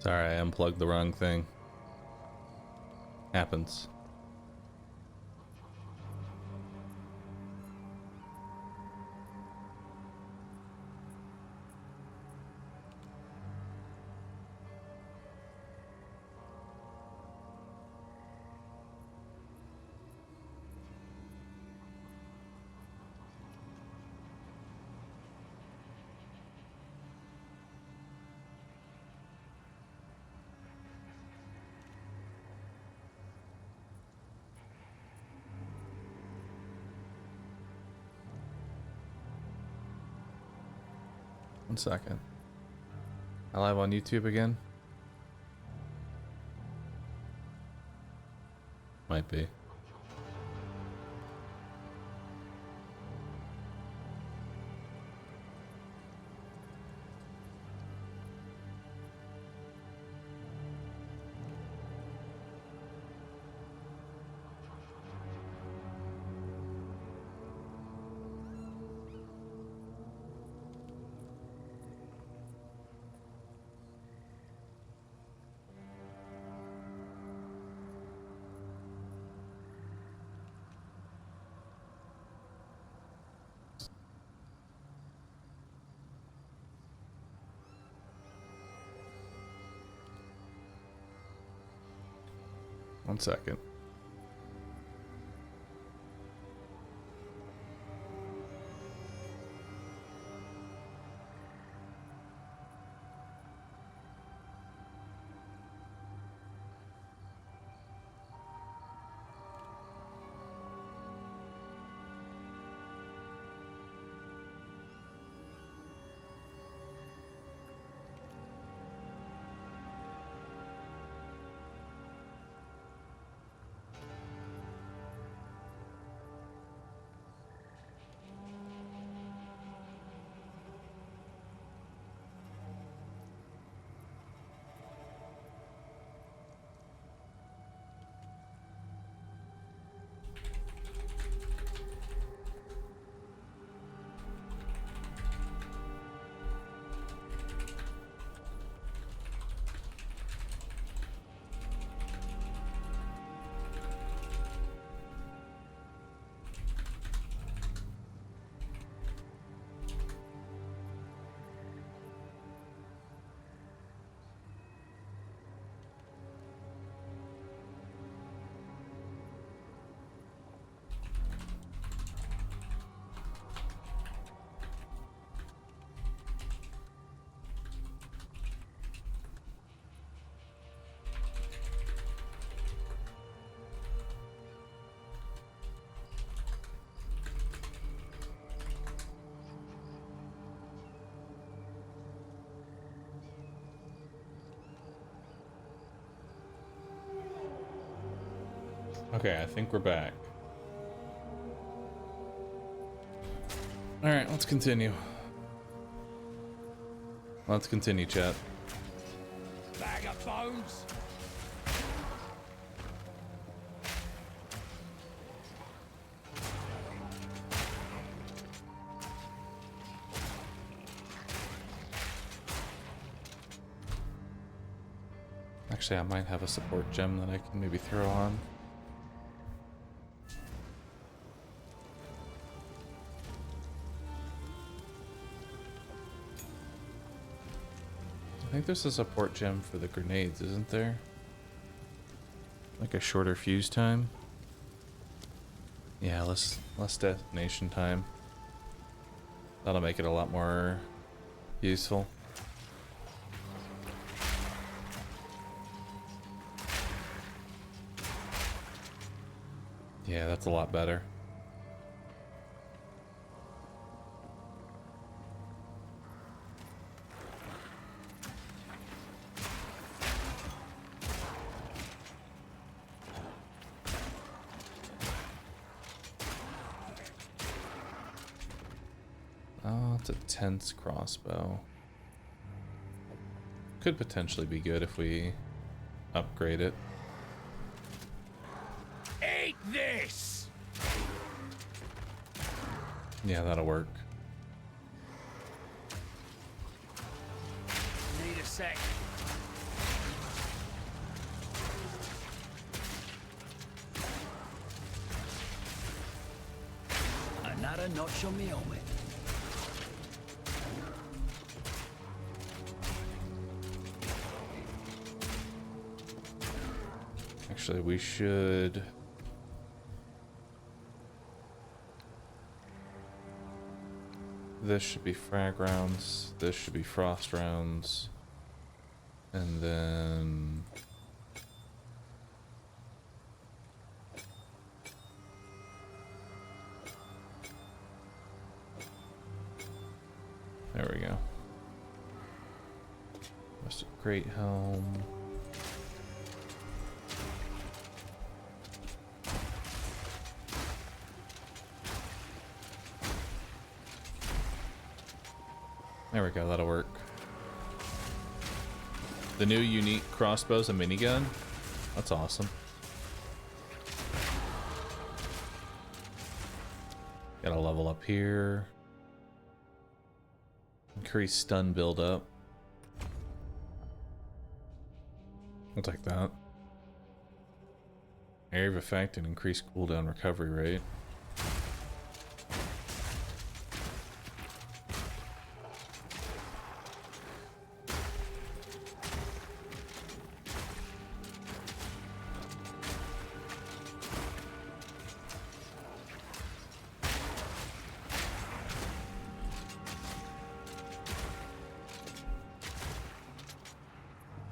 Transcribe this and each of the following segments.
Sorry, I unplugged the wrong thing. Happens. One second. I live on YouTube again? Might be. One second. Okay, I think we're back. Alright, let's continue. Let's continue, chat. Bag of bones. Actually, I might have a support gem that I can maybe throw on. I think there's a support gem for the grenades, isn't there? Like a shorter fuse time? Yeah, less detonation time. That'll make it a lot more useful. Yeah, that's a lot better. Oh, it's a tense crossbow. Could potentially be good if we upgrade it. Eat this! Yeah, that'll work. Need a sec. a notch on me helmet. Actually, we should... This should be frag rounds. This should be frost rounds. And then... There we go. Rusted great helm. There we go, that'll work. The new unique crossbow's a minigun. That's awesome. Gotta level up here. Increase stun build up. I'll take that. Area of effect and increase cooldown recovery rate.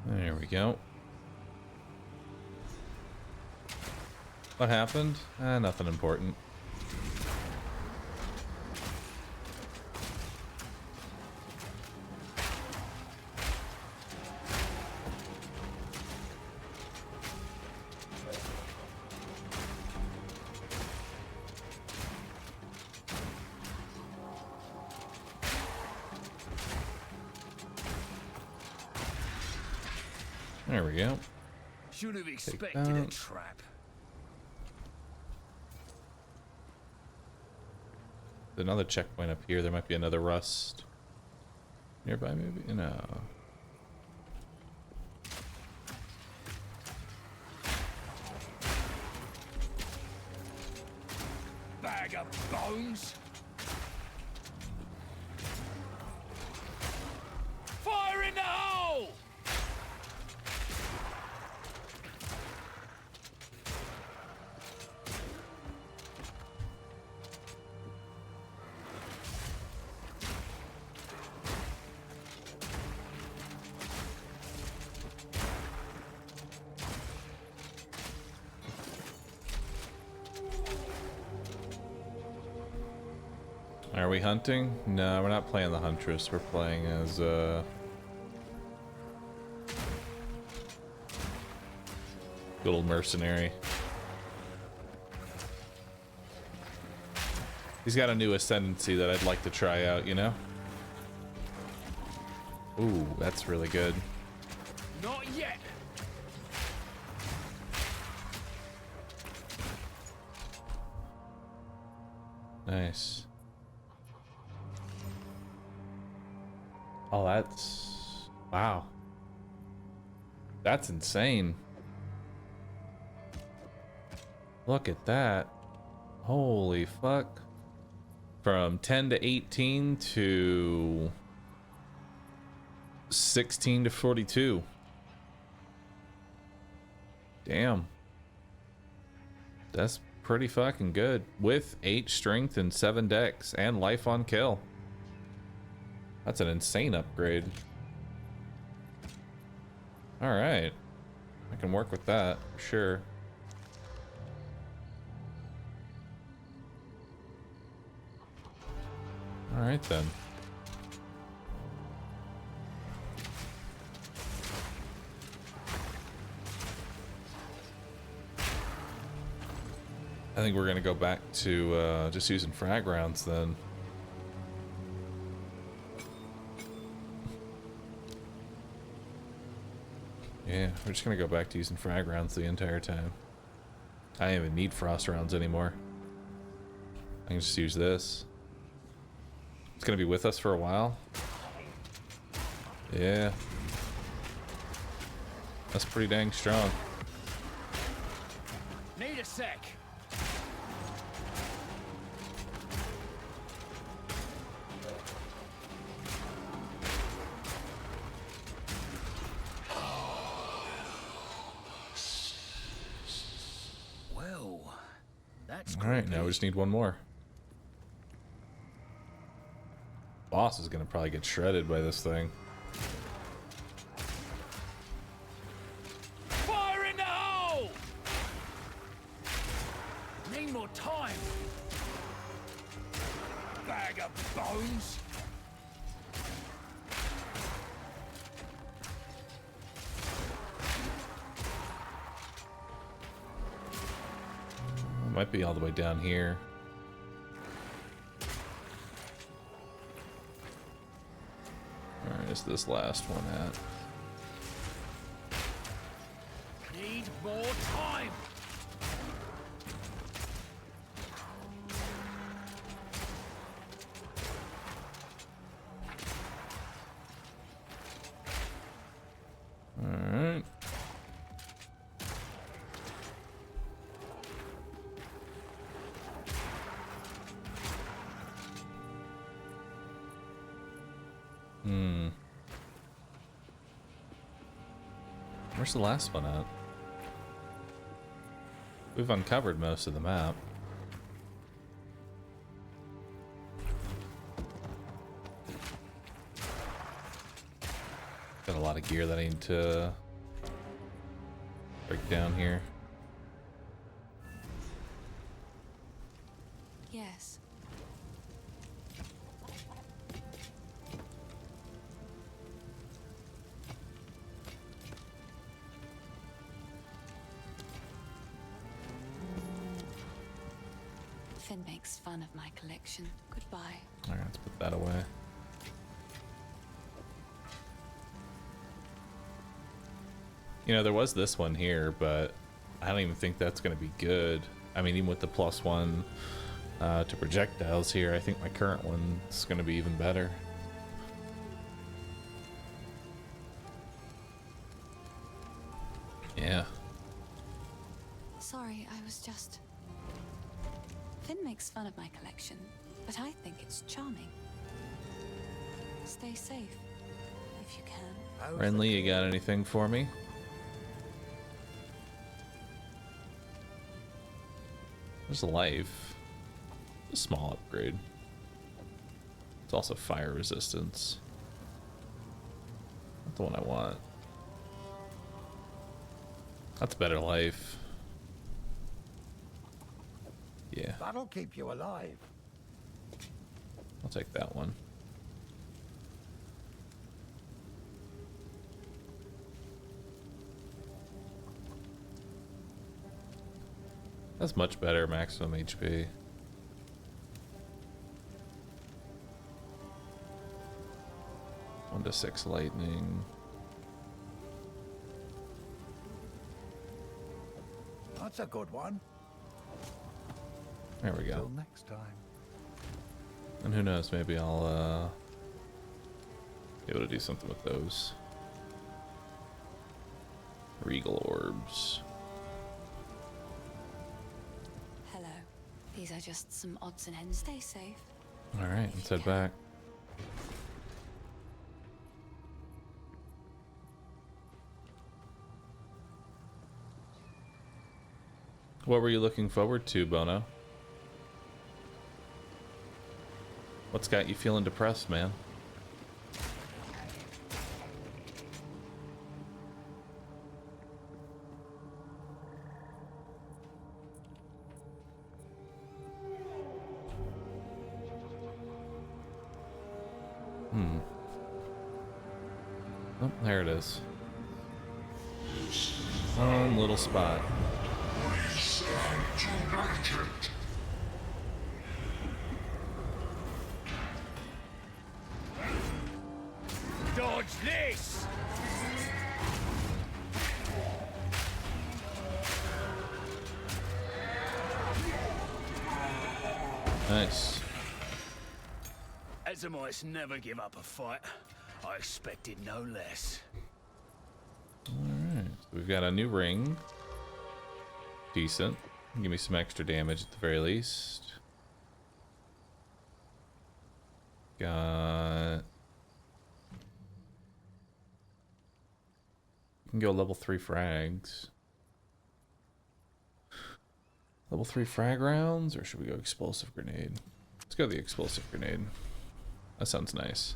There we go. What happened? Nothing important. There we go. Should have expected a trap. Another checkpoint up here. There might be another rust nearby, maybe? No. Bag of bones. Fire in the hole! Are we hunting? No, we're not playing the Huntress. We're playing as good old mercenary. He's got a new ascendancy that I'd like to try out, you know? Ooh, that's really good. Not yet. Nice. Oh, that's... Wow. That's insane. Look at that. Holy fuck. From 10 to 18 to 16 to 42. Damn. That's pretty fucking good. With 8 strength and 7 dex and life on kill. That's an insane upgrade. Alright. I can work with that, for sure. Alright then. I think we're gonna go back to just using frag rounds then. Yeah, we're just gonna go back to using frag rounds the entire time. I don't even need frost rounds anymore. I can just use this. It's gonna be with us for a while. Yeah. That's pretty dang strong. Need a sec. That's Alright, now we groovy. just need one more. Boss is gonna probably get shredded by this thing. Fire in the hole! Need more time. Bag of bones. Might be all the way down here. Where is this last one at? Need more time. Alright. Where's the last one at? We've uncovered most of the map. Got a lot of gear that I need to break down here. Yes. Finn makes fun of my collection. Goodbye. Alright, let's put that away. You know, there was this one here, but I don't even think that's going to be good. I mean, even with the +1 to projectiles here, I think my current one's going to be even better. Yeah. Sorry, I was just... Finn makes fun of my collection, but I think it's charming. Stay safe, if you can. Renly, you got anything for me? There's a life. A small upgrade. It's also fire resistance. Not the one I want. That's better life. Yeah, That'll keep you alive. I'll take that one. That's much better maximum HP. One to 6 lightning. That's a good one. There we go. Till next time. And who knows, maybe I'll be able to do something with those. Regal orbs. Hello. These are just some odds and ends. Stay safe. Alright, let's head back. What were you looking forward to, Bono? What's got you feeling depressed, man? Oh, there it is. One little spot. Dodge this! Nice. Azamites never give up a fight. I expected no less. Alright, so we've got a new ring. Decent. Give me some extra damage at the very least. Got... You can go level 3 frags. Level 3 frag rounds, or should we go explosive grenade? Let's go the explosive grenade. That sounds nice.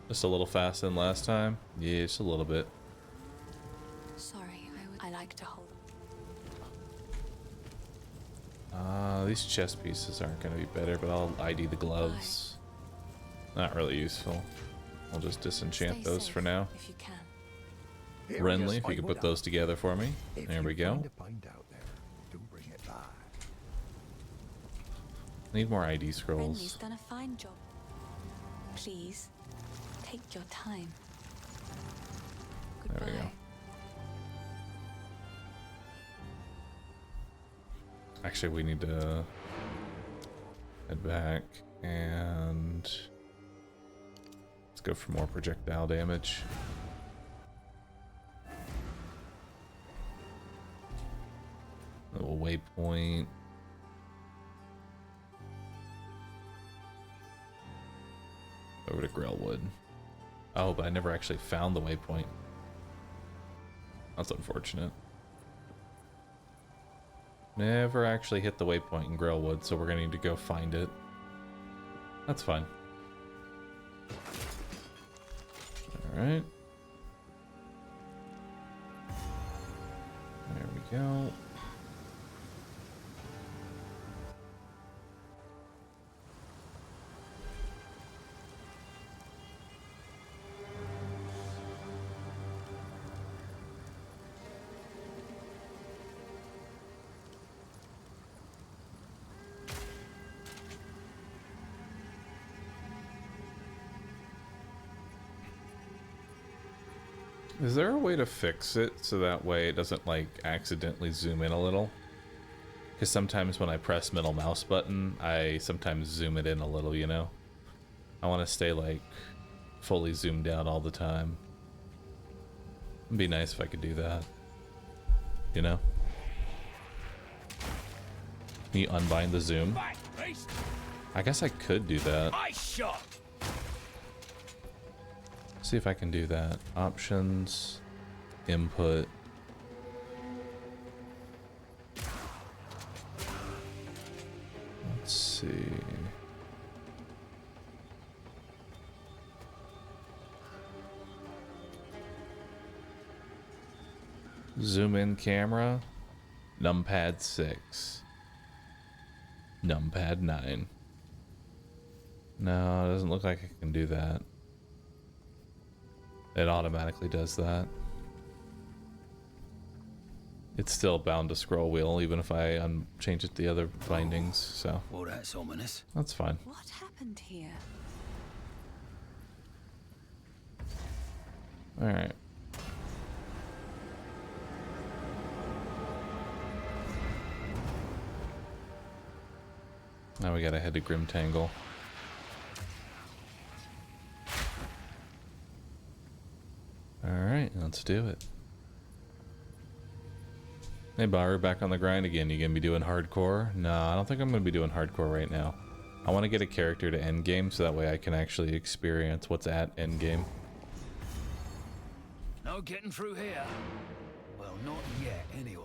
Just a little faster than last time? Yeah, just a little bit. Sorry, I like to hold. These chest pieces aren't going to be better, but I'll ID the gloves. Not really useful. I'll just disenchant Stay those safe for now. if you can. Here, Renly, yes, if you I could would put those together for me. If There you we go. find a find out there, do bring it back. Need more ID Renly's scrolls. done a fine job. Please, take your time. There we go. Goodbye. Actually, we need to head back and let's go for more projectile damage. Little waypoint. Over to Grellwood. Oh, but I never actually found the waypoint. That's unfortunate. Never actually hit the waypoint in Grellwood, so we're gonna need to go find it. That's fine. Alright. There we go. Is there a way to fix it so that way it doesn't like accidentally zoom in a little? Because sometimes when I press middle mouse button, I sometimes zoom it in a little, you know? I want to stay like fully zoomed out all the time. It'd be nice if I could do that. You know? Can you unbind the zoom? Back, beast. I guess I could do that. I shot. See if I can do that. Options, input. Let's see. Zoom in camera. Numpad 6. Numpad 9. No, it doesn't look like I can do that. It automatically does that. It's still bound to scroll wheel even if I change it to the other bindings, so Well, that's ominous. that's fine. What happened here? Alright. Now we gotta head to Grim Tangle. Alright, let's do it. Hey Bahroo, back on the grind again. You gonna be doing hardcore? No, I don't think I'm gonna be doing hardcore right now. I want to get a character to endgame so that way I can actually experience what's at endgame. No getting through here. Well, not yet, anyway.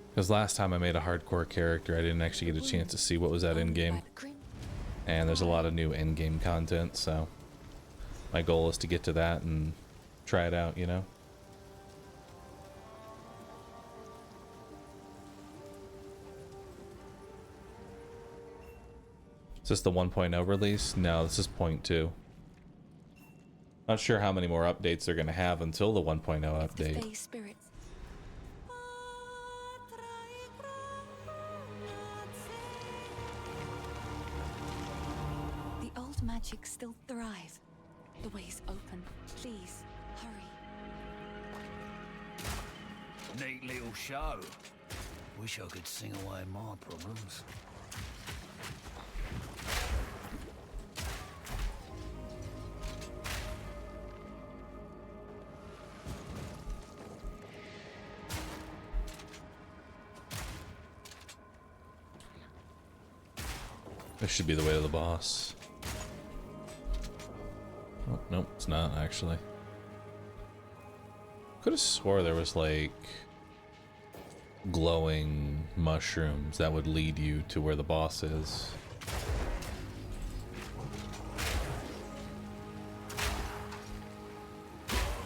Because last time I made a hardcore character, I didn't actually get a chance to see what was at endgame. And there's a lot of new endgame content, so my goal is to get to that and try it out, you know? Is this the 1.0 release? No, this is 0.2. Not sure how many more updates they're going to have until the 1.0 update. Fae spirits. The old magic still thrive. The way's open. Please, hurry. Neat little show. Wish I could sing away my problems. This should be the way to the boss. Oh, nope, it's not actually. Could have swore there was like glowing mushrooms that would lead you to where the boss is.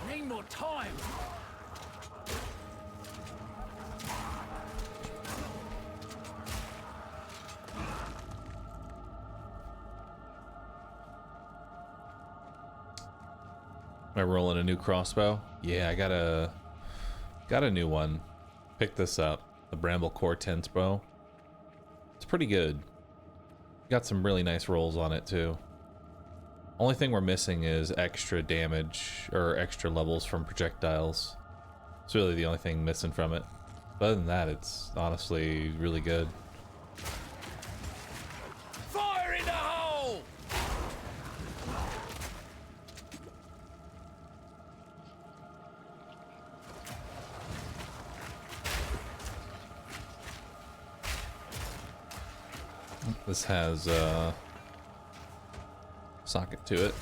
Need more time. Am I rolling a new crossbow? Yeah, I got a new one. Pick this up. The Bramble Core Tense bow. It's pretty good. Got some really nice rolls on it too. Only thing we're missing is extra damage or extra levels from projectiles. It's really the only thing missing from it. But other than that, it's honestly really good. Fire in the hole! This has a socket to it.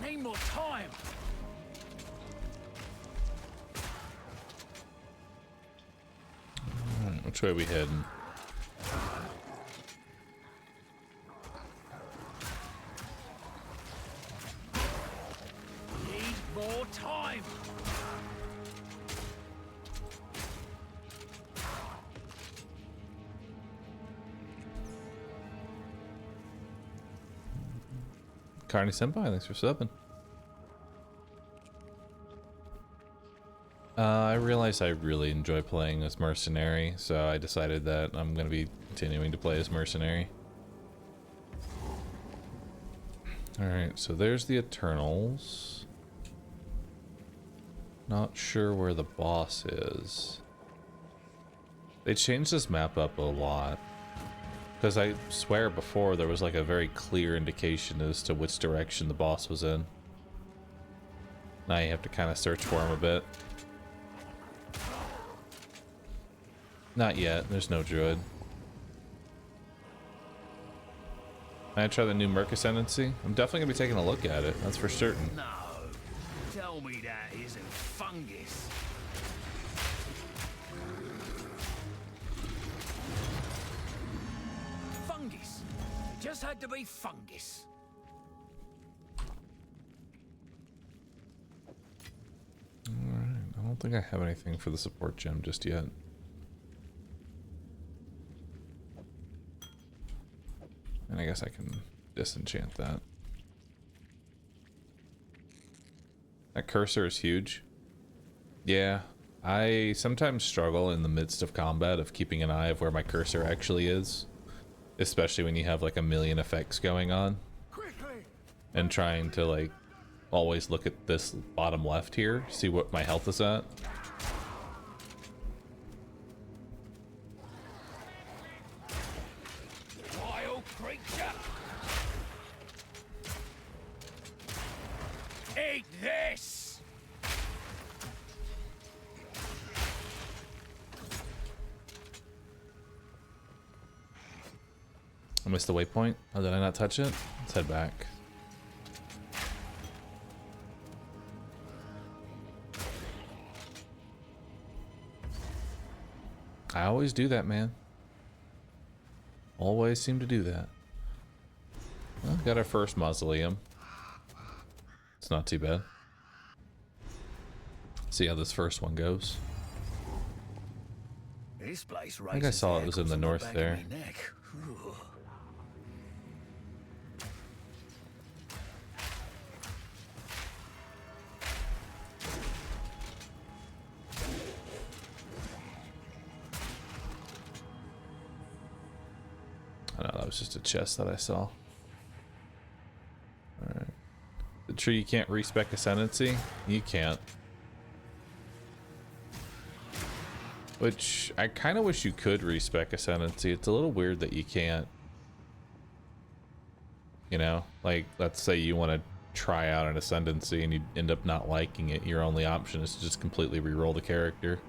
Need more time. Which way are we heading? Need more time. Carney Senpai, thanks for subbing. I realized I really enjoy playing as Mercenary, so I decided that I'm going to be continuing to play as Mercenary. Alright, so there's the Eternals. Not sure where the boss is. They changed this map up a lot. Because I swear before there was like a very clear indication as to which direction the boss was in. Now you have to kind of search for him a bit. Not yet, there's no druid. Can I try the new Merc Ascendancy? I'm definitely gonna be taking a look at it, that's for certain. No. Tell me that isn't fungus. Fungus. It just had to be fungus. Alright, I don't think I have anything for the support gem just yet. And I guess I can disenchant that. That cursor is huge. Yeah, I sometimes struggle in the midst of combat of keeping an eye of where my cursor actually is. Especially when you have like a million effects going on. Quickly! And trying to like always look at this bottom left here, see what my health is at. Wild creature. Eat this. I missed the waypoint. Oh, did I not touch it? Let's head back. I always do that, man. Always seem to do that. Well, got our first mausoleum. It's not too bad. See how this first one goes. This place I think I saw it was in the north there. I know that was just a chest that I saw. Alright. The tree you can't respec Ascendancy? You can't. Which, I kind of wish you could respec Ascendancy. It's a little weird that you can't. You know? Like, let's say you want to try out an ascendancy and you end up not liking it, your only option is to just completely re-roll the character.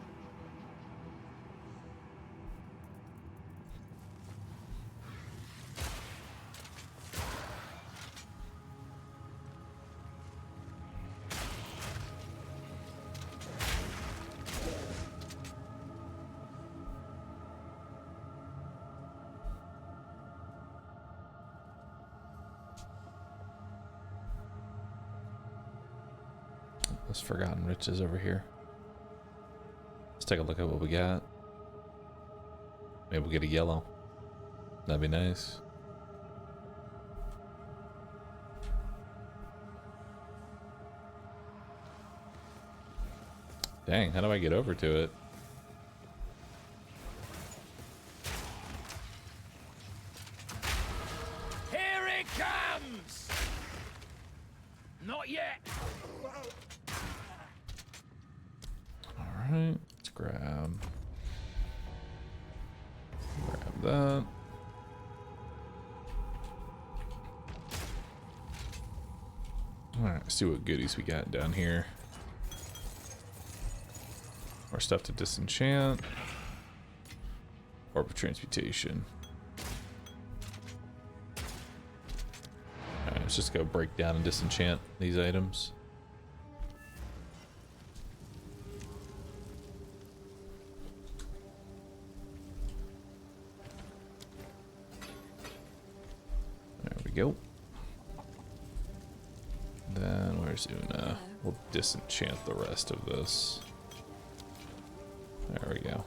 Those forgotten riches over here. Let's take a look at what we got. Maybe we'll get a yellow. That'd be nice. Dang, how do I get over to it? Here it comes! Not yet! Alright, let's grab that. Alright, see what goodies we got down here. More stuff to disenchant. Orb of transmutation. Alright, let's just go break down and disenchant these items. There we go. Then where's Una? We'll disenchant the rest of this. There we go.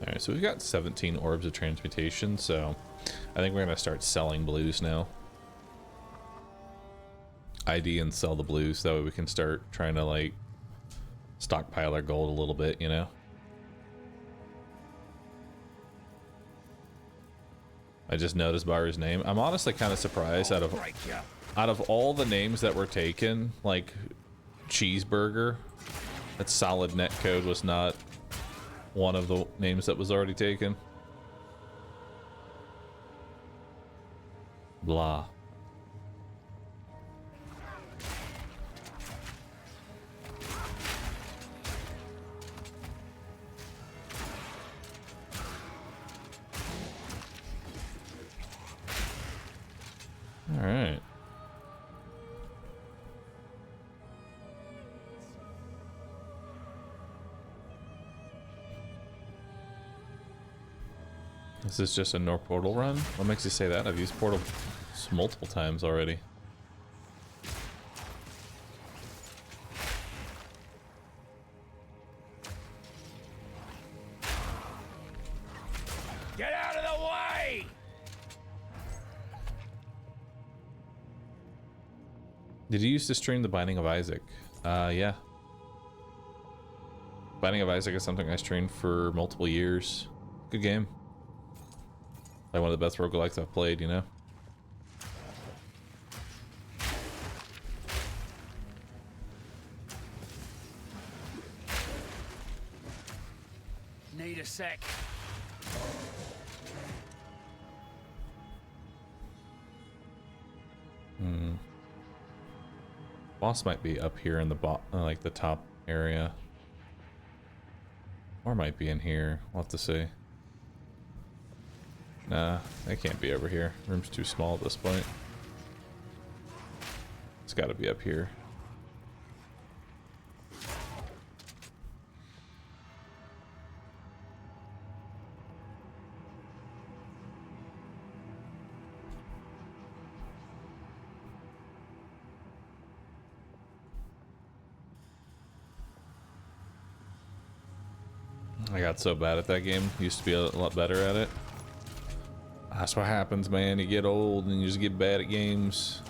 Alright, so we've got 17 orbs of transmutation, so I think we're going to start selling blues now. ID and sell the blues, that way we can start trying to, like, stockpile our gold a little bit, you know? I just noticed Bahroo's name. I'm honestly kind of surprised out of all the names that were taken, like Cheeseburger, that solid netcode was not one of the names that was already taken. Blah. All right. This is just a no portal run? What makes you say that? I've used portal multiple times already. Get out of the way! Did you used to stream The Binding of Isaac? Yeah. Binding of Isaac is something I streamed for multiple years. Good game. Like one of the best roguelikes I've played, you know? Need a sec. Boss might be up here in the like the top area. Or might be in here. We'll have to see. Nah, they can't be over here. Room's too small at this point. It's gotta be up here. I got so bad at that game. Used to be a lot better at it. That's what happens, man. You get old and you just get bad at games.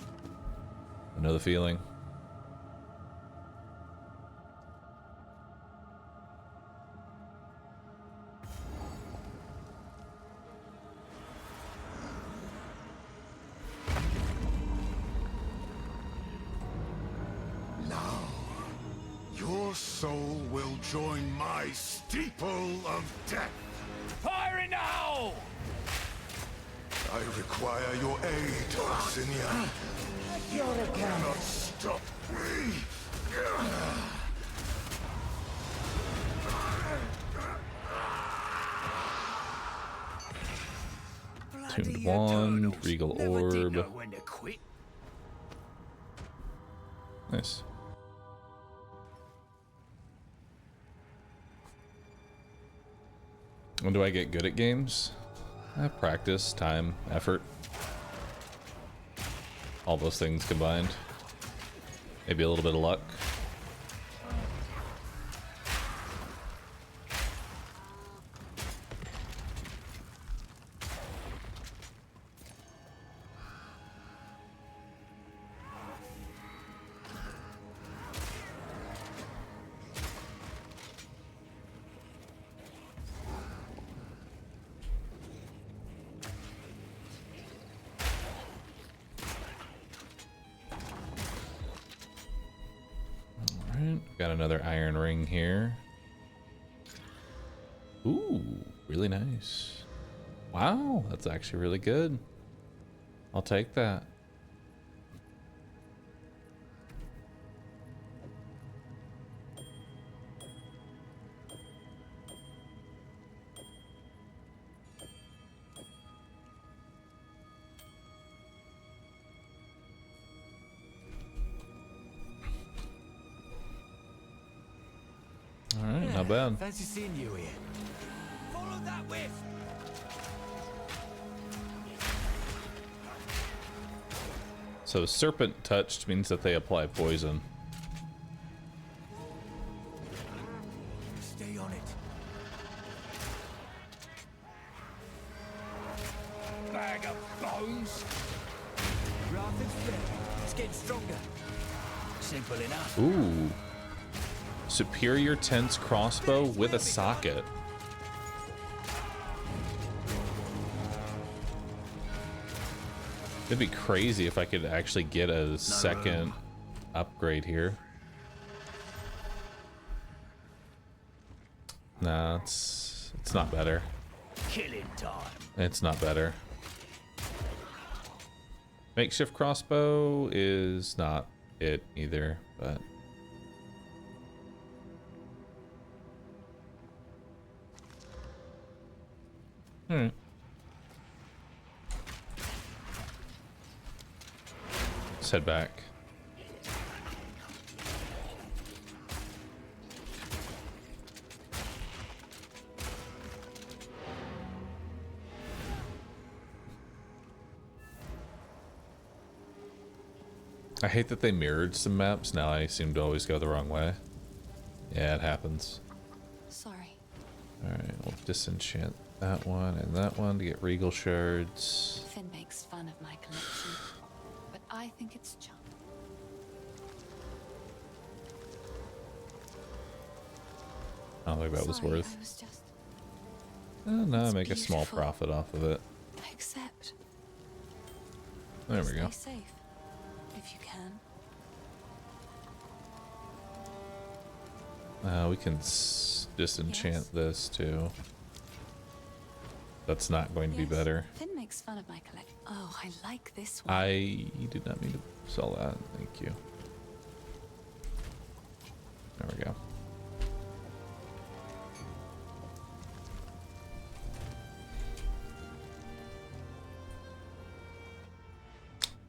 I know the feeling. Now, your soul will join my steeple of death. Fire in the hole! I require your aid, Arsinia. You cannot stop me. Tuned Bloody wand, Eternals. regal Never did know orb. when to quit. Nice. When do I get good at games? Practice, time, effort. All those things combined. Maybe a little bit of luck. Got another iron ring here. Ooh, really nice. Wow, that's actually really good. I'll take that. Alright, not bad. Fancy seeing you here. Follow that wisp! So serpent touched means that they apply poison. Stay on it. Bag of bones. Wrath is flip. It's getting stronger. Simple enough. Ooh. Superior tense crossbow with a socket. It'd be crazy if I could actually get a second upgrade here. Nah, it's not better. Killing time. It's not better. Makeshift crossbow is not it either, but let's head back. I hate that they mirrored some maps. Now I seem to always go the wrong way. Yeah, it happens. Sorry. Alright, we'll disenchant that one and that one to get regal shards. Finn makes fun of my collection, but I think it's charming. I don't think that was Sorry, worth. I was just... No, I It's make a small beautiful. profit off of it. Accept. There we go. Stay safe, if you can. We can disenchant this too. That's not going to be Yes, better. Finn makes fun of my collection. Oh, I like this one. I did not mean to sell that. Thank you. There we go.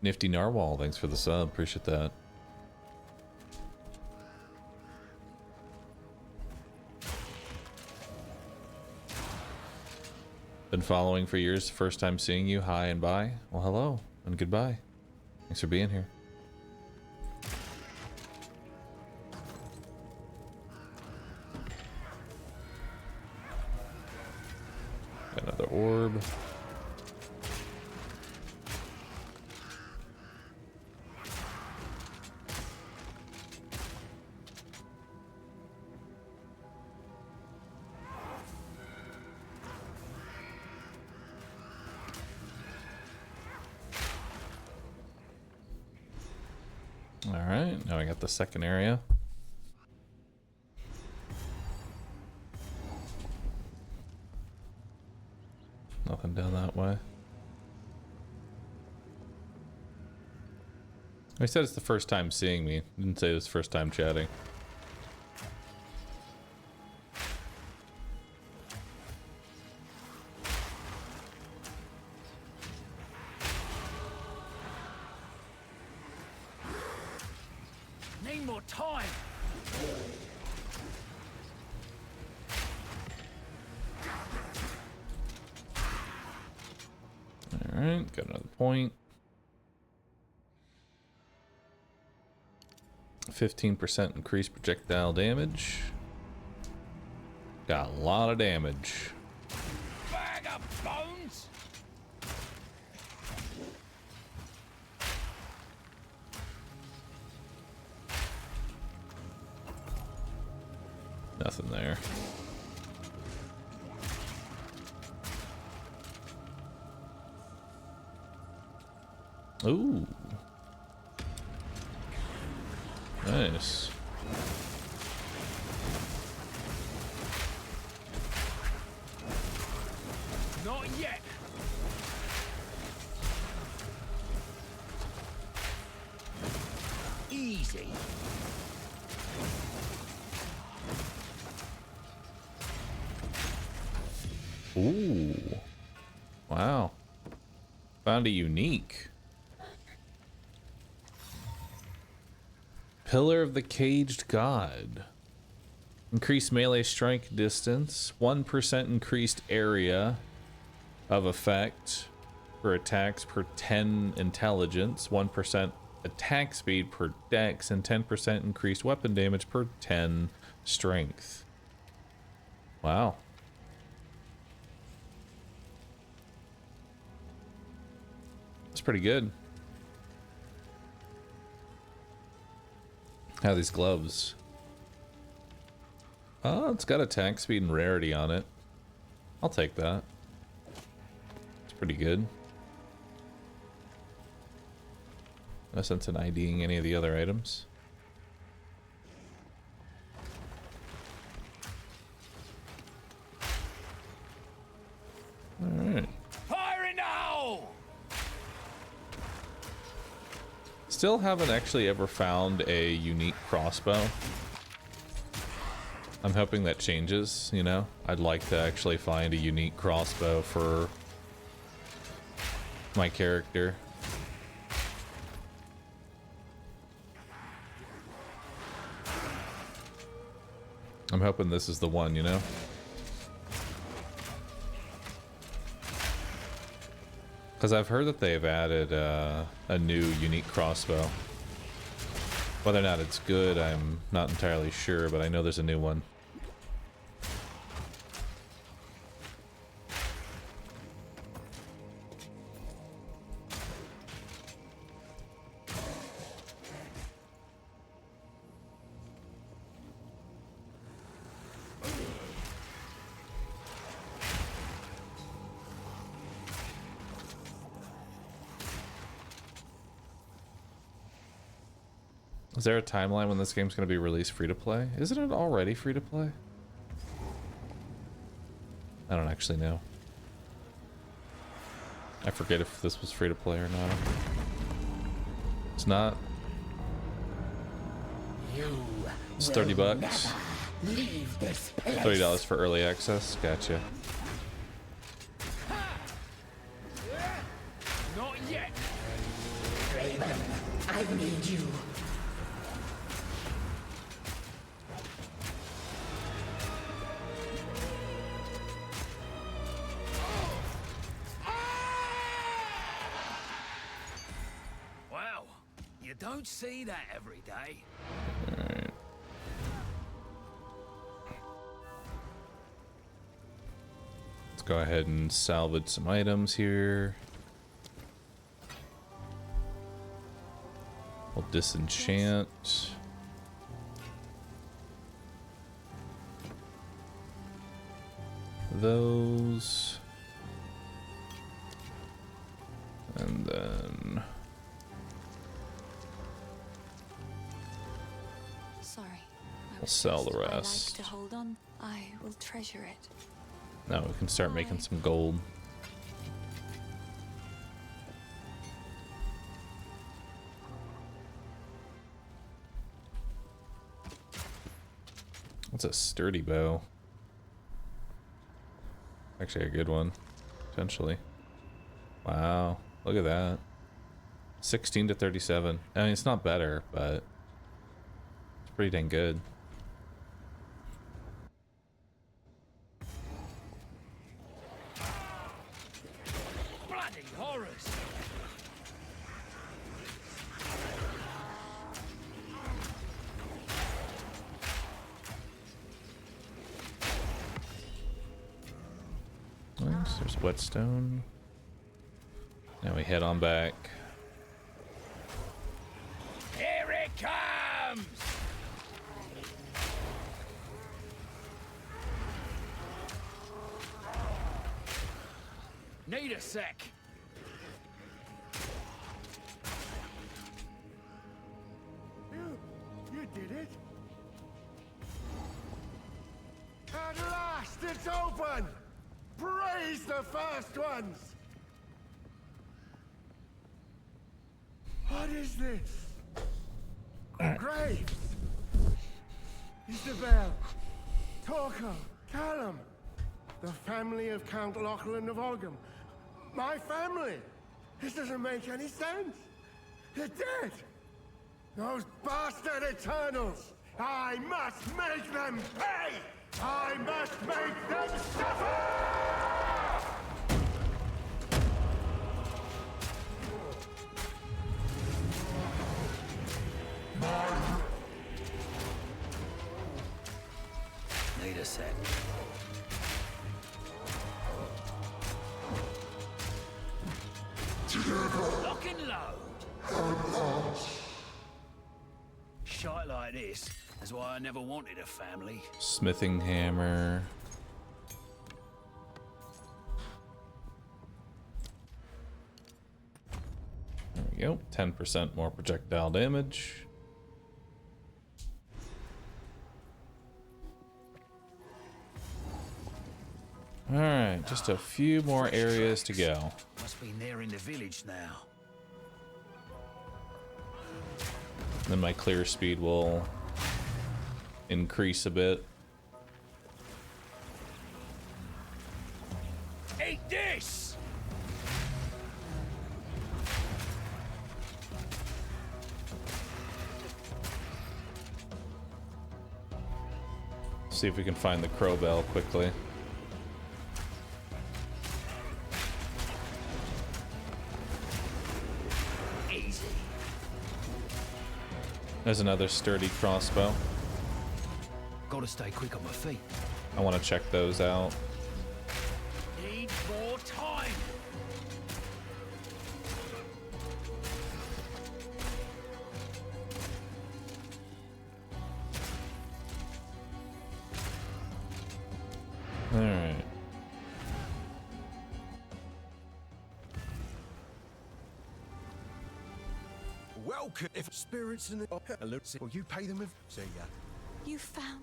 Nifty Narwhal, thanks for the sub. Appreciate that. Been following for years. First time seeing you. Hi and bye. Well, hello and goodbye. Thanks for being here. Got another orb. Alright, now I got the second area. Nothing down that way. He said it's the first time seeing me. Didn't say it was the first time chatting. Need more time. Alright, got another point. 15% increased projectile damage. Got a lot of damage. Bag of bones. Nothing there. Ooh. Nice. Not yet. Easy. Ooh. Wow. Found a unique. Pillar of the Caged God. Increased melee strike distance. 1% increased area of effect for attacks per 10 intelligence. 1% attack speed per dex. And 10% increased weapon damage per 10 strength. Wow. That's pretty good. How are these gloves? Oh, it's got attack speed and rarity on it. I'll take that. It's pretty good. No sense in IDing any of the other items. Alright. Fire in the hole! Still haven't actually ever found a unique crossbow. I'm hoping that changes, you know? I'd like to actually find a unique crossbow for my character. I'm hoping this is the one, you know? Because I've heard that they've added a new unique crossbow. Whether or not it's good, I'm not entirely sure, but I know there's a new one. Is there a timeline when this game's going to be released free to play? Isn't it already free to play? I don't actually know. I forget if this was free to play or not. It's not. It's $30. $30 for early access. Gotcha. Not yet. I need you. Wow, you don't see that every day. Alright. Let's go ahead and salvage some items here. We'll disenchant. Those. And then Sorry. we'll sell the rest. I like to hold on. I will treasure it. Now we can start making some gold. That's a sturdy bow. Actually a good one, potentially. Wow, look at that. 16 to 37. I mean, it's not better, but it's pretty dang good. Bloody horrors! Nice, there's whetstone. Now we head on back. Here it comes! Need a sec. You did it! At last, it's open! Praise the first ones! What is this? Graves! Isabel! Torco! Callum! The family of Count Lachlan of Ogham. My family! This doesn't make any sense! They're dead! Those bastard Eternals! I must make them pay! I must make them suffer! Need a sec. Lock and load. Shite like this. That's why I never wanted a family. Smithing hammer. There we go. 10% more projectile damage. Alright, just a few more areas to go. Must be near in the village now. Then my clear speed will increase a bit. Eat this! See if we can find the crow bell quickly. Easy. There's another sturdy crossbow. Gotta stay quick on my feet. I want to check those out. Need more time. Alright. Welcome. If spirits in the or you pay them with. See ya. You found.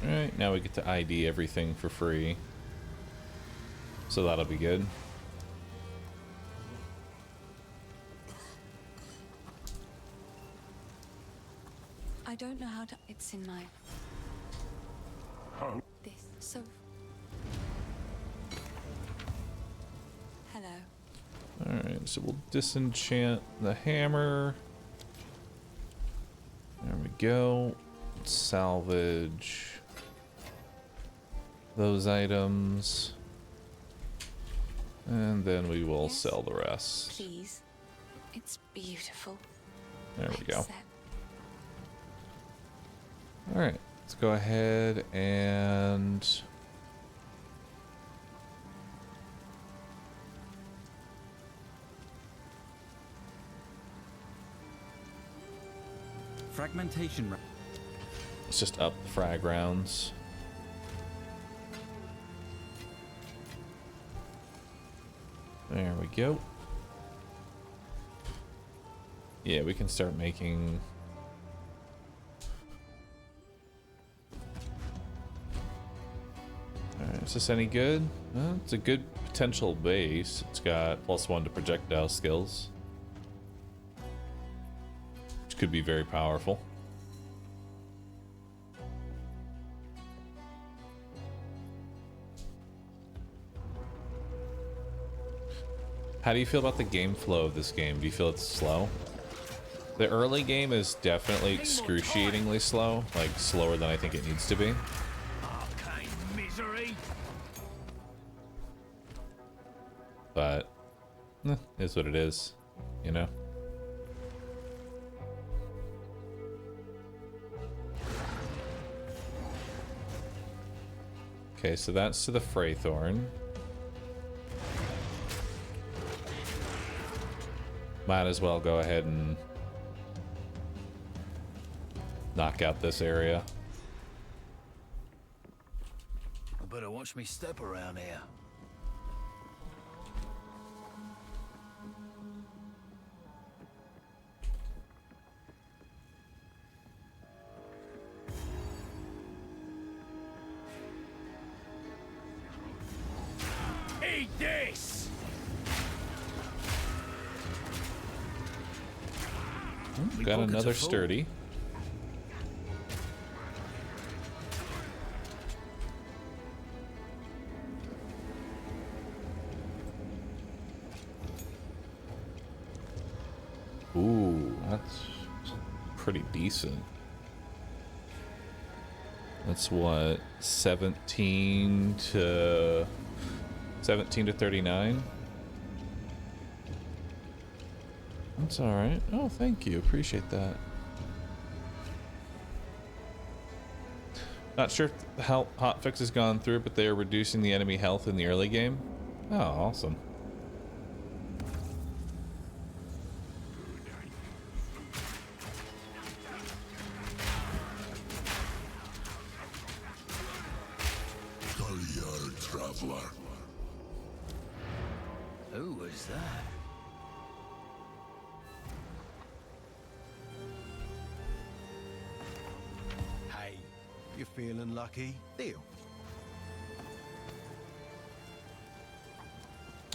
Alright, now we get to ID everything for free. So that'll be good. I don't know how to. It's in my. This. So. Hello. Alright, so we'll disenchant the hammer. There we go. Salvage those items. And then we will Yes? sell the rest. Please. It's beautiful. There we go. Accept. Alright, let's go ahead and Fragmentation. let's just up the frag rounds. There we go. Yeah, we can start making Alright, is this any good? It's a good potential base. It's got +1 to projectile skills, which could be very powerful. How do you feel about the game flow of this game? Do you feel it's slow? The early game is definitely excruciatingly slow, like slower than I think it needs to be. Arcane misery. But is what it is, you know? Okay, so that's to the Freythorn. Might as well go ahead and knock out this area. I better watch me step around here. Eat this! Got pockets another are full. sturdy. Ooh, that's pretty decent. That's what, 17 to 39? That's all right. Oh, thank you. Appreciate that. Not sure how hotfix has gone through, but they are reducing the enemy health in the early game. Oh, awesome. Traveler. Who was that? Hey, you feeling lucky? Deal.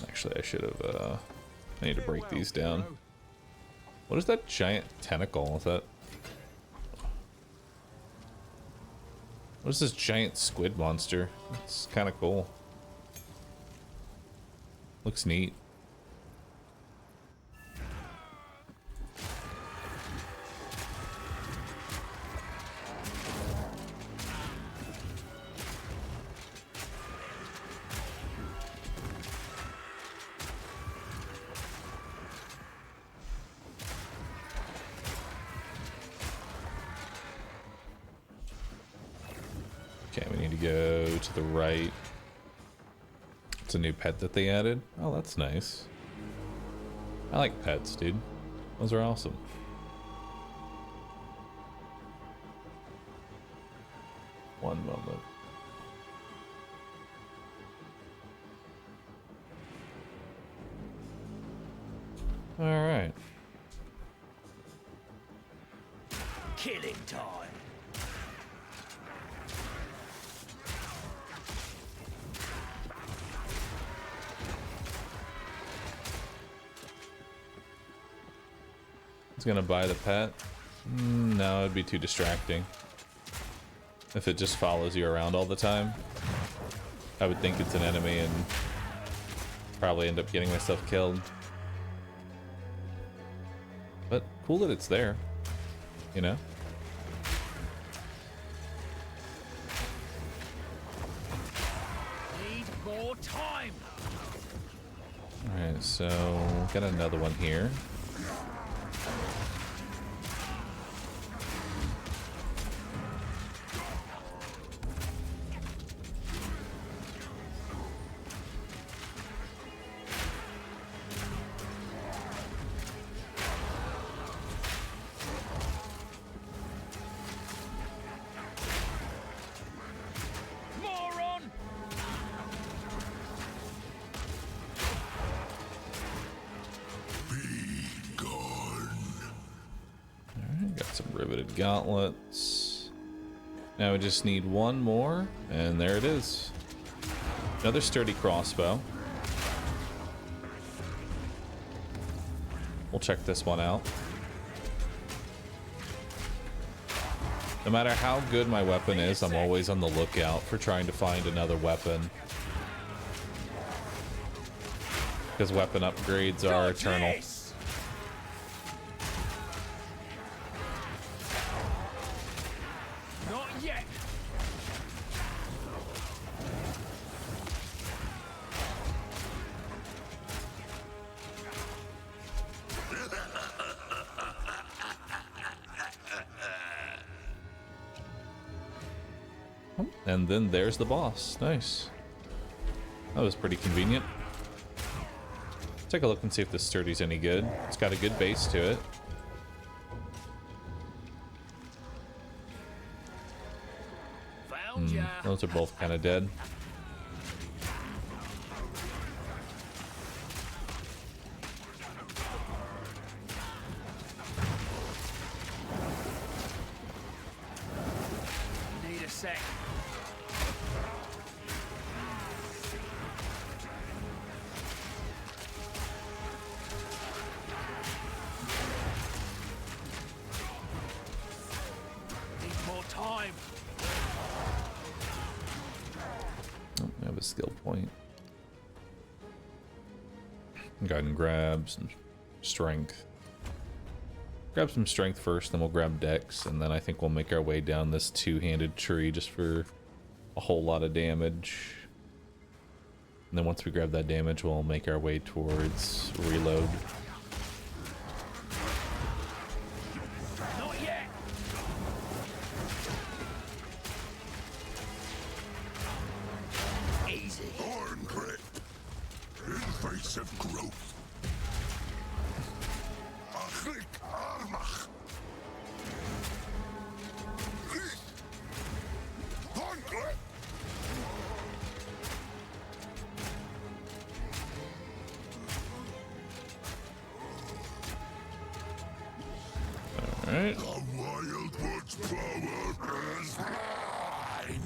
Actually, I should have, I need to break these down. What is that giant tentacle? Is that... What is this giant squid monster? It's kind of cool. Looks neat. Okay, we need to go to the right. It's a new pet that they added. Oh, that's nice. I like pets, dude. Those are awesome. One moment. All right. Killing time. It's gonna buy the pet. No, it'd be too distracting. If it just follows you around all the time, I would think it's an enemy and probably end up getting myself killed. But cool that it's there, you know? Need more time. Alright, so got another one here. Moron! Alright, got some riveted gauntlets. Now we just need one more, and there it is. Another sturdy crossbow. We'll check this one out. No matter how good my weapon is, I'm always on the lookout for trying to find another weapon Because weapon upgrades are eternal. This. Not yet. And then there's the boss. Nice. That was pretty convenient. Take a look and see if this sturdy's any good. It's got a good base to it. Found ya. Those are both kind of dead. Need a sec. Need more time. Oh, I have a skill point. Go ahead and grab some strength. Grab some strength first, then we'll grab dex, and then I think we'll make our way down this two-handed tree just for a whole lot of damage. And then once we grab that damage, we'll make our way towards reload. Not yet. Easy. Iron grip. Invasive growth. Achlik armach. Iron grip. Alright. The Wildwood's power is mine.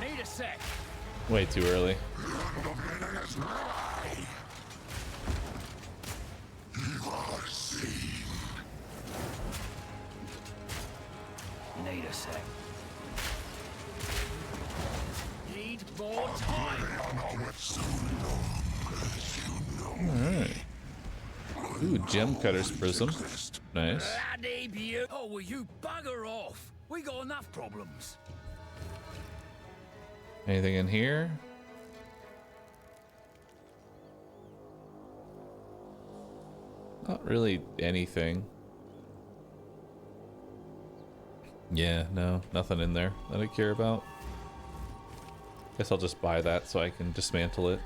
Need a sec. Way too early. Dominion is mine. You are seen. Need a sec. Need more time. I know it so long as you know. Alright. Ooh, gem cutter's prism. Nice. Bloody beautiful. Oh, will you bugger off? We got enough problems. Anything in here? Not really anything. Yeah, no, nothing in there that I care about. Guess I'll just buy that so I can dismantle it.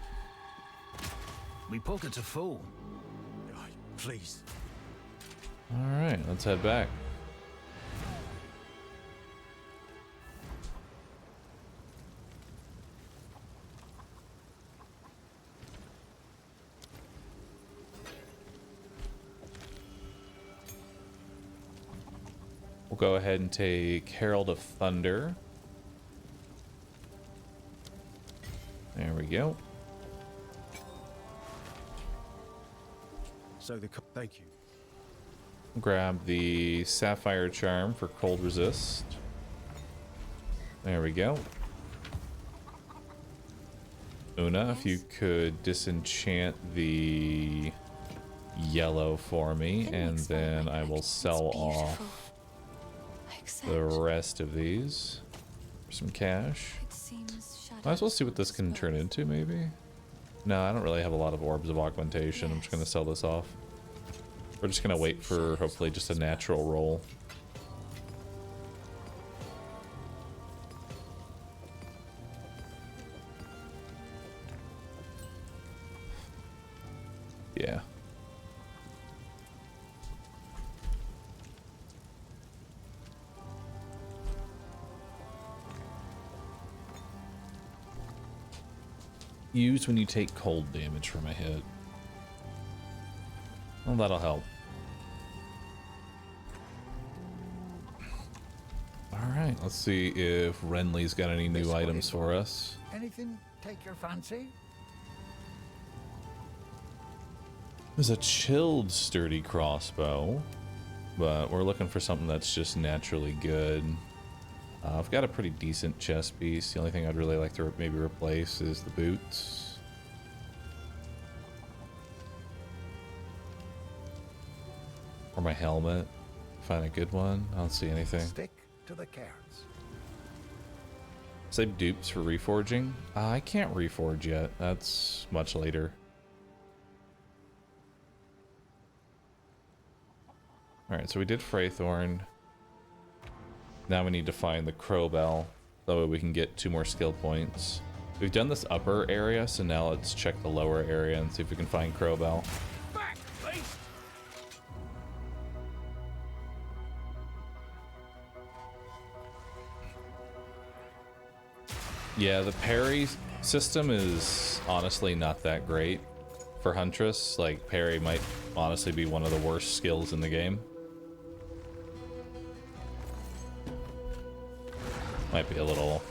We pockets are full. Please. Alright, let's head back. We'll go ahead and take Herald of Thunder. There we go. So thank you. Grab the Sapphire Charm for cold resist. There we go. Una, if you could disenchant the yellow for me, It and makes my then life I will like it's sell off beautiful. the Except rest of these for some cash. it seems Might as well see what this shadows can turn both. into, maybe? No, I don't really have a lot of orbs of augmentation. I'm just going to sell this off. We're just going to wait for, hopefully, just a natural roll. Yeah. Used when you take cold damage from a hit. Well, that'll help. Alright, let's see if Renly's got any new items for us. Anything take your fancy? There's a chilled sturdy crossbow, but we're looking for something that's just naturally good. I've got a pretty decent chest piece. The only thing I'd really like to maybe replace is the boots. Or my helmet. Find a good one. I don't see anything. Stick to the carrots. Save dupes for reforging. I can't reforge yet. That's much later. Alright, so we did Freythorn. Now we need to find the Crowbell. That way we can get 2 more skill points. We've done this upper area, so now let's check the lower area and see if we can find Crowbell. Back, please. Yeah, the parry system is honestly not that great for Huntress. Like, parry might honestly be one of the worst skills in the game. Might be a little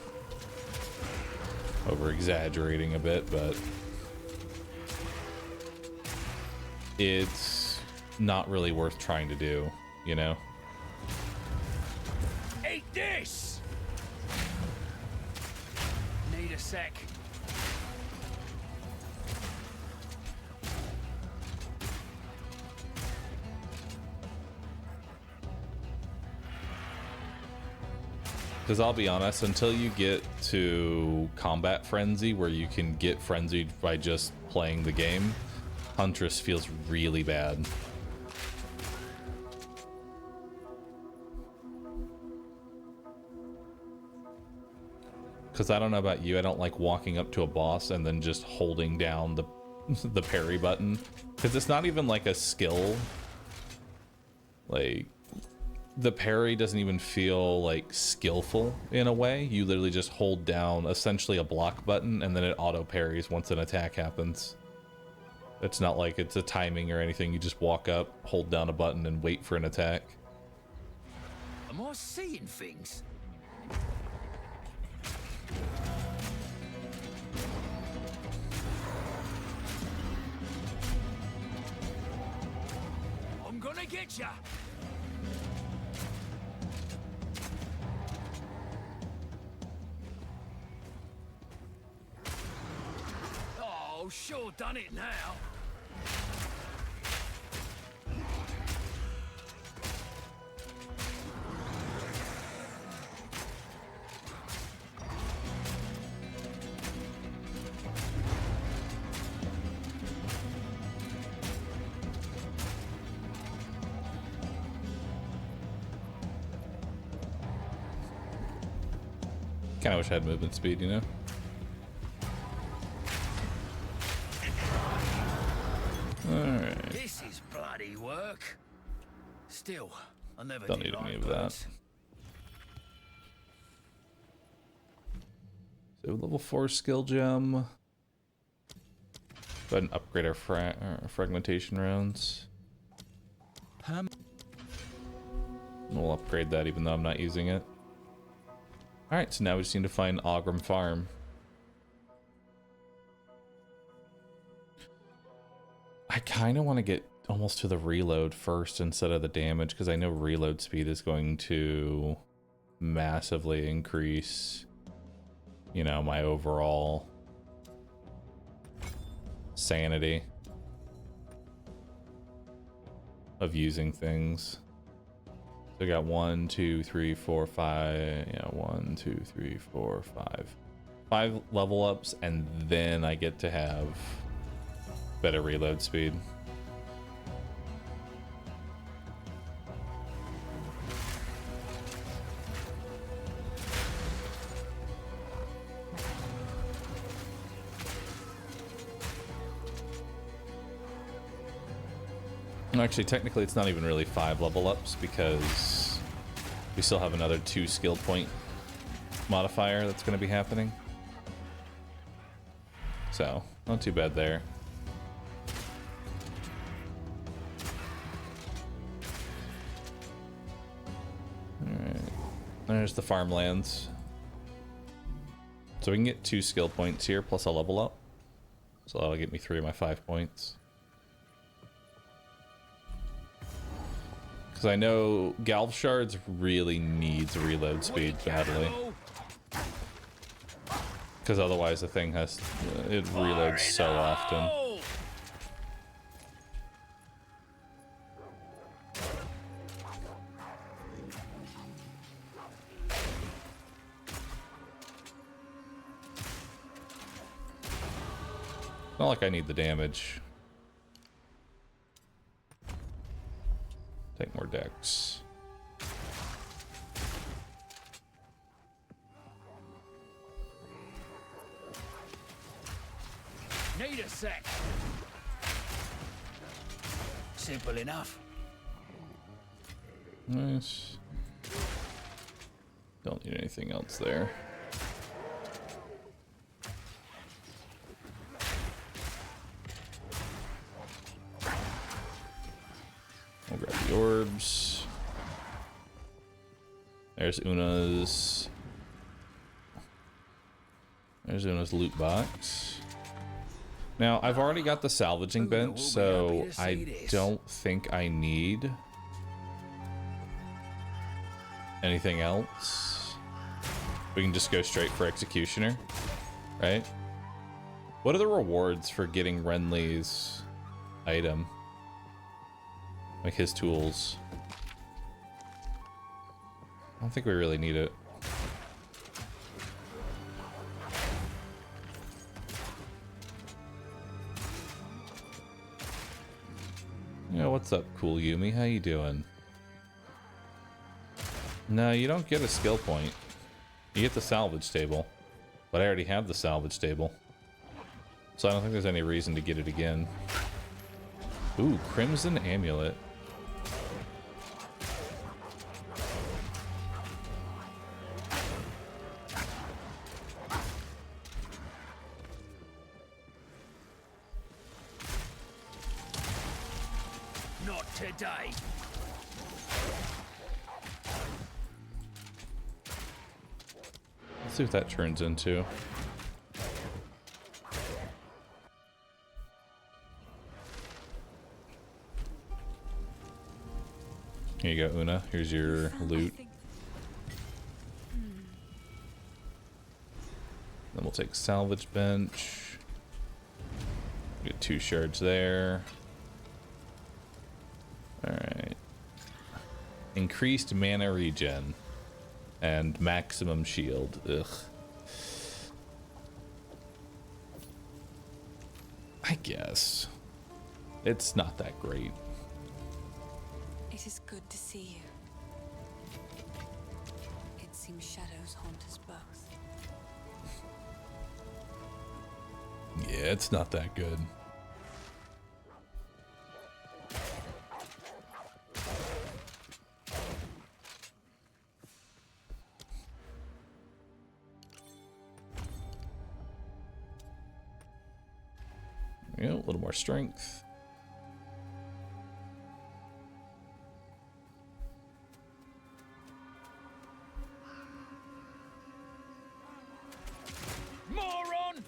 over-exaggerating a bit, but it's not really worth trying to do, you know? Eat this! Need a sec. Because I'll be honest, until you get to Combat Frenzy, where you can get frenzied by just playing the game, Huntress feels really bad. Because I don't know about you, I don't like walking up to a boss and then just holding down the parry button. Because it's not even like a skill. Like, the parry doesn't even feel like skillful in a way. You literally just hold down essentially a block button and then it auto parries once an attack happens. It's not like it's a timing or anything. You just walk up, hold down a button and wait for an attack. Am I seeing things? I'm gonna get ya. Oh, sure done it now. Kind of wish I had movement speed, you know? Alright. This is bloody work. Still, I never Don't did need like any of that. birds. So level 4 skill gem. Go ahead and upgrade our fragmentation rounds. And we'll upgrade that even though I'm not using it. Alright, so now we just need to find Ogram Farm. I kind of want to get almost to the reload first instead of the damage, because I know reload speed is going to massively increase, you know, my overall sanity of using things. So I got 1, 2, 3, 4, 5. Yeah, 1, 2, 3, 4, 5. 5 level ups, and then I get to have better reload speed. Actually, technically it's not even really 5 level ups because we still have another 2 skill point modifier that's going to be happening. So, not too bad there. Alright, there's the farmlands. So we can get 2 skill points here plus a level up. So that'll get me 3 of my 5 points. Because I know Galv Shards really needs reload speed badly. Because otherwise the thing has... it reloads so often. Not like I need the damage. Take more decks. Need a sec. Simple enough. Nice. Don't need anything else there. I'll grab the orbs. There's Una's. There's Una's loot box. Now, I've already got the salvaging bench, so I don't think I need anything else. We can just go straight for Executioner, right? What are the rewards for getting Renly's item? Like his tools. I don't think we really need it. Yeah, what's up, cool Yumi? How you doing? No, you don't get a skill point. You get the salvage table. But I already have the salvage table. So I don't think there's any reason to get it again. Ooh, Crimson Amulet. Not today. Let's see what that turns into. Here you go, Una. Here's your loot. Then we'll take salvage bench. Get 2 shards there. Alright. Increased mana regen. And maximum shield. Ugh. I guess. It's not that great. It is good to see you. It seems shadows haunt us both. Yeah, it's not that good. Yeah, a little more strength. Moron!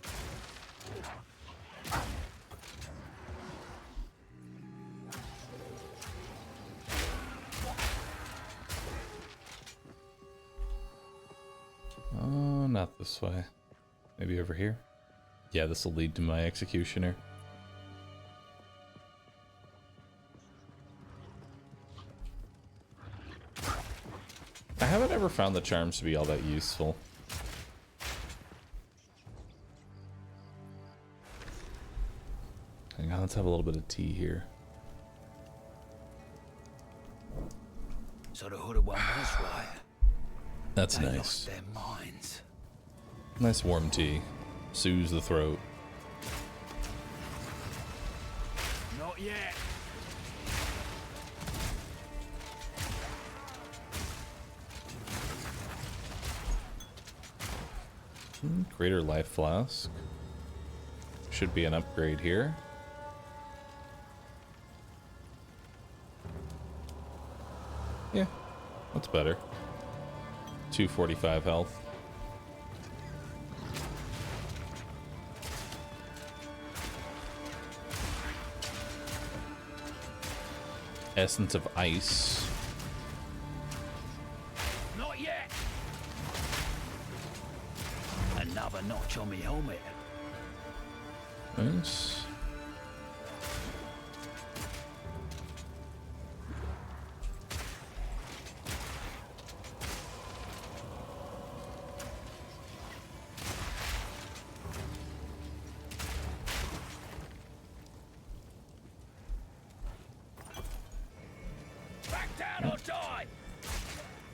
Oh, not this way. Maybe over here? Yeah, this will lead to my executioner. I haven't ever found the charms to be all that useful. Hang on, let's have a little bit of tea here. So the hooded one was right. That's They nice. lost their minds. Nice warm tea. Soothes the throat. Not yet. Greater life flask. Should be an upgrade here. Yeah, that's better. 245 health. Essence of Ice. Not yet. Another notch on me helmet. Nice. Back down or die.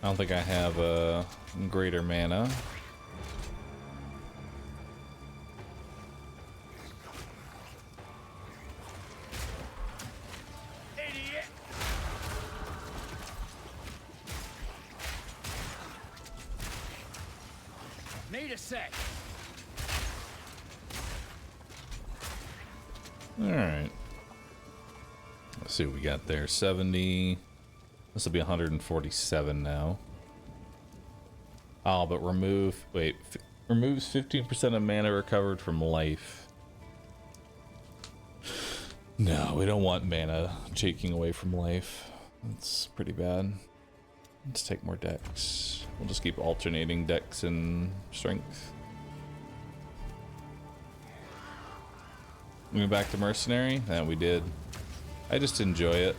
I don't think I have a greater mana. Idiot. Need a sec. Alright. Let's see what we got there. 70. This will be 147 now. Oh, but remove... Wait. Removes 15% of mana recovered from life. No, we don't want mana taking away from life. That's pretty bad. Let's take more dex. We'll just keep alternating dex and strength. We went back to mercenary? Yeah, we did. I just enjoy it.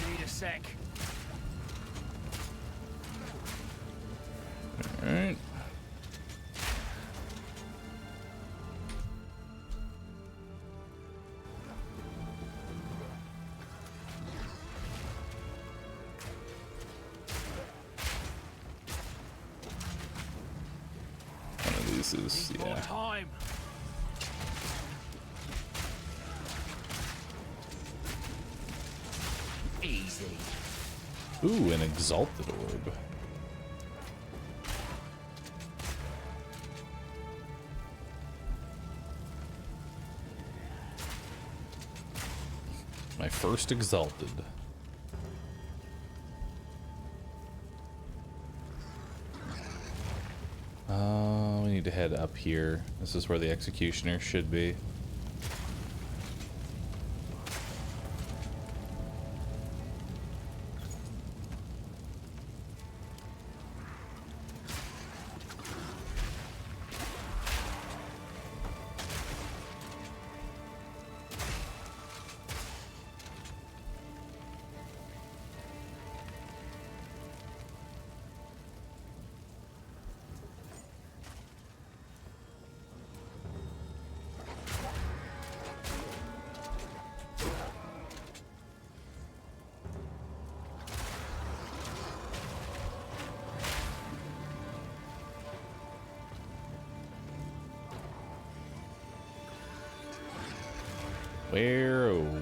Need a sec. Alright. One of these is, Need more yeah. time. Easy. Ooh, an exalted orb. My first exalted. We need to head up here. This is where the executioner should be.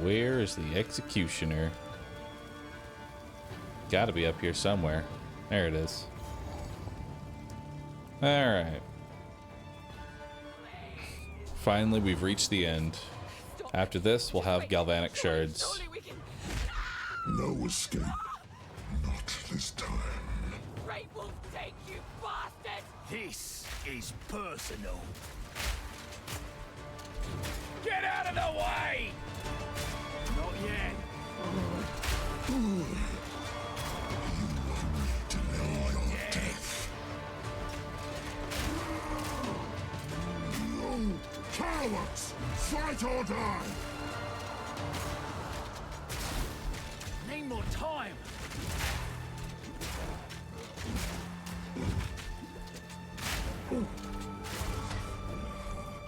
Where is the executioner? Gotta be up here somewhere. There it is. Alright. Finally, we've reached the end. After this, we'll have galvanic shards. No escape. Not this time. Great Wolf take you, bastard! This is personal. Get out of the way! Not yet. Delay your death. You cowards! Fight or die! Need more time.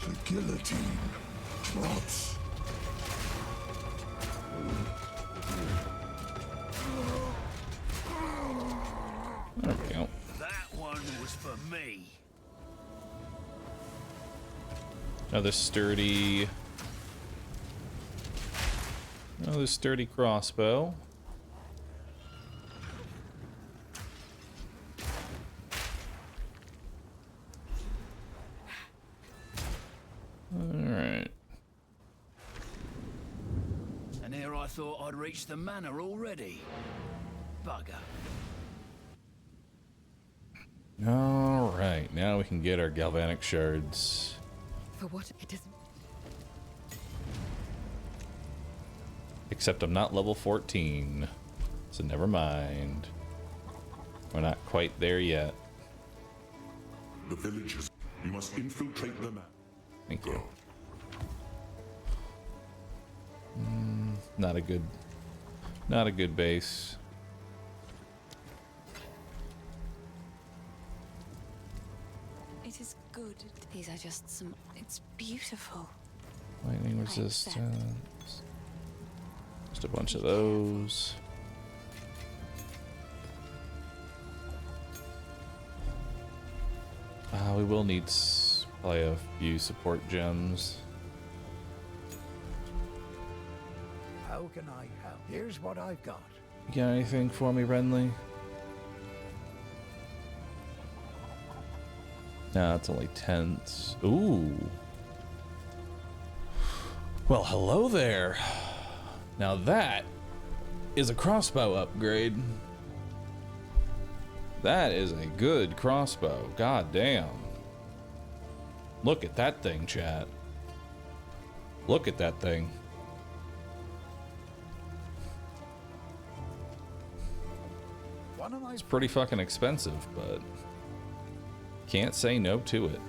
The guillotine drops. There we go. That one was for me. Another sturdy crossbow. All right. thought I'd reached the manor already. Bugger. Alright, now we can get our galvanic shards. For what it isn't. Except I'm not level 14. So never mind. We're not quite there yet. The villagers. You must infiltrate them. Thank you. Not a good base. It is good. These are just some. It's beautiful. Lightning resistance. Just a bunch of those. We will need probably a few support gems. How can I help? Here's what I've got. You got anything for me, Renly? No, it's only tents. Ooh. Well, hello there. Now that is a crossbow upgrade. That is a good crossbow. God damn. Look at that thing, chat. Look at that thing. It's pretty fucking expensive, but can't say no to it.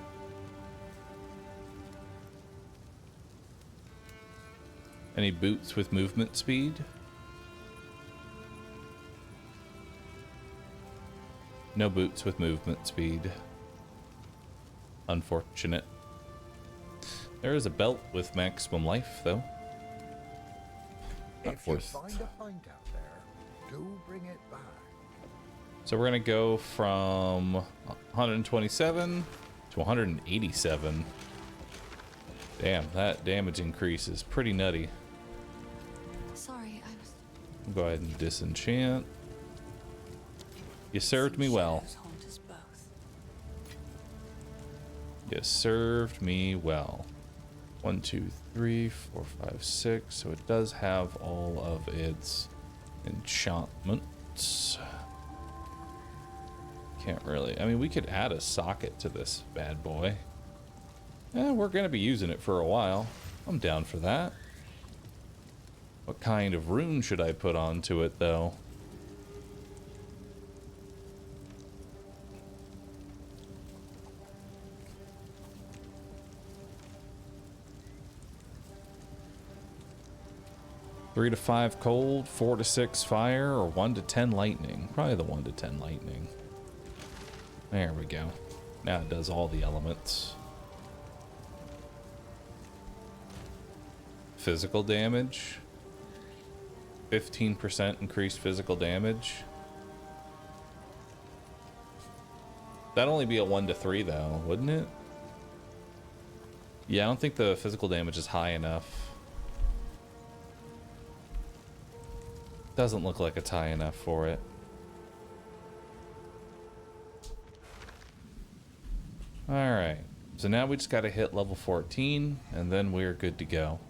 Any boots with movement speed? No boots with movement speed. Unfortunate. There is a belt with maximum life, though. Not If you worth. find a pint out there, do bring it back. So we're gonna go from 127 to 187. Damn, that damage increase is pretty nutty. Sorry, I was. Go ahead and disenchant. You served me well. Shadows haunt us both. You served me well. 1, 2, 3, 4, 5, 6. So it does have all of its enchantments. Can't really. I mean, we could add a socket to this bad boy. We're gonna be using it for a while. I'm down for that. What kind of rune should I put onto it, though? Three to 5 cold, 4 to 6 fire, or 1 to 10 lightning. Probably the 1 to 10 lightning. There we go. Now it does all the elements. Physical damage. 15% increased physical damage. That'd only be a 1 to 3 though, wouldn't it? Yeah, I don't think the physical damage is high enough. Doesn't look like it's high enough for it. Alright, so now we just gotta hit level 14, and then we're good to go.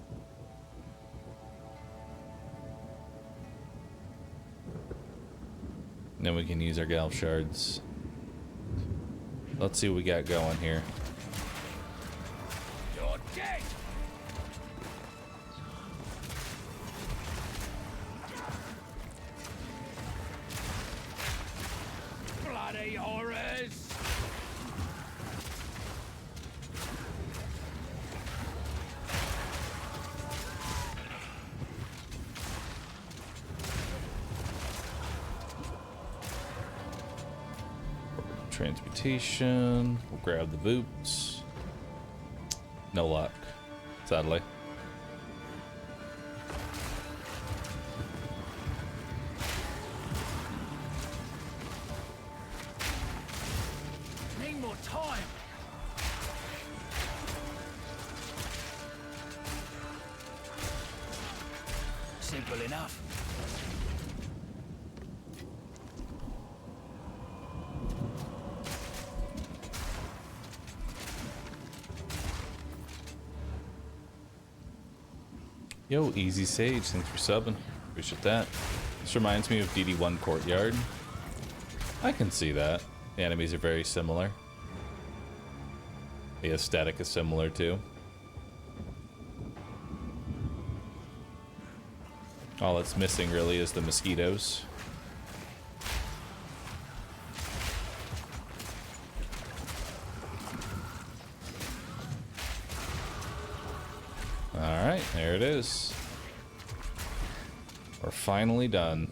And then we can use our Galv shards. Let's see what we got going here. You're dead! Bloody horrors! Transmutation. We'll grab the boots. No luck, sadly. Need more time! Simple enough. Yo, Easy Sage, thanks for subbing. Appreciate that. This reminds me of DD1 Courtyard. I can see that. The enemies are very similar. The aesthetic is similar too. All that's missing really is the mosquitoes. Alright, there it is. We're finally done.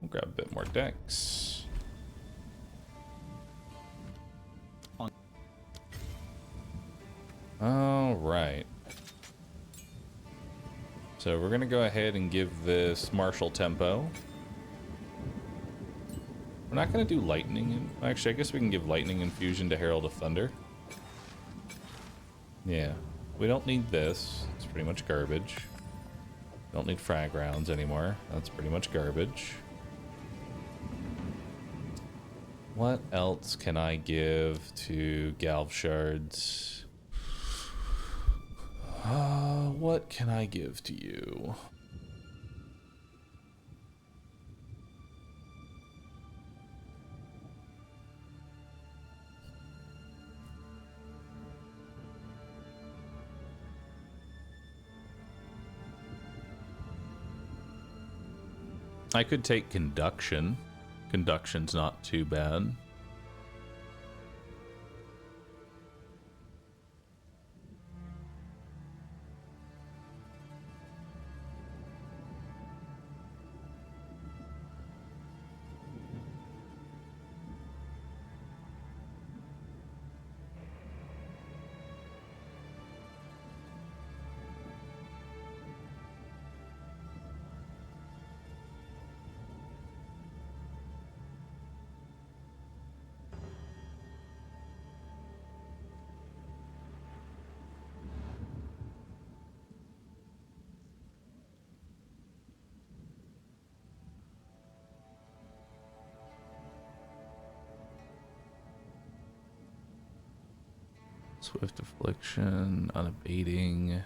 We'll grab a bit more decks. Alright. So we're gonna go ahead and give this martial tempo. We're not gonna do lightning. Actually, I guess we can give lightning infusion to Herald of Thunder. Yeah, we don't need this. It's pretty much garbage. Don't need frag rounds anymore. That's pretty much garbage. What else can I give to Galv Shards? What can I give to you? I could take conduction. Conduction's not too bad. Swift affliction, unabating.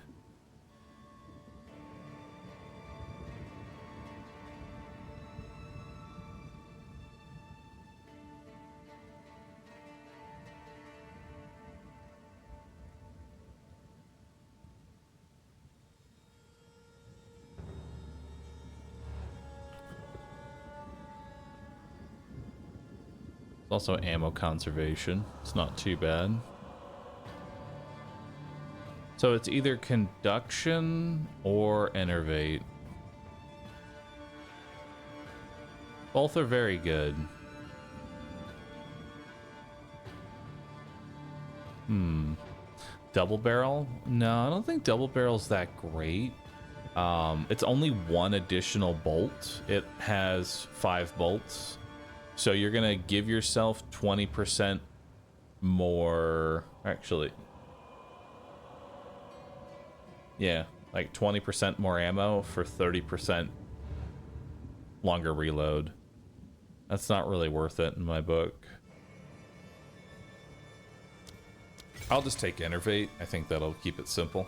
Also ammo conservation. It's not too bad. So it's either conduction or enervate. Both are very good. Double barrel? No, I don't think double barrel's that great. It's only one additional bolt. It has 5 bolts. So you're gonna give yourself 20% more, actually. Yeah, like 20% more ammo for 30% longer reload. That's not really worth it in my book. I'll just take Enervate. I think that'll keep it simple.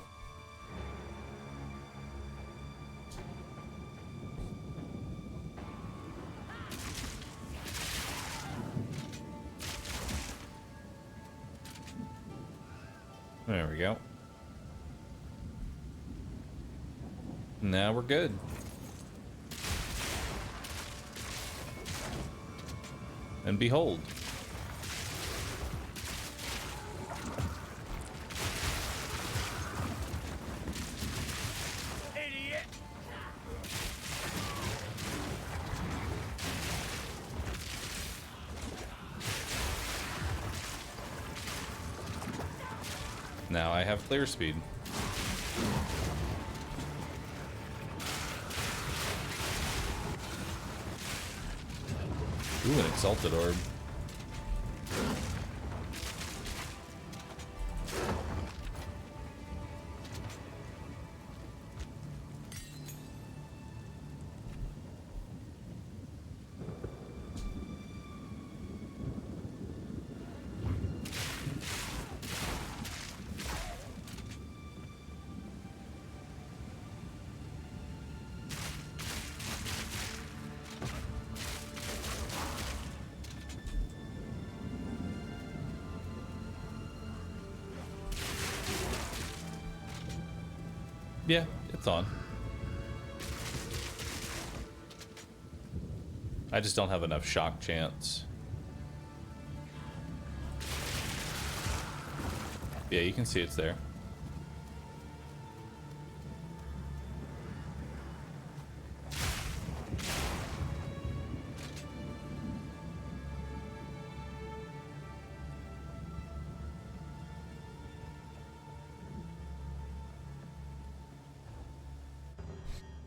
There we go. Now we're good. And behold. Idiot! Now I have clear speed. Ooh, an Exalted Orb. Yeah, it's on. I just don't have enough shock chance. Yeah, you can see it's there.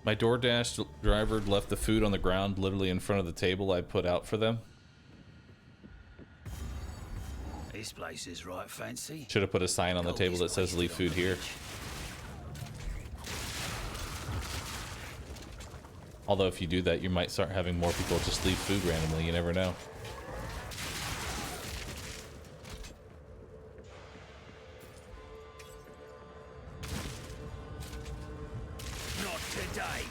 My DoorDash driver left the food on the ground literally in front of the table I put out for them. This place is right fancy. Should have put a sign on the table that says leave food here. Although if you do that, you might start having more people just leave food randomly. You never know. Not today.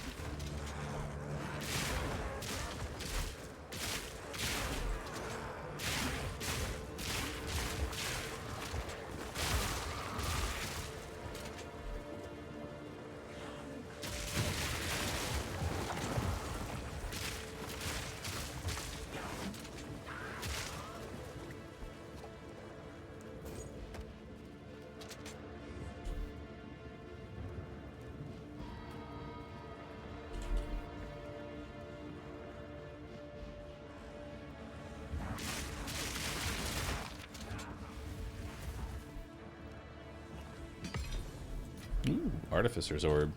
Ooh, Artificer's Orb.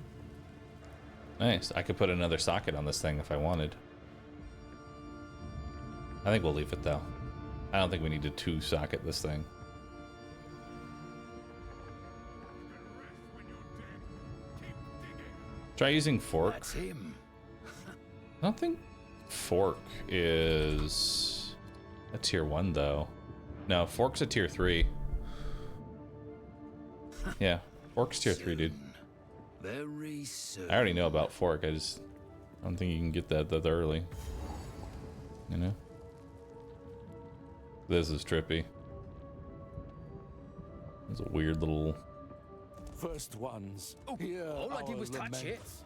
Nice. I could put another socket on this thing if I wanted. I think we'll leave it though. I don't think we need to two socket this thing. Try using fork. That's him. I don't think fork is a tier 1 though. No, fork's a tier 3. Yeah, fork's tier 3, dude. Very soon. I already know about fork. I don't think you can get that early. You know? This is trippy. It's a weird little... First ones. Oh, Hear all I did our was touch it. laments.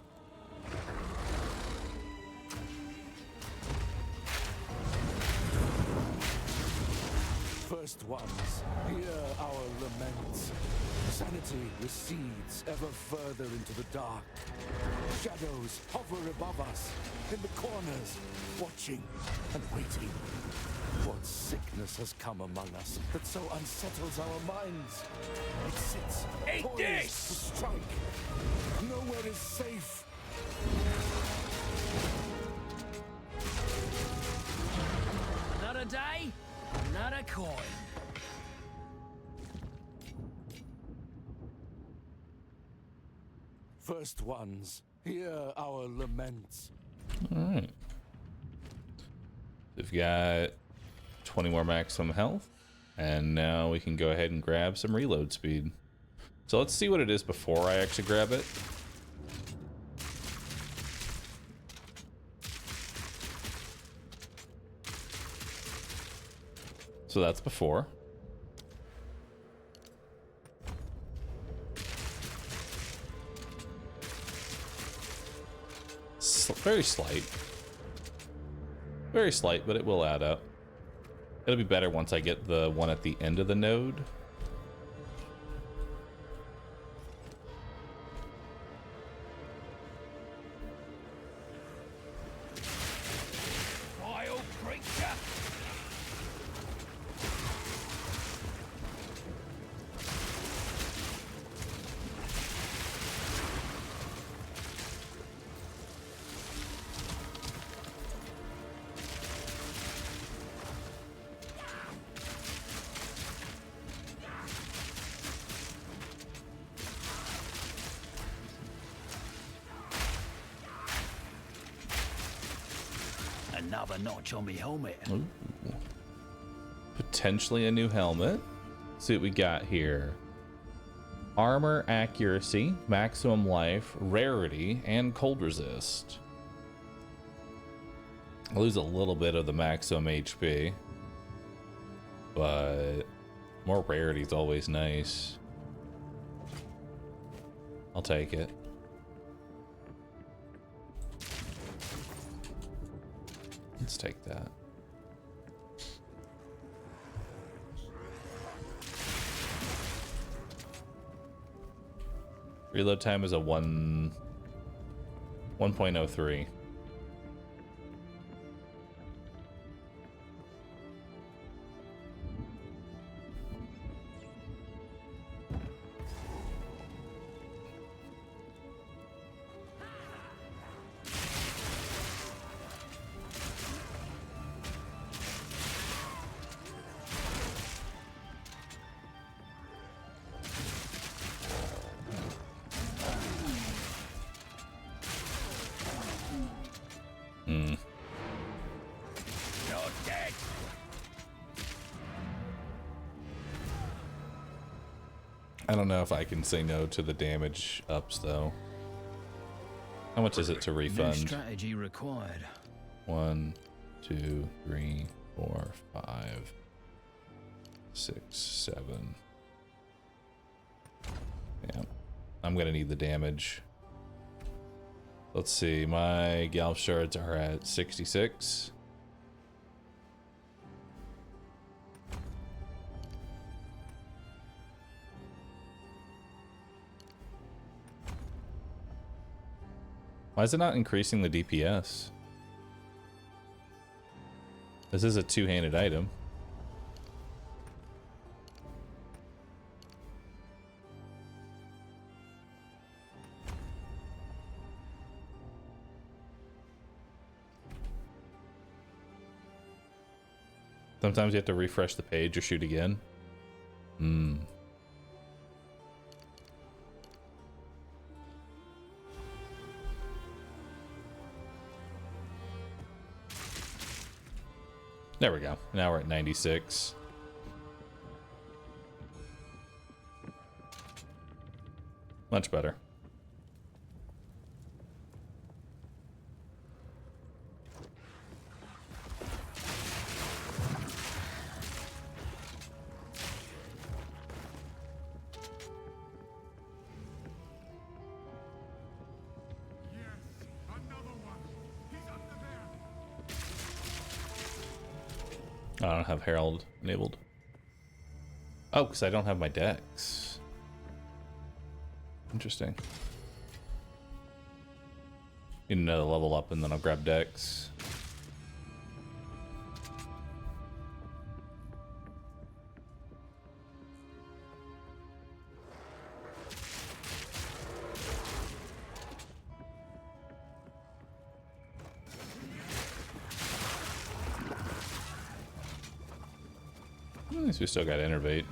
First ones, hear our laments. Sanity recedes ever further into the dark. Shadows hover above us, in the corners, watching and waiting. What sickness has come among us that so unsettles our minds? It sits Eat poised this! to strike. Nowhere is safe. Another day, another coin. First ones, hear our laments. Alright. We've got 20 more maximum health. And now we can go ahead and grab some reload speed. So let's see what it is before I actually grab it. So that's before. Very slight. Very slight, but it will add up. It'll be better once I get the one at the end of the node. Vile creature. Another notch on me helmet. Ooh. Potentially a new helmet. Let's see what we got here. Armor, accuracy, maximum life, rarity, and cold resist. I lose a little bit of the maximum HP, but more rarity is always nice. I'll take it. Let's take that. Reload time is a 1.03. I don't know if I can say no to the damage ups though. How much is it to refund? New strategy required. 1, 2, 3, 4, 5, 6, 7. Yeah, I'm gonna need the damage. Let's see, my Galv shards are at 66. Why is it not increasing the DPS? This is a two-handed item. Sometimes you have to refresh the page or shoot again. There we go. Now we're at 96. Much better. I don't have Herald enabled. Oh, because I don't have my decks. Interesting. Need another level up and then I'll grab decks. At least we still got Innervate.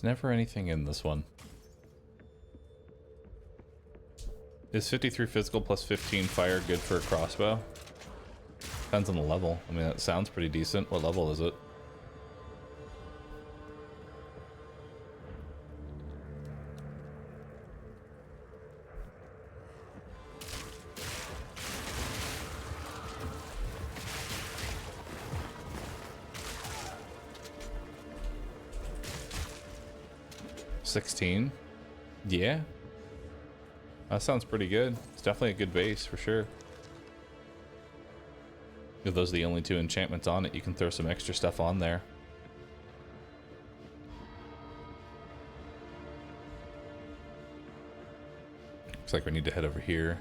There's never anything in this one. Is 53 physical plus 15 fire good for a crossbow? Depends on the level. I mean, that sounds pretty decent. What level is it? $16? Yeah. That sounds pretty good. It's definitely a good base for sure. If those are the only two enchantments on it, you can throw some extra stuff on there. Looks like we need to head over here.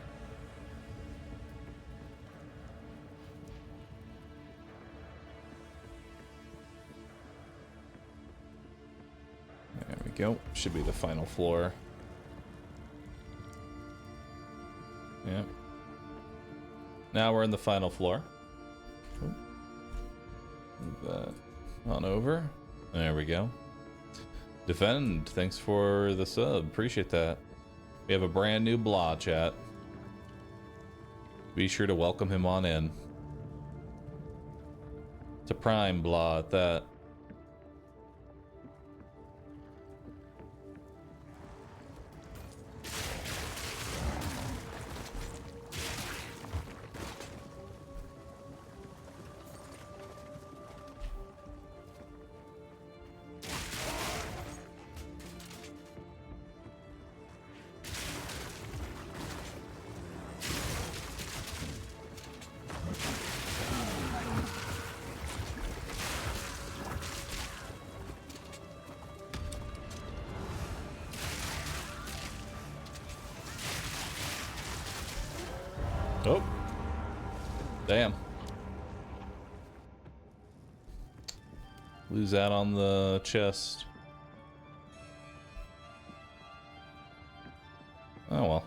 There we go. Should be the final floor. Yep. Now we're in the final floor. Move that on over. There we go. Defend. Thanks for the sub. Appreciate that. We have a brand new blah chat. Be sure to welcome him on in. To prime blah at that. Oh. Damn. Lose out on the chest. Oh well.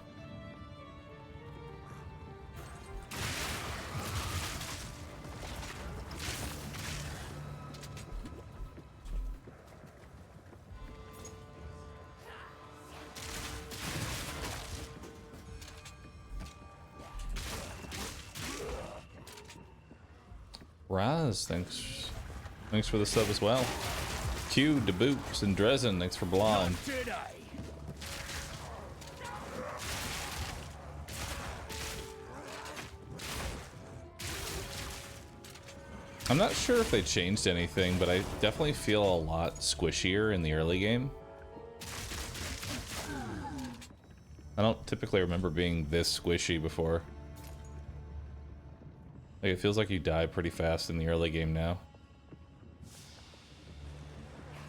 Raz, thanks for the sub as well. Q, DeBoops, and Dresden, thanks for blonde. I'm not sure if they changed anything, but I definitely feel a lot squishier in the early game. I don't typically remember being this squishy before. Like, it feels like you die pretty fast in the early game now.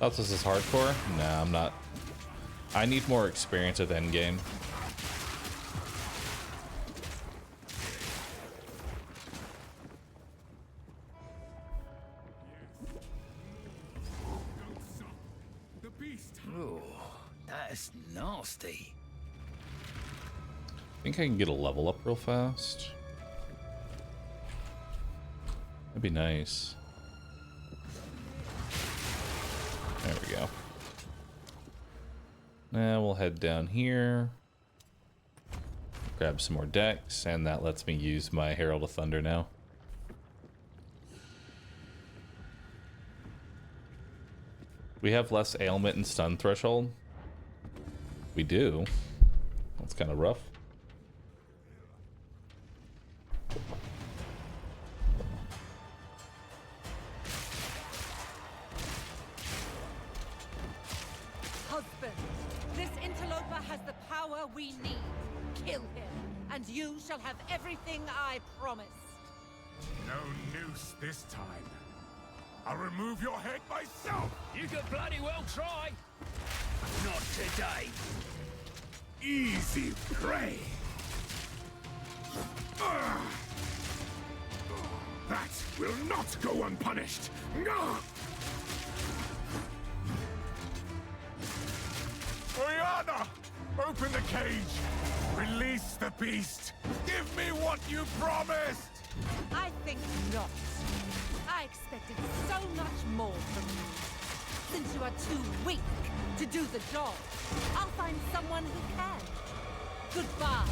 Thought this is hardcore? Nah, I'm not. I need more experience with endgame. Oh, that's nasty. I think I can get a level up real fast. That'd be nice. There we go. Now we'll head down here. Grab some more decks, and that lets me use my Herald of Thunder now. We have less ailment and stun threshold. We do. That's kind of rough. We need. Kill him, and you shall have everything I promised. No noose this time. I'll remove your head myself. You could bloody well try. Not today. Easy prey. That will not go unpunished. Oriana! Open the cage! Release the beast! Give me what you promised! I think not. I expected so much more from you. Since you are too weak to do the job, I'll find someone who can. Goodbye,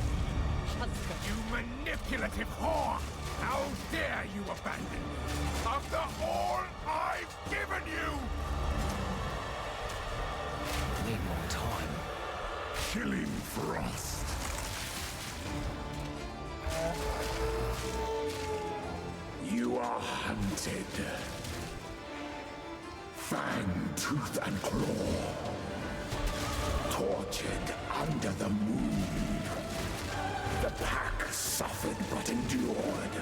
husband. You manipulative whore! How dare you abandon me? After all I've given you! Need more time. Killing Frost. You are hunted. Fang, tooth, and claw. Tortured under the moon. The pack suffered but endured.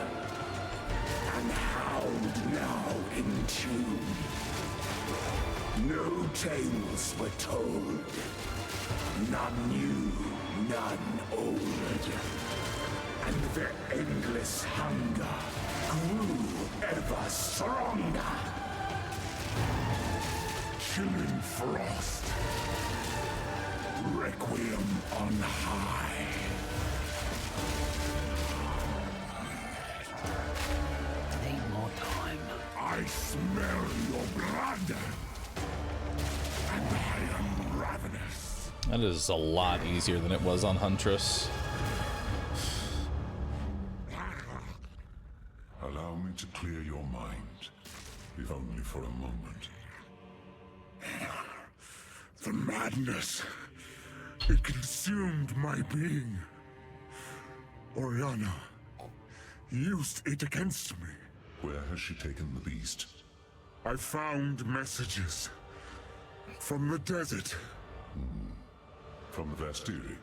And howled now in tune. No tales were told. None new, none old. And their endless hunger grew ever stronger. Killing Frost. Requiem on high. Need more time. I smell your blood. And I am ravenous. That is a lot easier than it was on Huntress. Allow me to clear your mind. if only for a moment. The madness. It consumed my being. Oriana used it against me. Where has she taken the beast? I found messages from the desert. From the Vastiri?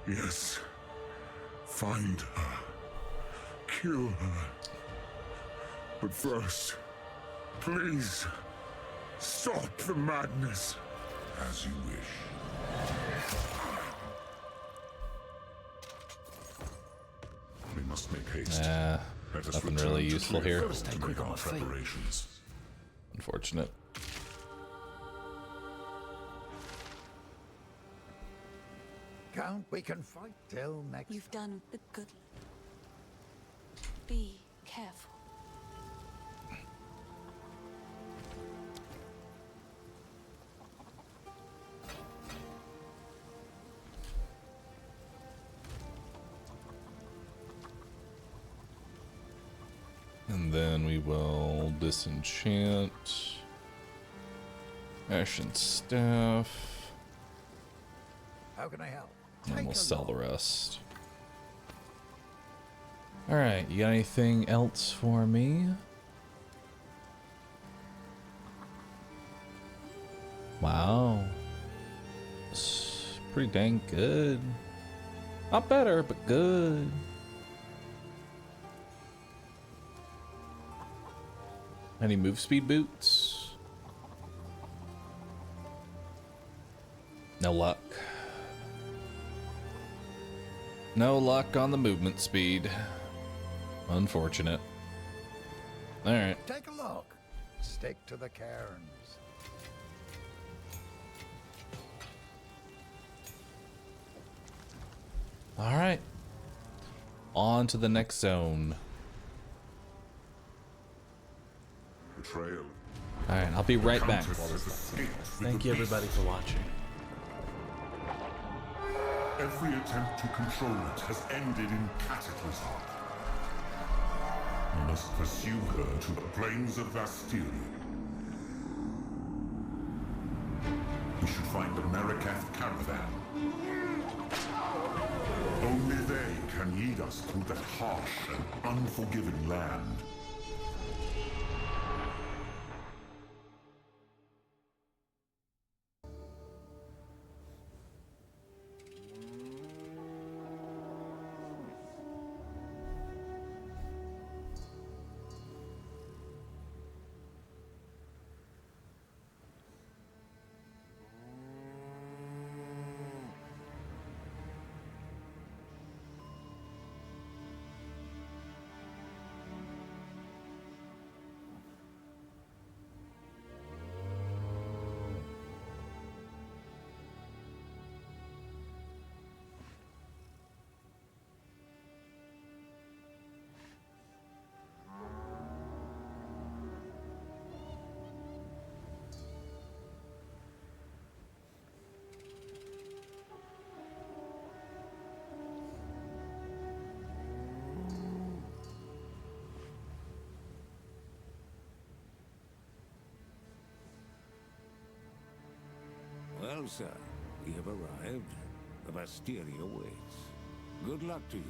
Yes. Find her. Kill her. But first, please, stop the madness. As you wish. We must make haste. Let us Nothing return really to useful Tyr here. to make our preparations. Unfortunate. Count, we can fight till next. You've done the good. Be careful. And then we will disenchant Ashen Staff. How can I help? And we'll Take a sell the look. rest. Alright, you got anything else for me? Wow. It's pretty dang good. Not better, but good. Any move speed boots? No luck. No luck on the movement speed. Unfortunate. Alright. Take a look. Stick to the cairns. Alright. On to the next zone. Betrayal. Alright, I'll be right back. Countess has escaped with Thank the you beast. everybody for watching. Every attempt to control it has ended in cataclysm. We must pursue her to the plains of Vastiri. We should find the Marikath caravan. Only they can lead us through that harsh and unforgiving land. Well, sir, we have arrived. The Vastiri awaits. Good luck to you.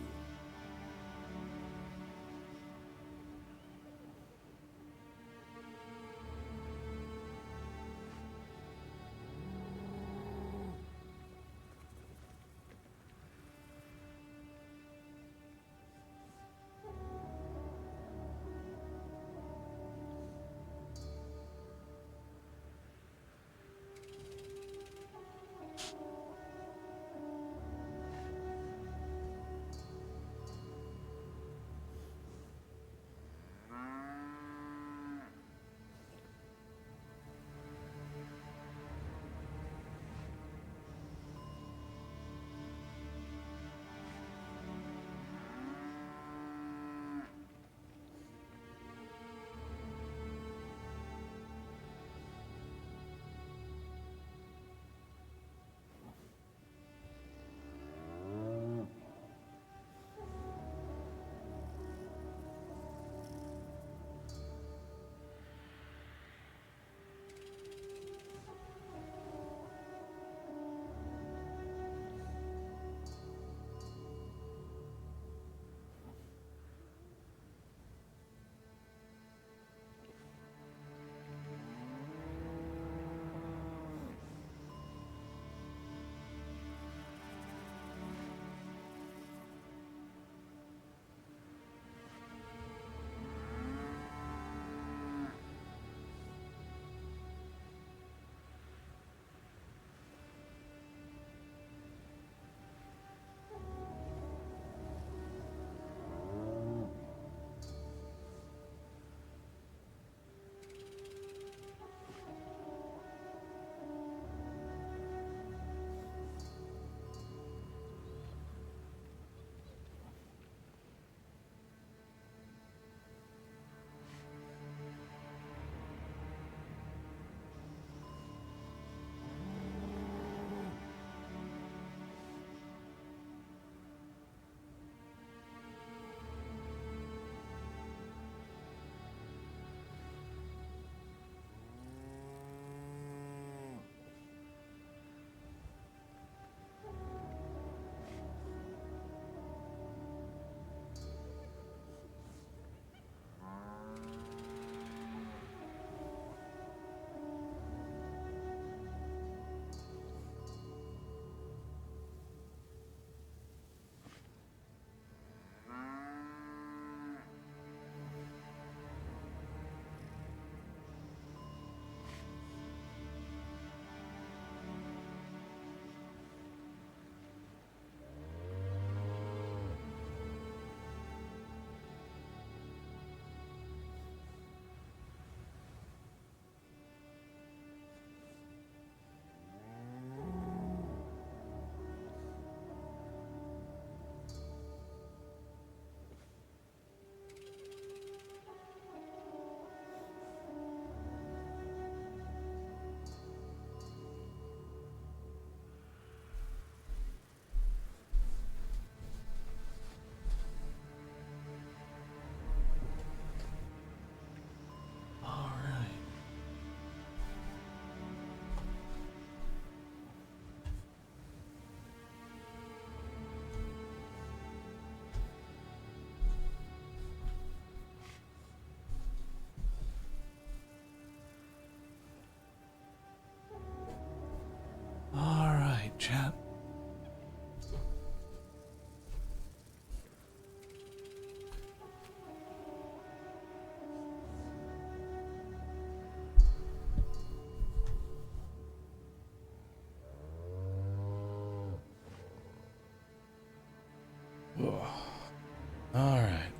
Alright.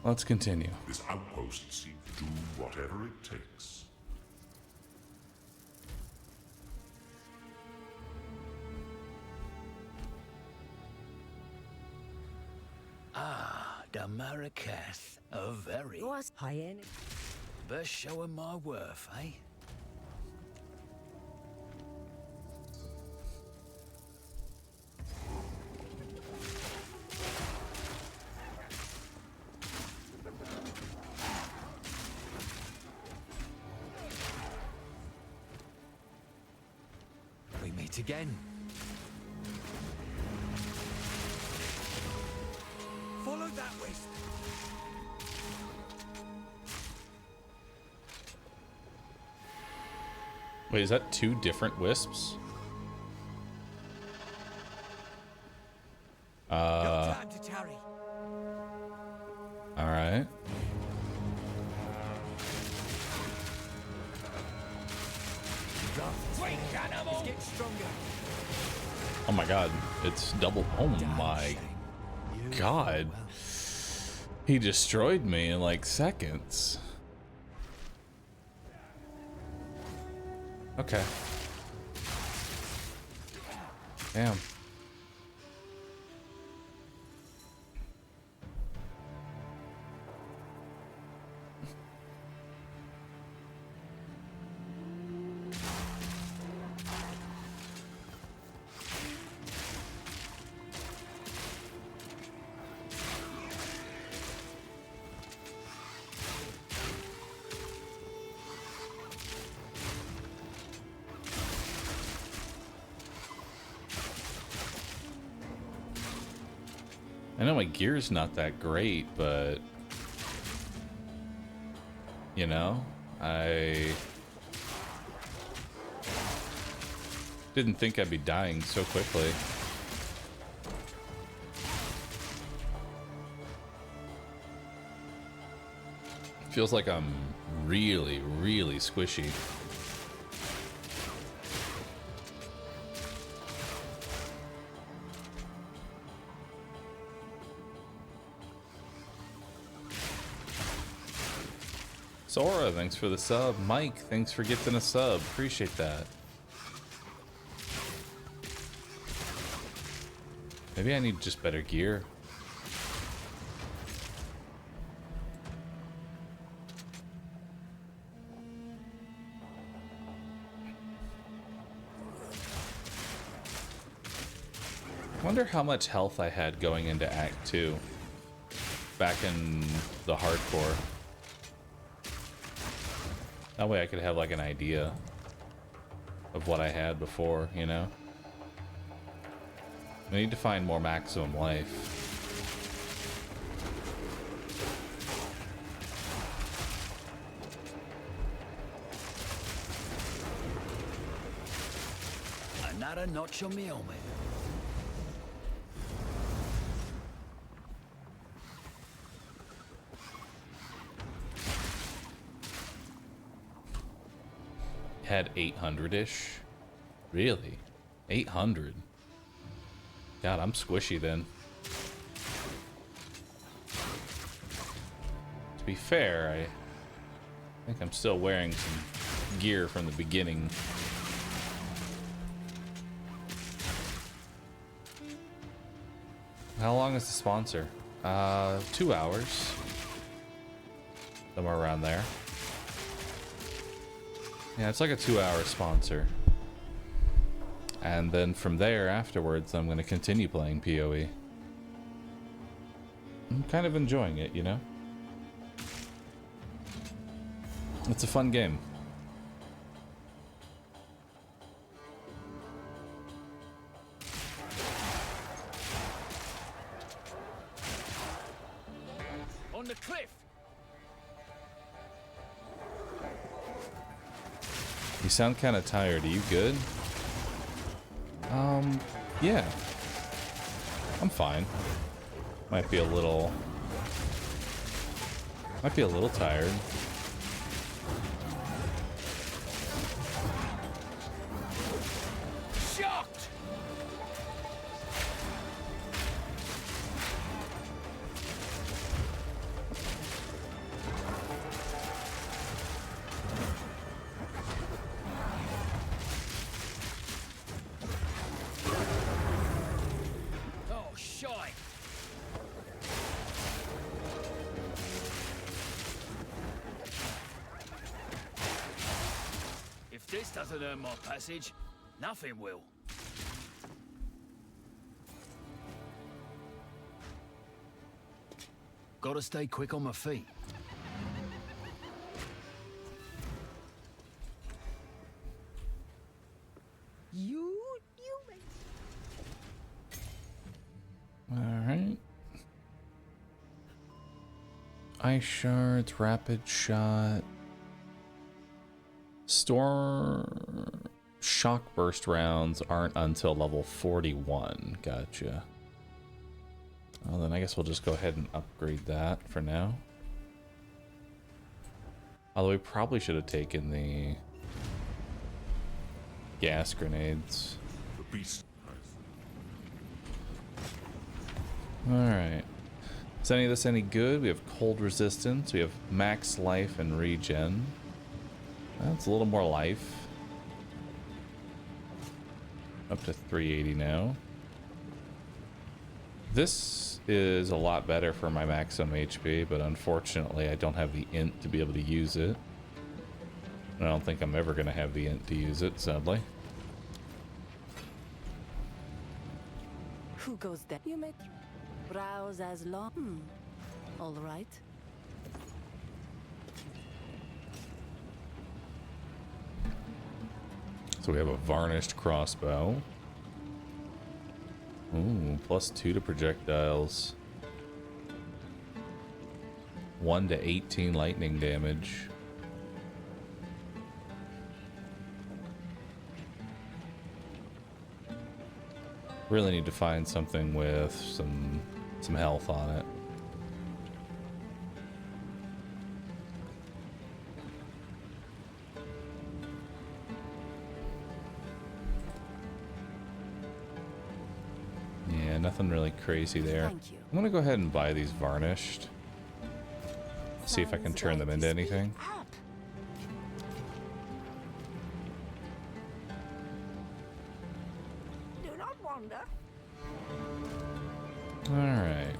Let's continue. This outpost seems to do whatever it takes. Ah, the Marrakesh. A very... Was high in. Best showing my worth, eh? We meet again. Follow that wisp. Wait, is that two different wisps? No time to tarry. Alright. Wait, animal! It's getting stronger. Oh my god, it's double. Oh my god. He destroyed me in like seconds. Okay. Damn. I know my gear's not that great, but you know, I didn't think I'd be dying so quickly. Feels like I'm really, really squishy. Sora, thanks for the sub. Mike, thanks for gifting a sub. Appreciate that. Maybe I need just better gear. Wonder how much health I had going into Act 2 back in the hardcore. That way I could have like an idea of what I had before, you know? I need to find more maximum life. Another notch on my helmet. Had 800-ish? Really? 800? God, I'm squishy then. To be fair, I think I'm still wearing some gear from the beginning. How long is the sponsor? 2 hours. Somewhere around there. Yeah, it's like a 2-hour sponsor. And then from there, afterwards, I'm going to continue playing PoE. I'm kind of enjoying it, you know? It's a fun game. On the cliff. You sound kind of tired. Are you good? Yeah. I'm fine. Might be a little tired. Shocked. doesn't earn my passage, nothing will. Gotta stay quick on my feet. You Alright. Ice shards, rapid shot. Shock burst rounds aren't until level 41. Gotcha. Well, then I guess we'll just go ahead and upgrade that for now. Although we probably should have taken the gas grenades. The beast. Alright. Is any of this any good? We have cold resistance, we have max life and regen. That's a little more life. Up to 380 now. This is a lot better for my maximum HP, but unfortunately I don't have the int to be able to use it. I don't think I'm ever going to have the int to use it, sadly. Who goes there? You may browse as long. All right. So we have a varnished crossbow. Ooh, +2 to projectiles. 1 to 18 lightning damage. Really need to find something with some health on it. Yeah, nothing really crazy there. Thank you. I'm gonna go ahead and buy these varnished. See if I can turn them into anything. Do not wander. Alright.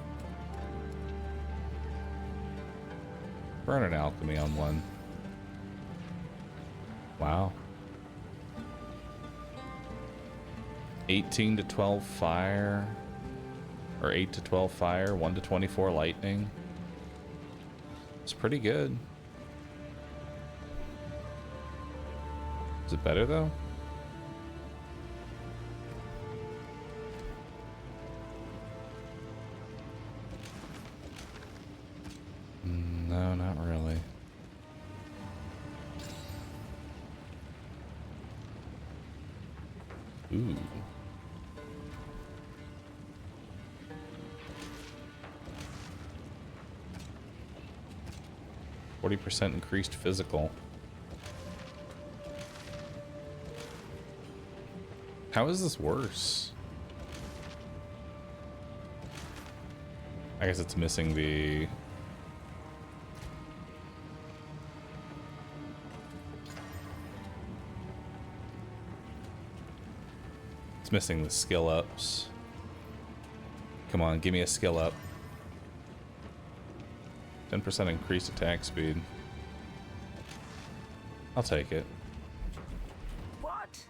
Burn an alchemy on one. Wow. 18 to 12 fire. Or 8 to 12 fire, 1 to 24 lightning. It's pretty good. Is it better though? No, not really. Ooh. %40 increased physical. How is this worse? I guess it's missing the... It's missing the skill ups. Come on, give me a skill up. 10% increased attack speed. I'll take it. What?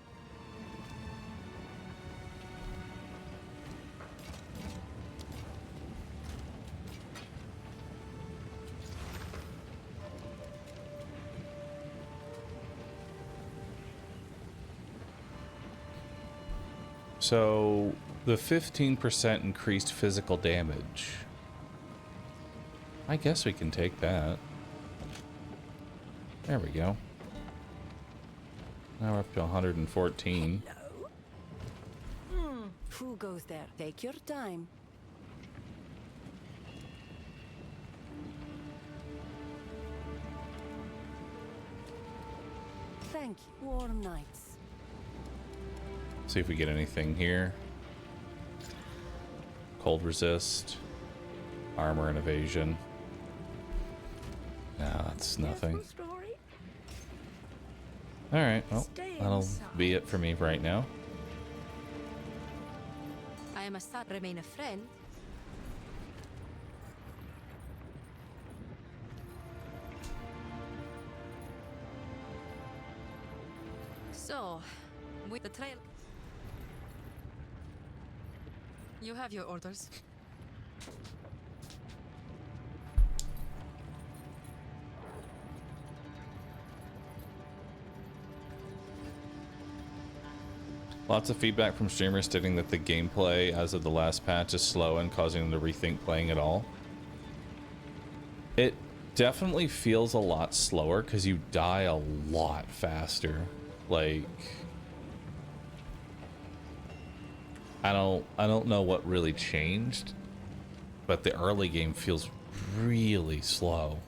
So, the 15% increased physical damage. I guess we can take that. There we go. Now we're up to 114. Hello? Who goes there? Take your time. Thank you. Warm nights. See if we get anything here. Cold resist. Armor and evasion. No, that's nothing. Alright, well, that'll be it for me right now. I am a son. Remain a friend. trail. You have your orders. Lots of feedback from streamers stating that the gameplay as of the last patch is slow and causing them to rethink playing at all. It definitely feels a lot slower because you die a lot faster. Like, I don't know what really changed, but the early game feels really slow.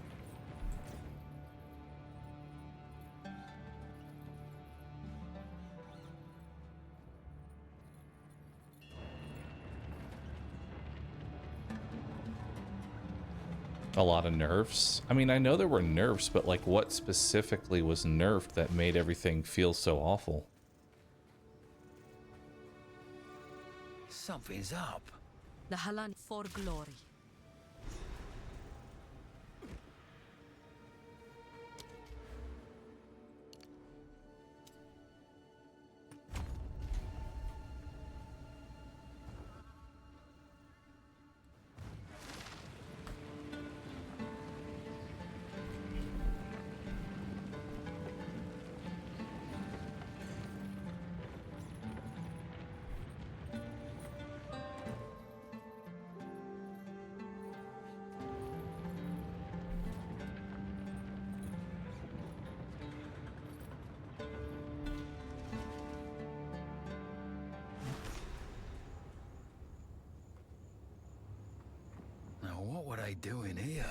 A lot of nerfs. I mean, I know there were nerfs, but like what specifically was nerfed that made everything feel so awful? Something's up. The Halan for glory. Now, what were they doing here?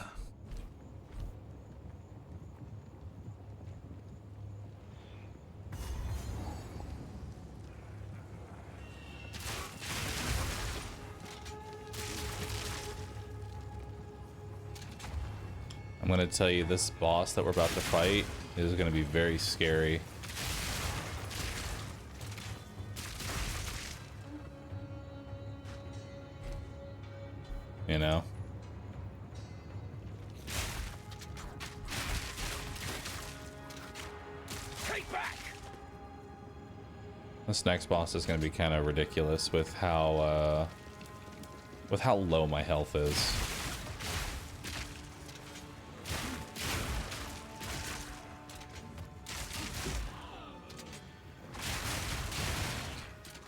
I'm gonna tell you, this boss that we're about to fight is gonna be very scary. You know? Take back! This next boss is gonna be kind of ridiculous with how low my health is.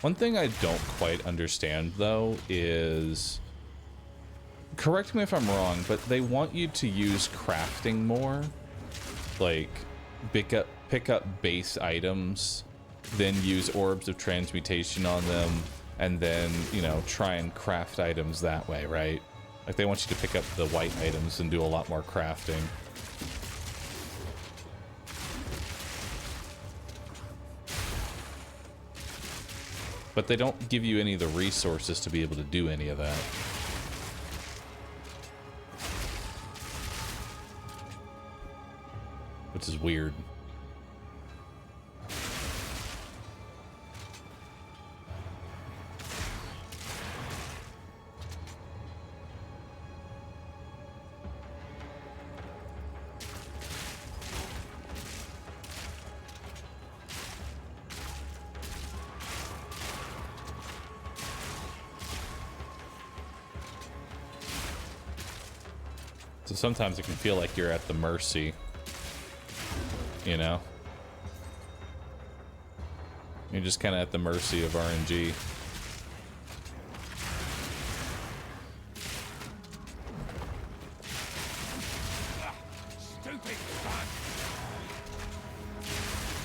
One thing I don't quite understand, though, is... Correct me if I'm wrong, but they want you to use crafting more. Like, pick up base items, then use orbs of transmutation on them, and then, you know, try and craft items that way, right? Like, they want you to pick up the white items and do a lot more crafting. But they don't give you any of the resources to be able to do any of that. Which is weird. So sometimes it can feel like you're at the mercy, you know? You're just kind of at the mercy of RNG. Stupid bug!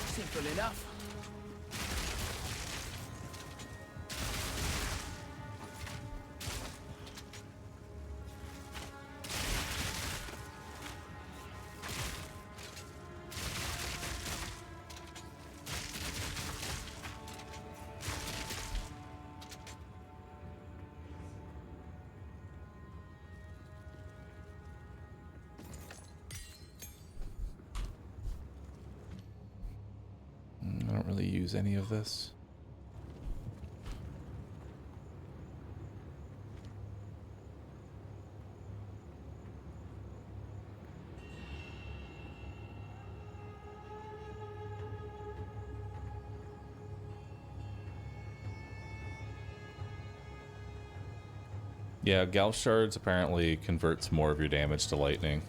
Simple enough. I don't really use any of this. Yeah, Gal Shards apparently converts more of your damage to lightning.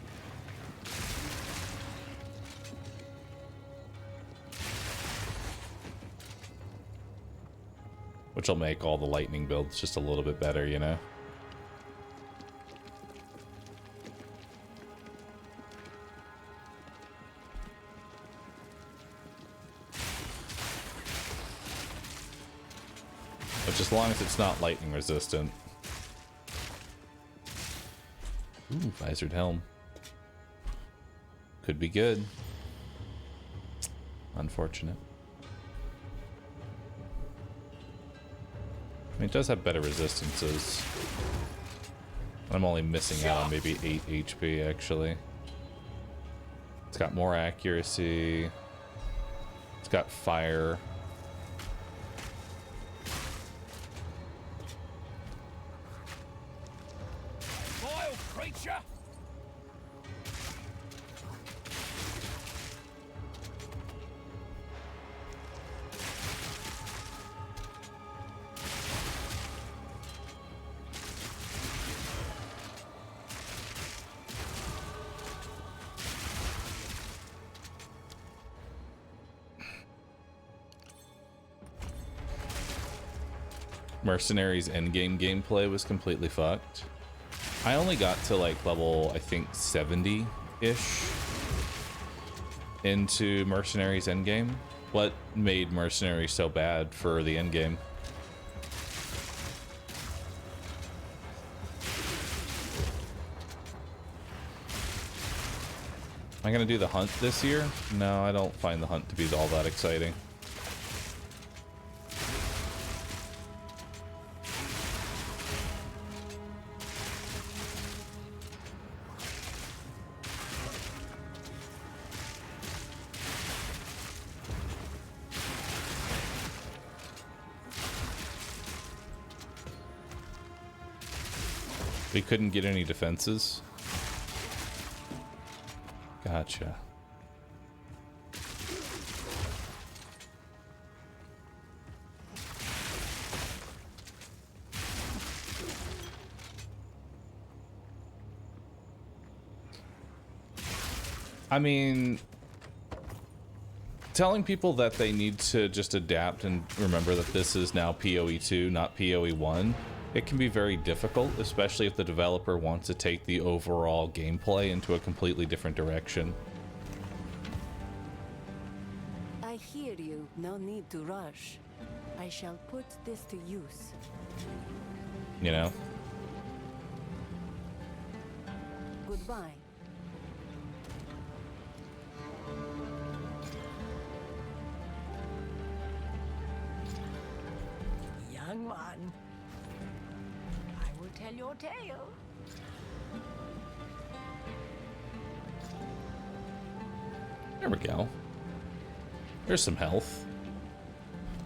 Which will make all the lightning builds just a little bit better, you know? Which, as long as it's not lightning resistant. Ooh, visored helm. Could be good. Unfortunate. I mean, it does have better resistances. I'm only missing out on maybe 8 HP, actually. It's got more accuracy. It's got fire. Vile creature! Mercenaries endgame gameplay was completely fucked. I only got to like level, I think, 70-ish into Mercenaries endgame. What made Mercenaries so bad for the endgame? Am I gonna do the hunt this year? No, I don't find the hunt to be all that exciting. We couldn't get any defenses. Gotcha. I mean, telling people that they need to just adapt and remember that this is now PoE 2, not PoE 1, it can be very difficult, especially if the developer wants to take the overall gameplay into a completely different direction. I hear you. No need to rush. I shall put this to use. You know? Goodbye. Young one, I will tell your tale. There we go. There's some health.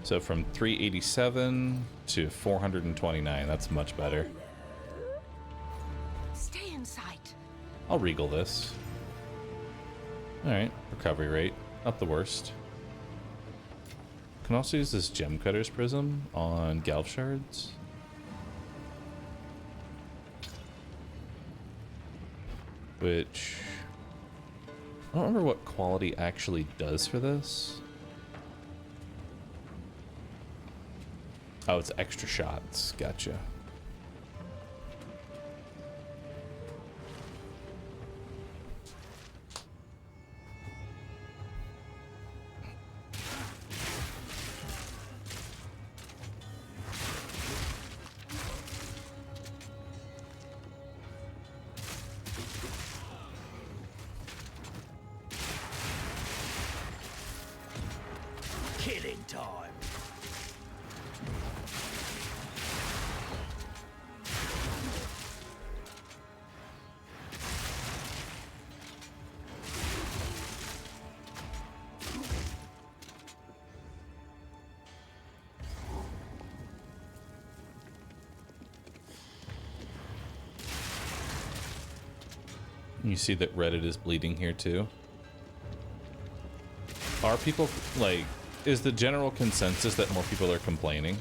So from 387 to 429, that's much better. Stay in sight. I'll regal this. Alright, recovery rate, not the worst. Can also use this gem cutter's prism on Galv shards. Which I don't remember what quality actually does for this. Oh, it's extra shots. Gotcha. Killing time. You see that Reddit is bleeding here too. Are people, like, is the general consensus that more people are complaining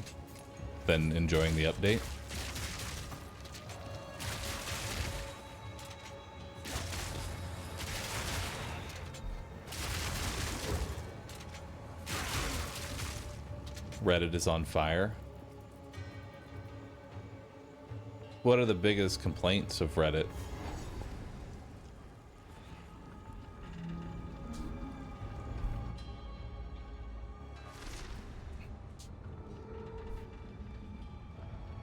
than enjoying the update? Reddit is on fire. What are the biggest complaints of Reddit?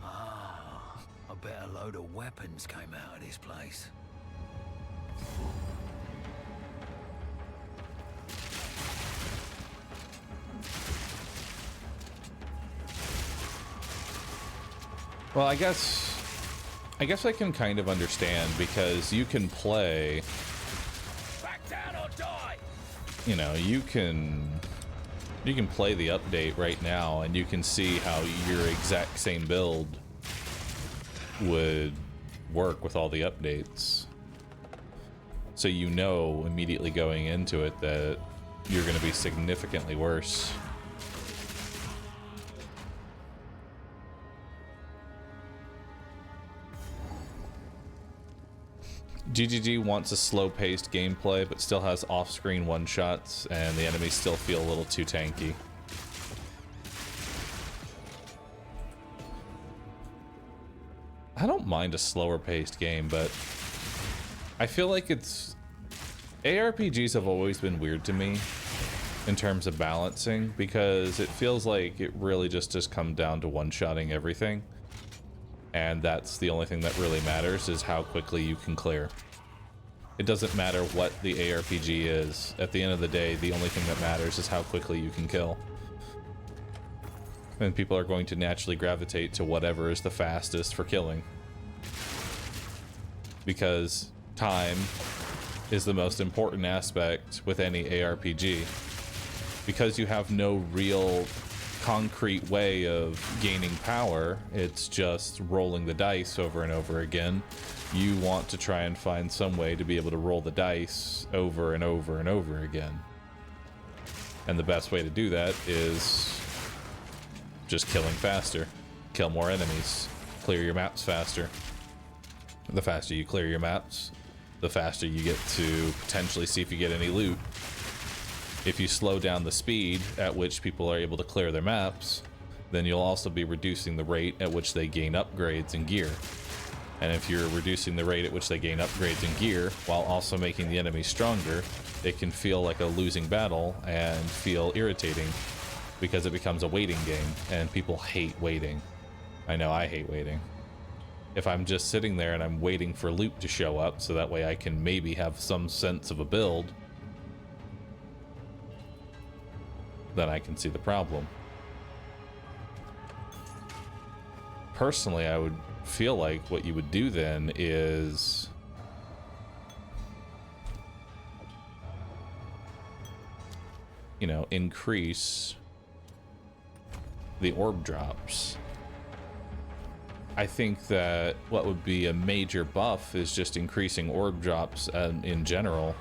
I bet a load of weapons came out of this place. Well, I guess I can kind of understand, because you can play, Back down or die. you know, you can play the update right now and you can see how your exact same build would work with all the updates. So you know immediately going into it that you're going to be significantly worse. GGG wants a slow-paced gameplay, but still has off-screen one-shots, and the enemies still feel a little too tanky. I don't mind a slower-paced game, but I feel like ARPGs have always been weird to me in terms of balancing, because it feels like it really just comes down to one-shotting everything. And that's the only thing that really matters, is how quickly you can clear. It doesn't matter what the ARPG is. At the end of the day, the only thing that matters is how quickly you can kill. And people are going to naturally gravitate to whatever is the fastest for killing. Because time is the most important aspect with any ARPG. Because you have no real concrete way of gaining power, it's just rolling the dice over and over again. You want to try and find some way to be able to roll the dice over and over and over again. And the best way to do that is just killing faster. Kill more enemies. Clear your maps faster. The faster you clear your maps, the faster you get to potentially see if you get any loot. If you slow down the speed at which people are able to clear their maps, then you'll also be reducing the rate at which they gain upgrades and gear. And if you're reducing the rate at which they gain upgrades and gear while also making the enemy stronger, it can feel like a losing battle and feel irritating, because it becomes a waiting game, and people hate waiting. I know I hate waiting. If I'm just sitting there and I'm waiting for loot to show up so that way I can maybe have some sense of a build, then I can see the problem. Personally, I would feel like what you would do then is increase the orb drops. I think that what would be a major buff is just increasing orb drops in general,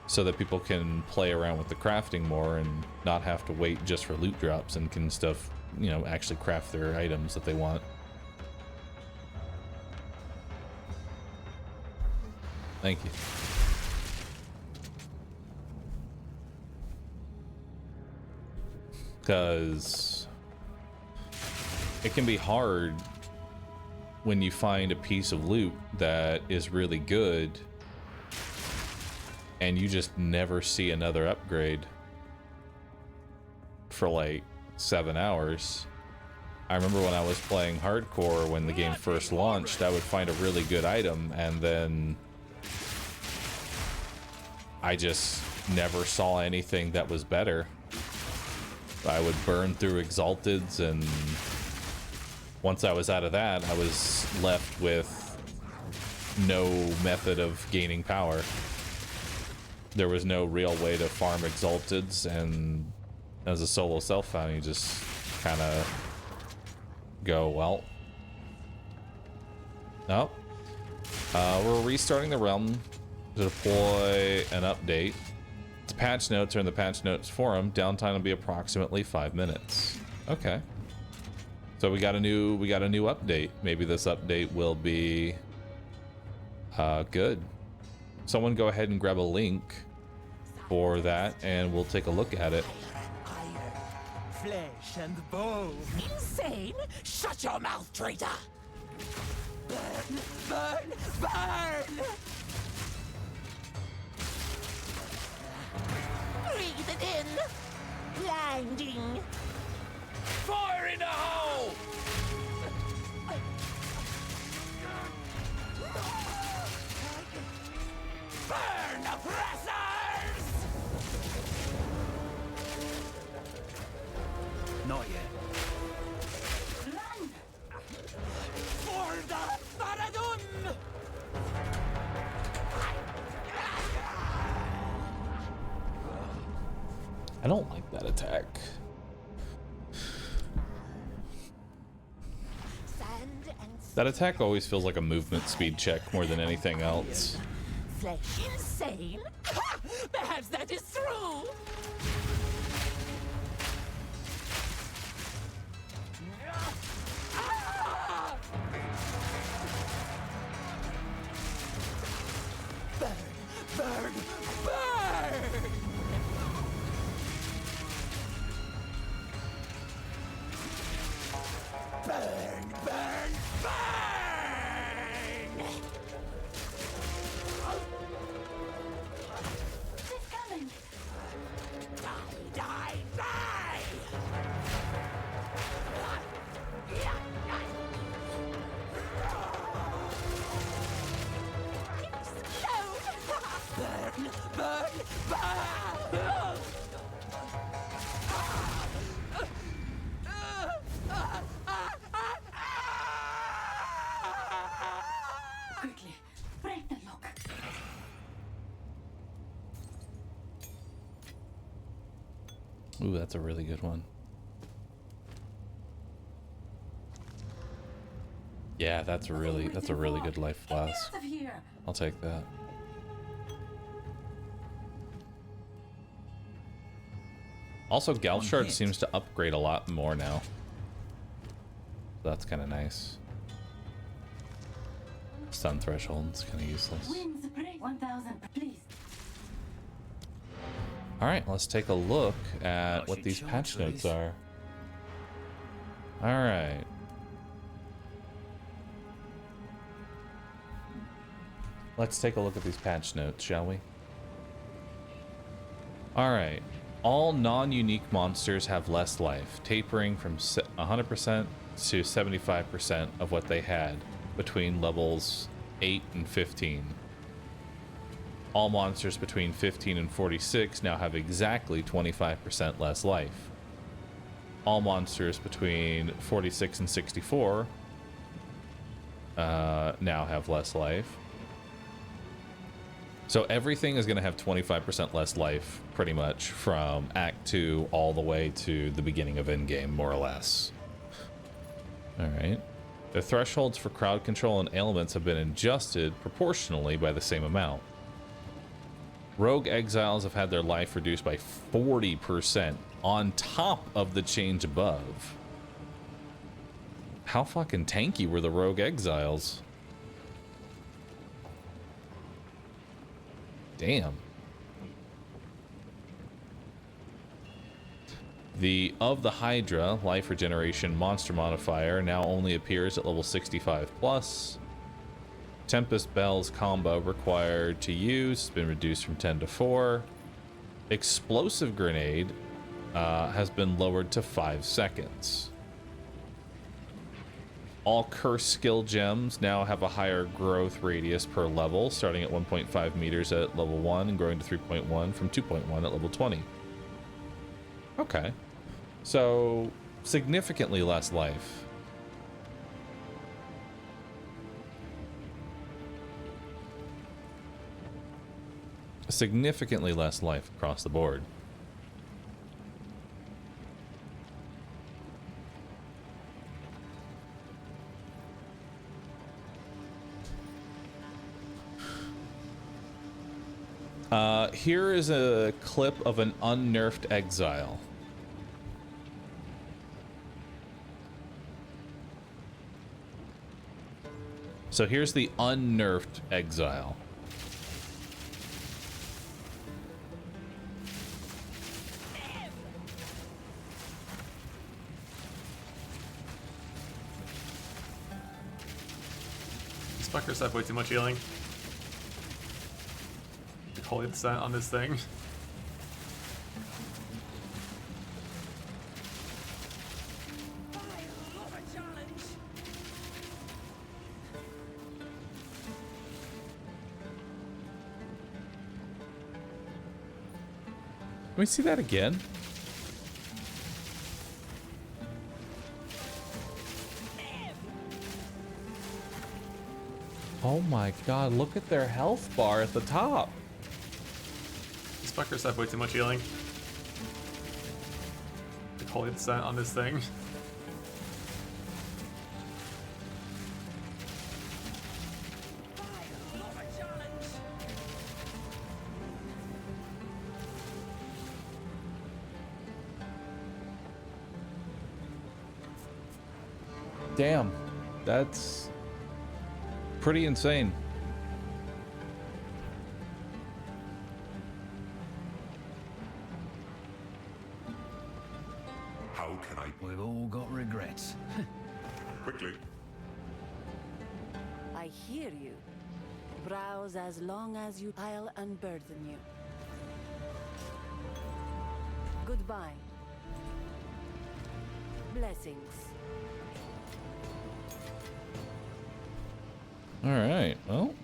so that people can play around with the crafting more and not have to wait just for loot drops, and can actually craft their items that they want. Thank you. Because it can be hard when you find a piece of loot that is really good and you just never see another upgrade for like 7 hours. I remember when I was playing hardcore, when the game first launched, I would find a really good item and then I just never saw anything that was better. I would burn through Exalteds, and once I was out of that, I was left with no method of gaining power. There was no real way to farm Exalteds, and as a solo self-found, you just kind of go, well, no. We're restarting the realm to deploy an update. The patch notes are in the patch notes forum. Downtime will be approximately 5 minutes. Okay. So we got a new update. Maybe this update will be good. Someone go ahead and grab a link for that and we'll take a look at it. flesh and bone. Insane? Shut your mouth, traitor! Burn, burn, burn! Breathe it in! Blinding! Fire in the hole! Burn, oppressors! Not yet. Run! For the Faradun! I don't like that attack. Sand and That attack always feels like a movement speed check more than anything else. flesh. Insane? Ha! Perhaps that is true! Ah! Burn, burn, burn! Burn, burn, burn! It's coming! Die, die, die! Burn, burn, burn! Quickly, break the lock. Ooh, that's a really good one. Yeah, that's a really good life blast. Out of here! I'll take that. Also, Galshard seems to upgrade a lot more now. That's kind of nice. Stun threshold's kind of useless. Winds break 1,000, please. Alright, let's take a look at what these patch notes are. Alright. Let's take a look at these patch notes, shall we? Alright. All non-unique monsters have less life, tapering from 100% to 75% of what they had between levels 8 and 15. All monsters between 15 and 46 now have exactly 25% less life. All monsters between 46 and 64 now have less life. So everything is going to have 25% less life, pretty much, from Act 2 all the way to the beginning of Endgame, more or less. Alright. The thresholds for crowd control and ailments have been adjusted proportionally by the same amount. Rogue Exiles have had their life reduced by 40% on top of the change above. How fucking tanky were the Rogue Exiles? Damn. The Of the Hydra life regeneration monster modifier now only appears at level 65 plus. Tempest Bell's combo required to use has been reduced from 10 to 4. Explosive Grenade has been lowered to 5 seconds. All curse skill gems now have a higher growth radius per level, starting at 1.5 meters at level 1 and growing to 3.1 from 2.1 at level 20. Okay. So, significantly less life. Significantly less life across the board. Here is a clip of an unnerfed Exile. So here's the unnerfed Exile. fuckers have way too much healing. The holy descent on this thing. Can we see that again? Oh my god, look at their health bar at the top. These fuckers have way too much healing. The holy descent on this thing. Damn, that's pretty insane. How can I? We've all got regrets. Quickly. I hear you. Browse as long as you. I'll unburden you. Goodbye. Blessings. Alright, well.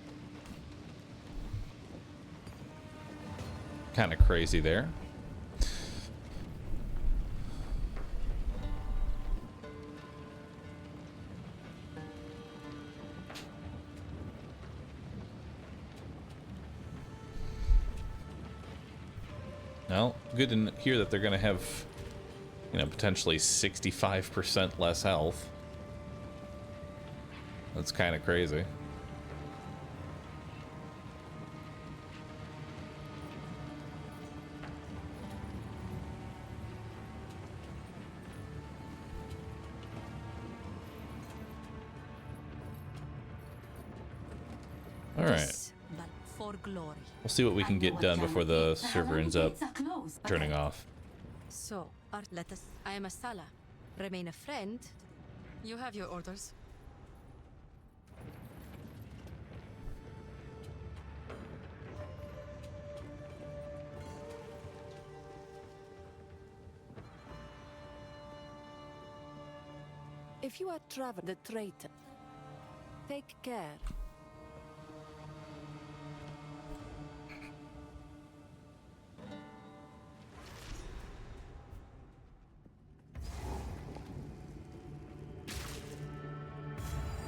Kind of crazy there. Well, good to hear that they're going to have, you know, potentially 65% less health. That's kind of crazy. All right. But for glory. We'll see what we can get done before the server ends up turning off. So, let us. I am a Sala. Remain a friend. You have your orders. If you are traveling the traitor, take care.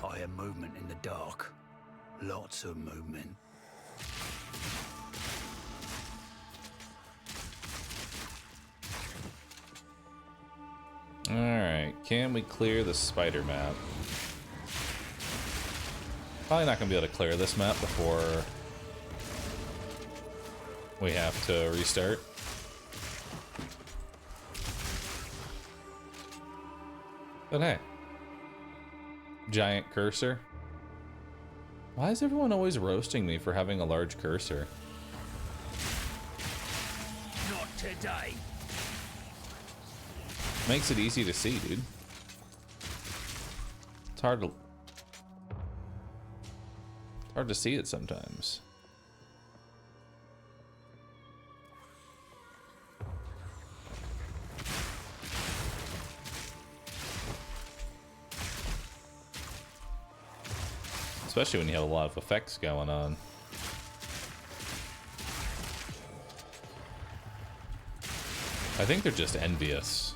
I hear movement in the dark. Lots of movement. Alright, can we clear the spider map? Probably not going to be able to clear this map before we have to restart. But hey. Giant cursor. Why is everyone always roasting me for having a large cursor? Not today. Makes it easy to see, dude. It's hard to see it sometimes. Especially when you have a lot of effects going on. I think they're just envious.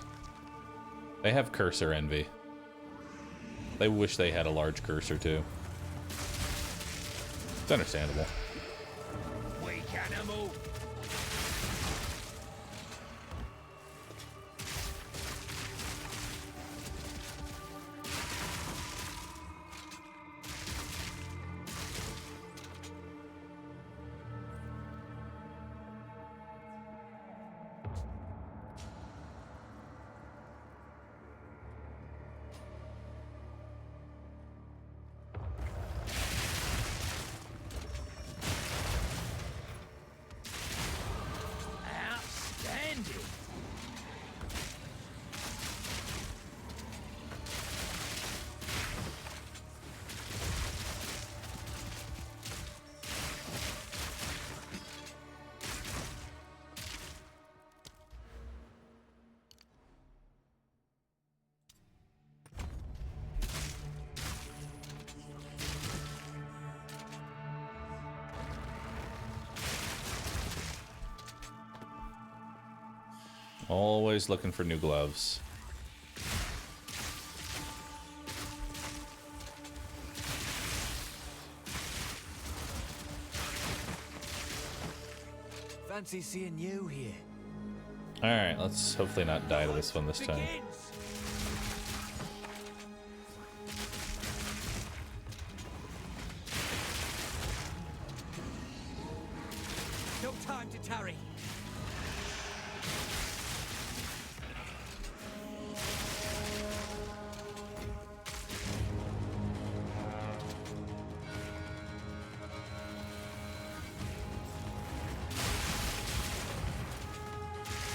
They have cursor envy. They wish they had a large cursor too. It's understandable. Weak animal. Always looking for new gloves. Fancy seeing you here. Alright, let's hopefully not die to this one this time. No time to tarry.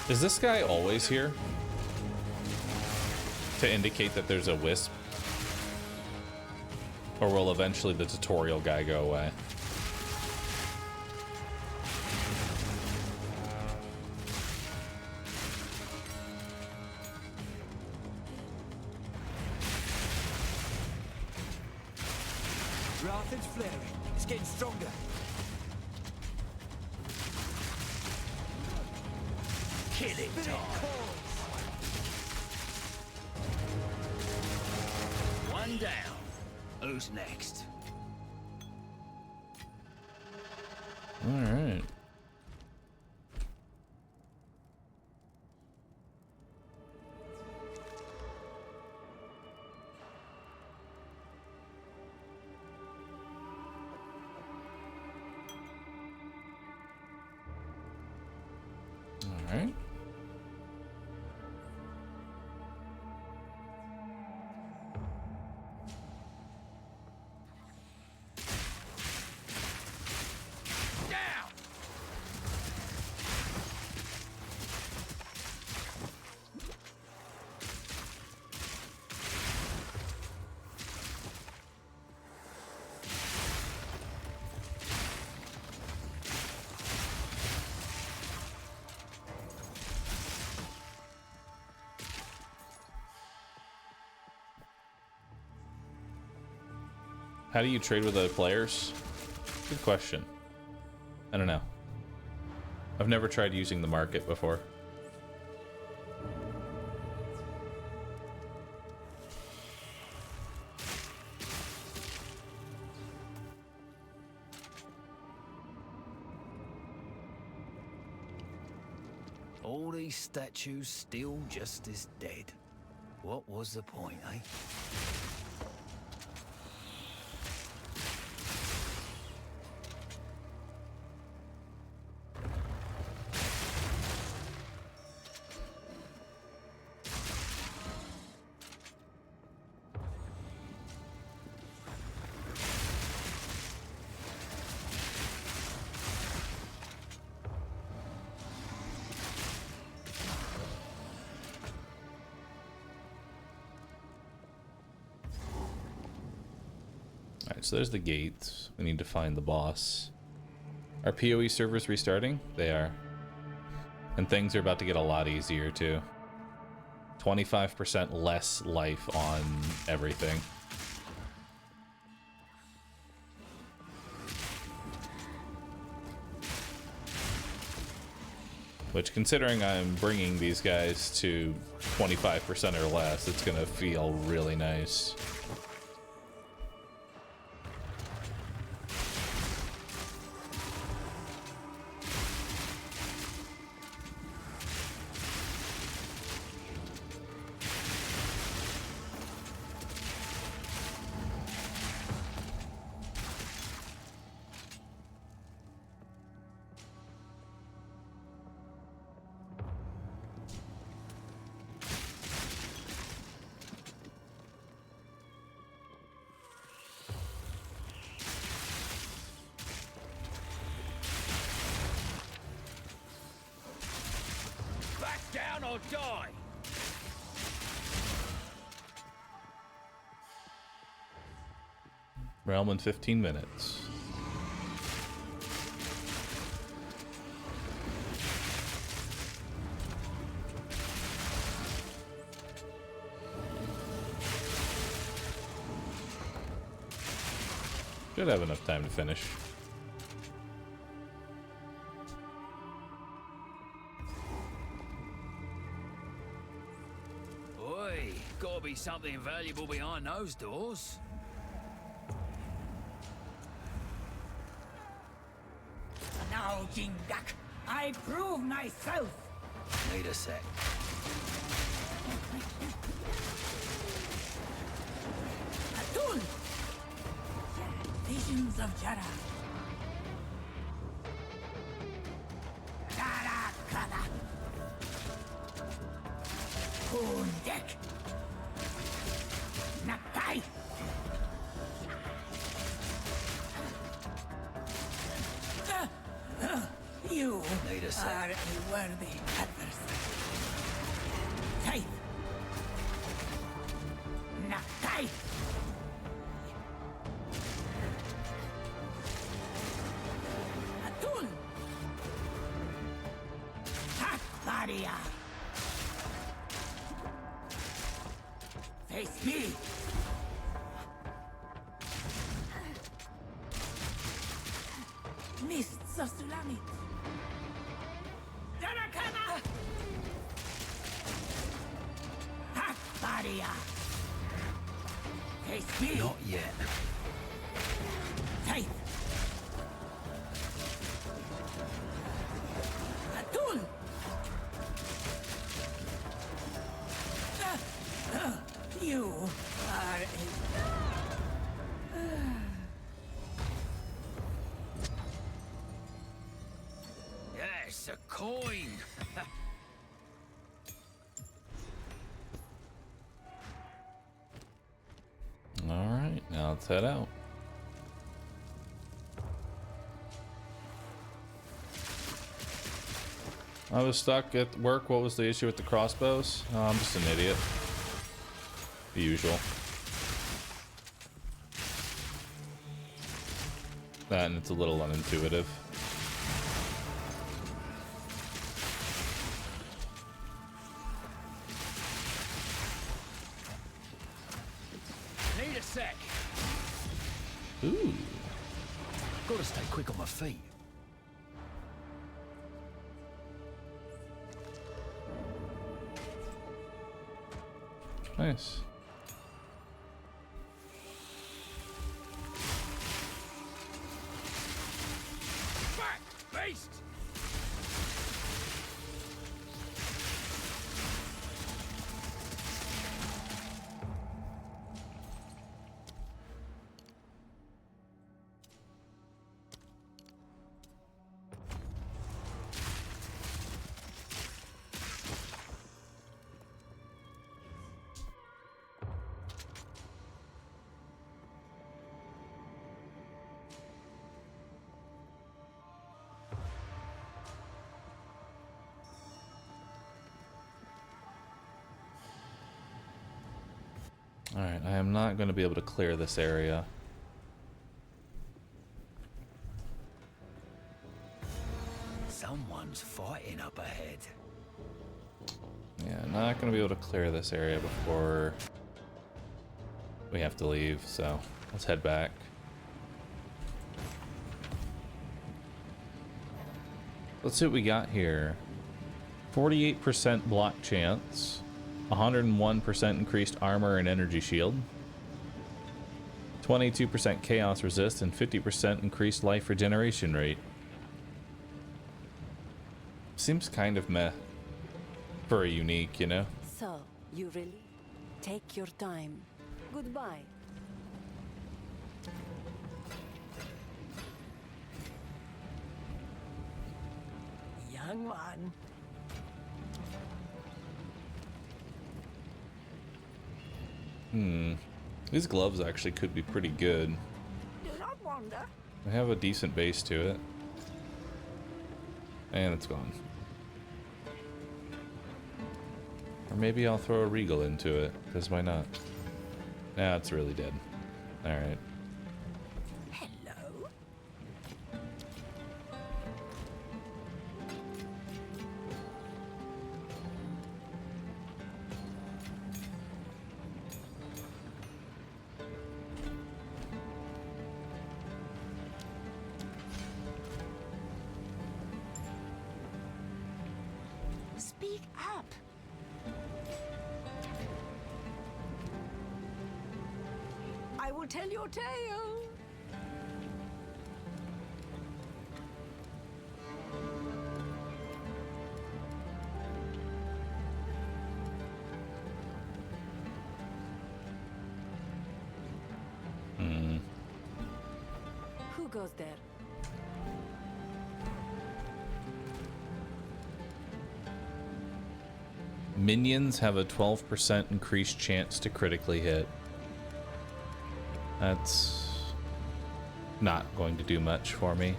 Is this guy always here? To indicate that there's a wisp? Or will eventually the tutorial guy go away? Wrath is flaring. It's getting stronger. Killing one down. Who's next? All right. All right. How do you trade with other players? Good question. I don't know. I've never tried using the market before. All these statues still just as dead. What was the point, eh? So there's the gates. We need to find the boss. Are PoE servers restarting? They are. And things are about to get a lot easier too. 25% less life on everything. Which, considering I'm bringing these guys to 25% or less, it's gonna feel really nice. Or die. Realm in 15 minutes. Should have enough time to finish. something valuable behind those doors. Now, Jingak, I prove myself. Need a sec. Atun! Visions of Jara. Darakana. Kundek. Nakai. You Need a sec. are a worthy adversary. Faith. Nakai. Atun. Takvaria. Face me. Mists of Sulamit. Darakana! Akbaria! Face me! Not yet. Faith! Atun! You are a... Yes, a coin. Alright, now let's head out. I was stuck at work. What was the issue with the crossbows? Oh, I'm just an idiot. The usual. That and it's a little unintuitive. Need a sec. Ooh. Gotta stay quick on my feet. Nice. Back, beast! Alright, I am not going to be able to clear this area. Someone's fighting up ahead. Yeah, not going to be able to clear this area before we have to leave, so let's head back. Let's see what we got here. 48% block chance. 101% increased armor and energy shield. 22% chaos resist and 50% increased life regeneration rate. Seems kind of meh for a unique, you know? So, you really take your time. Goodbye. Young one. These gloves actually could be pretty good. Do not wander. They have a decent base to it. And it's gone. Or maybe I'll throw a Regal into it, because why not? Nah, it's really dead. Alright. Hello. Speak up. will tell your tale. Who goes there? Minions have a 12% increased chance to critically hit. That's not going to do much for me.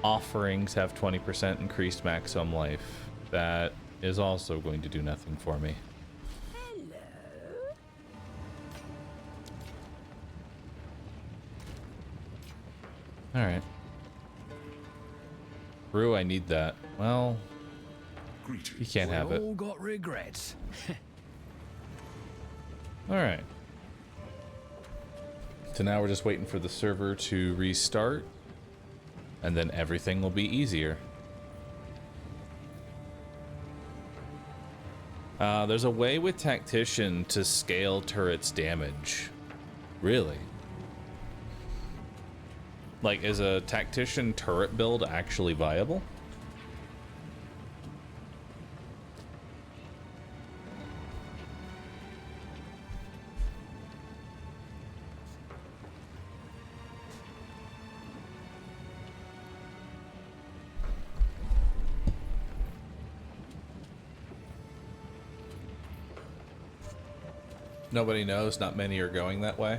Offerings have 20% increased maximum life. That is also going to do nothing for me. Alright. Brew, I need that. Well, you can't have it. We all got regrets. Alright. So now we're just waiting for the server to restart, and then everything will be easier. There's a way with Tactician to scale turrets' damage. Really? Like, is a Tactician turret build actually viable? Nobody knows. Not many are going that way.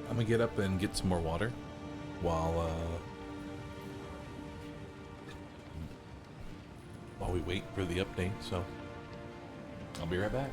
I'm gonna get up and get some more water while we wait for the update, so I'll be right back.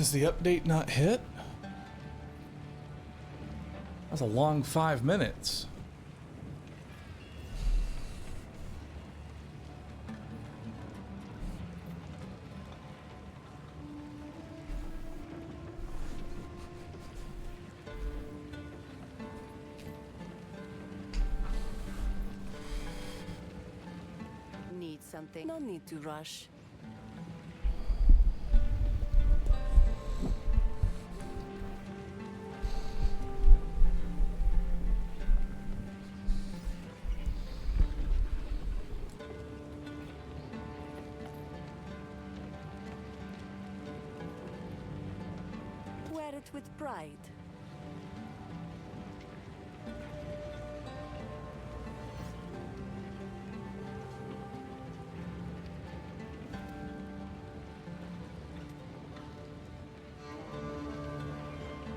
Has the update not hit? That's a long 5 minutes. Need something? No need to rush. Wear it with pride.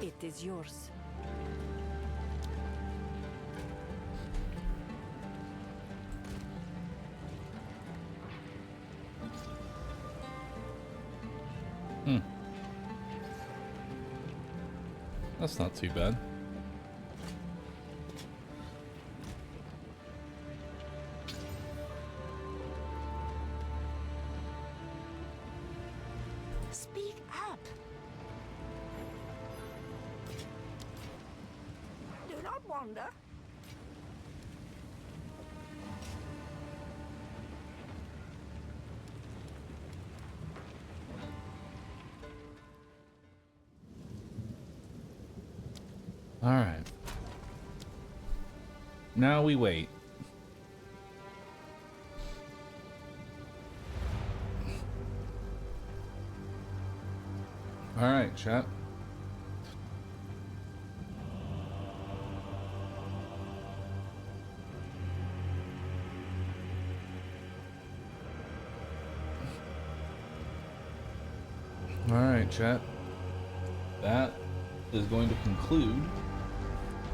It is yours. That's not too bad. Speak up. Do not wander. All right. Now we wait. All right, chat. All right, chat. That is going to conclude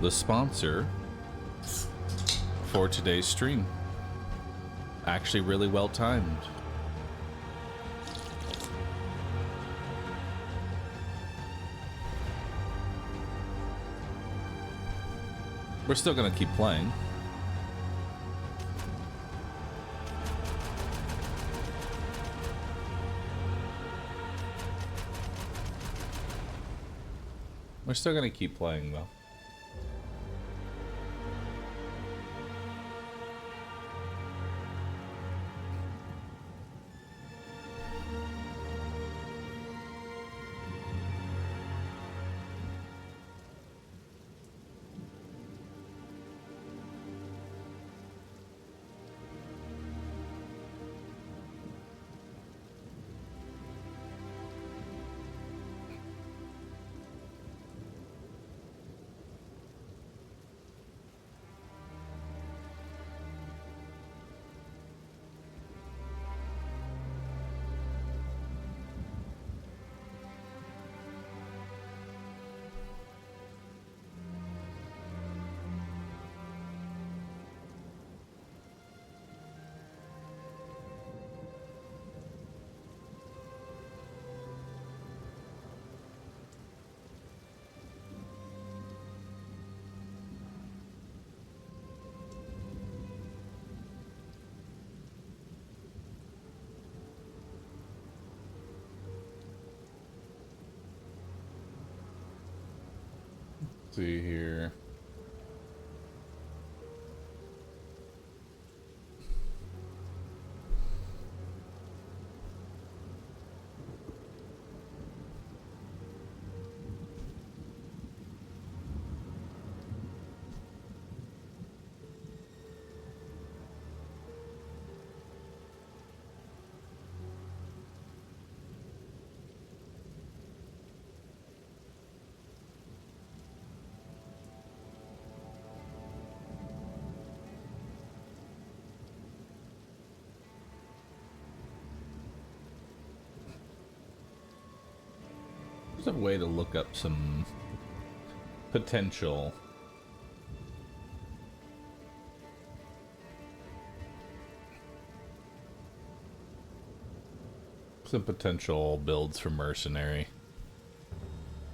the sponsor for today's stream. Actually really well timed. We're still gonna keep playing. We're still gonna keep playing though. See here. There's a way to look up some potential builds for mercenary.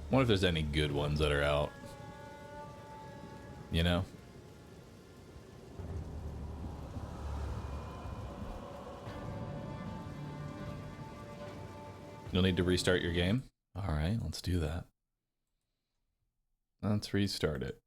Wonder if there's any good ones that are out. You know? You'll need to restart your game? Alright, let's do that. Let's restart it.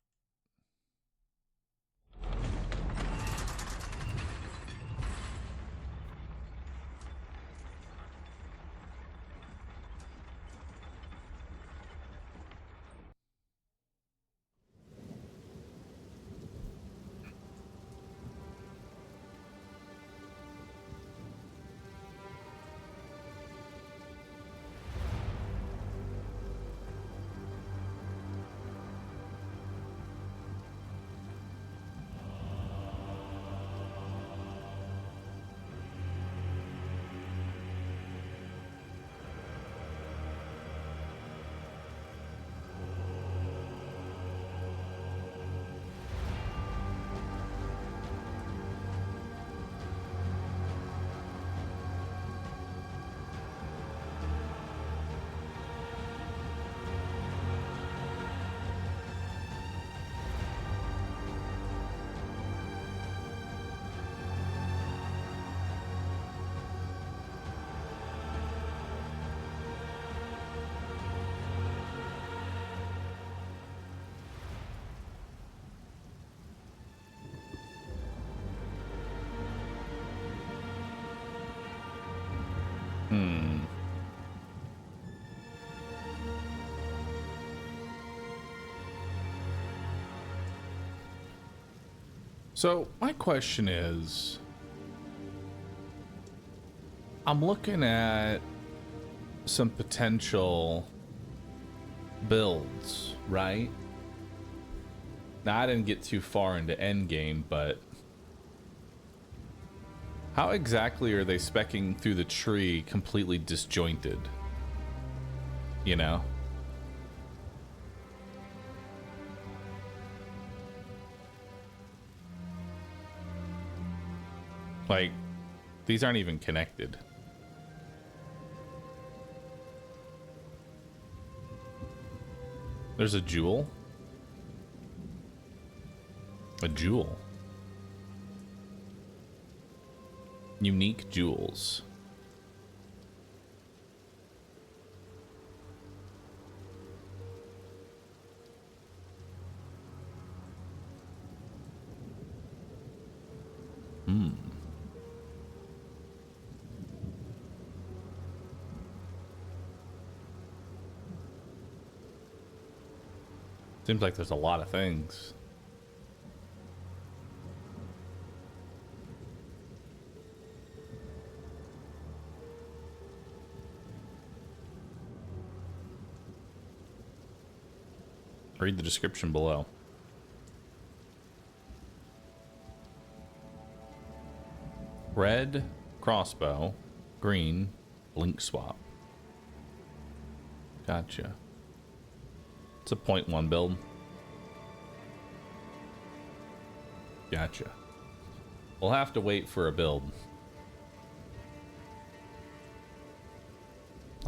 So, my question is, I'm looking at some potential builds, right? Now, I didn't get too far into endgame, but how exactly are they speccing through the tree completely disjointed? You know? Like, these aren't even connected. There's a jewel? A jewel. Unique jewels. Seems like there's a lot of things. Read the description below. Red crossbow, green blink swap. Gotcha. It's a 0.1 build. Gotcha. We'll have to wait for a build.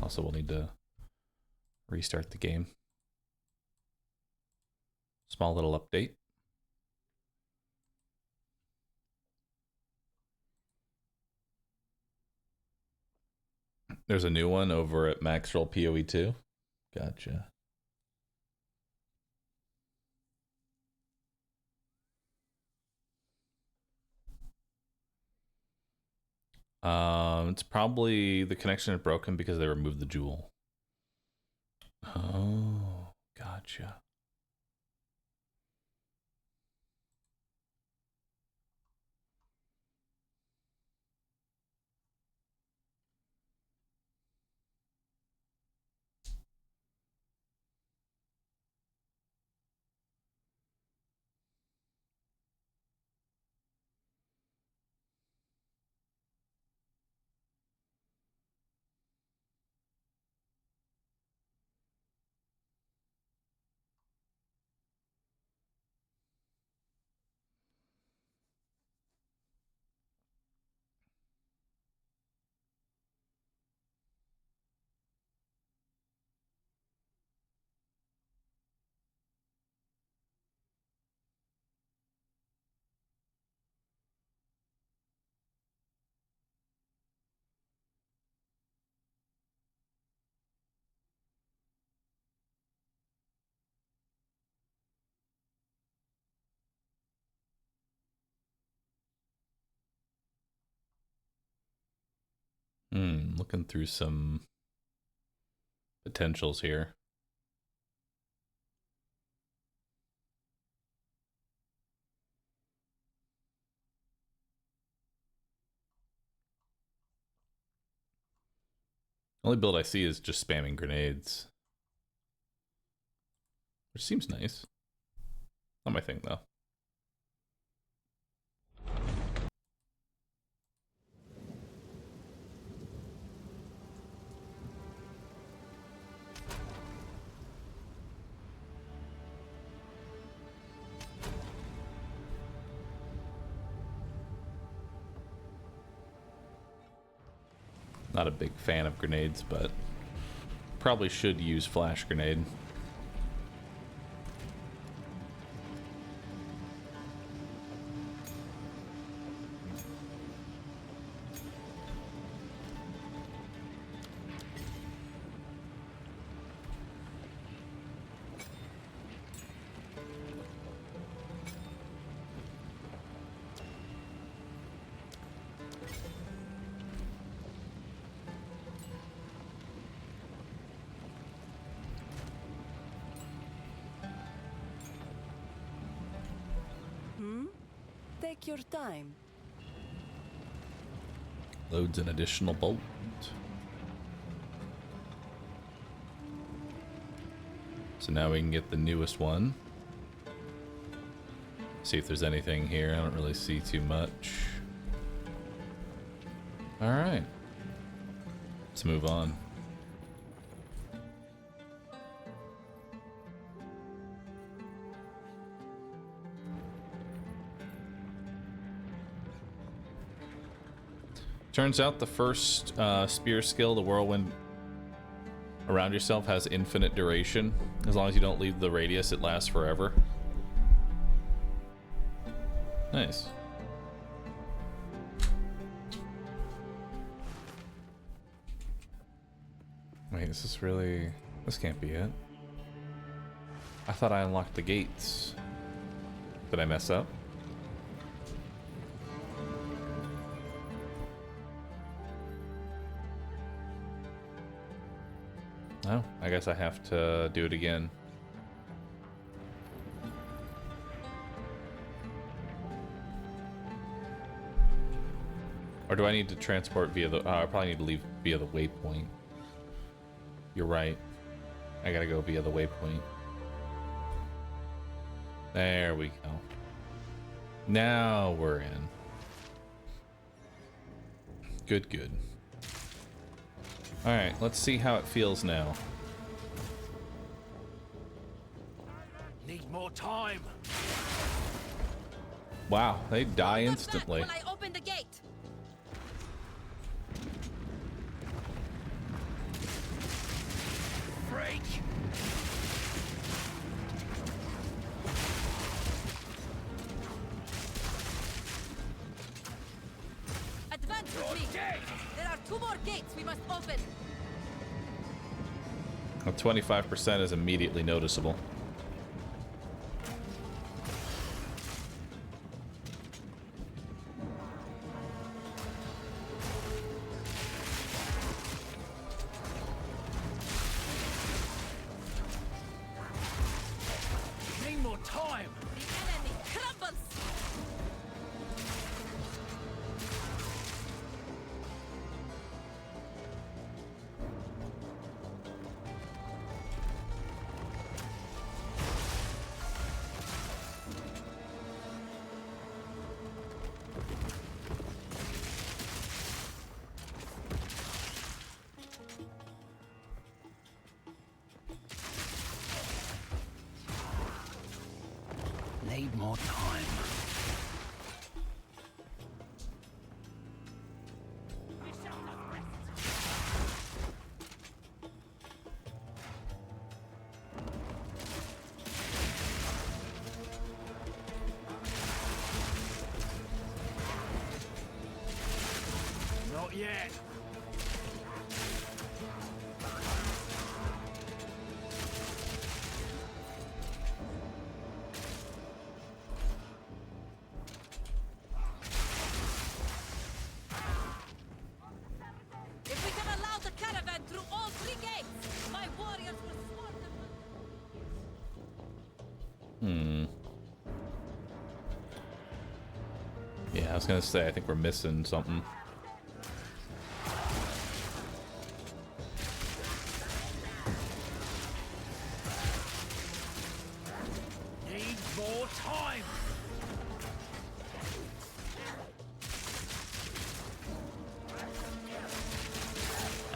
Also, we'll need to restart the game. Small little update. There's a new one over at Maxroll PoE 2. Gotcha. It's probably the connection is broken because they removed the jewel. Oh, gotcha. Looking through some potentials here. Only build I see is just spamming grenades. Which seems nice. Not my thing, though. Not a big fan of grenades, but probably should use flash grenade. Take your time. Loads an additional bolt. So now we can get the newest one. See if there's anything here. I don't really see too much. Alright. Let's move on. Turns out the first spear skill, the whirlwind around yourself, has infinite duration. As long as you don't leave the radius, it lasts forever. Nice. Wait, is this really... This can't be it. I thought I unlocked the gates. Did I mess up? Oh, I guess I have to do it again. Or do I need to transport via the... I probably need to leave via the waypoint. You're right. I gotta go via the waypoint. There we go. Now we're in. Good, good. Alright, let's see how it feels now. Need more time. Wow, they die instantly. I open the gate. Break. Advance with me. There are 2 more gates we must open. Well, 25% is immediately noticeable. Need more time. The enemy crumbles. Need more time. Not yet. Yeah, I was gonna say, I think we're missing something. Need more time.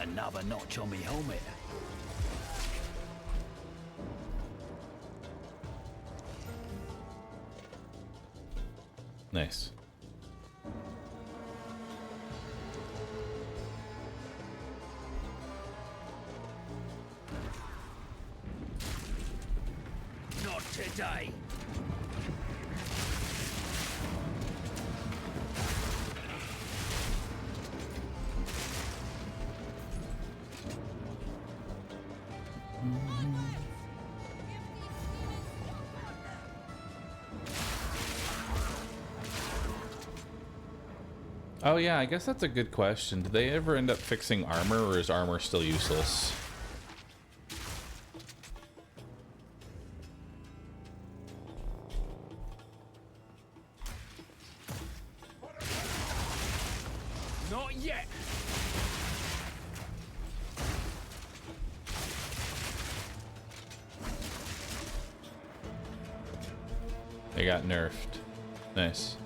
Another notch on me helmet. Nice. Not today. Oh yeah, I guess that's a good question. Did they ever end up fixing armor, or is armor still useless? Not yet. They got nerfed. Nice.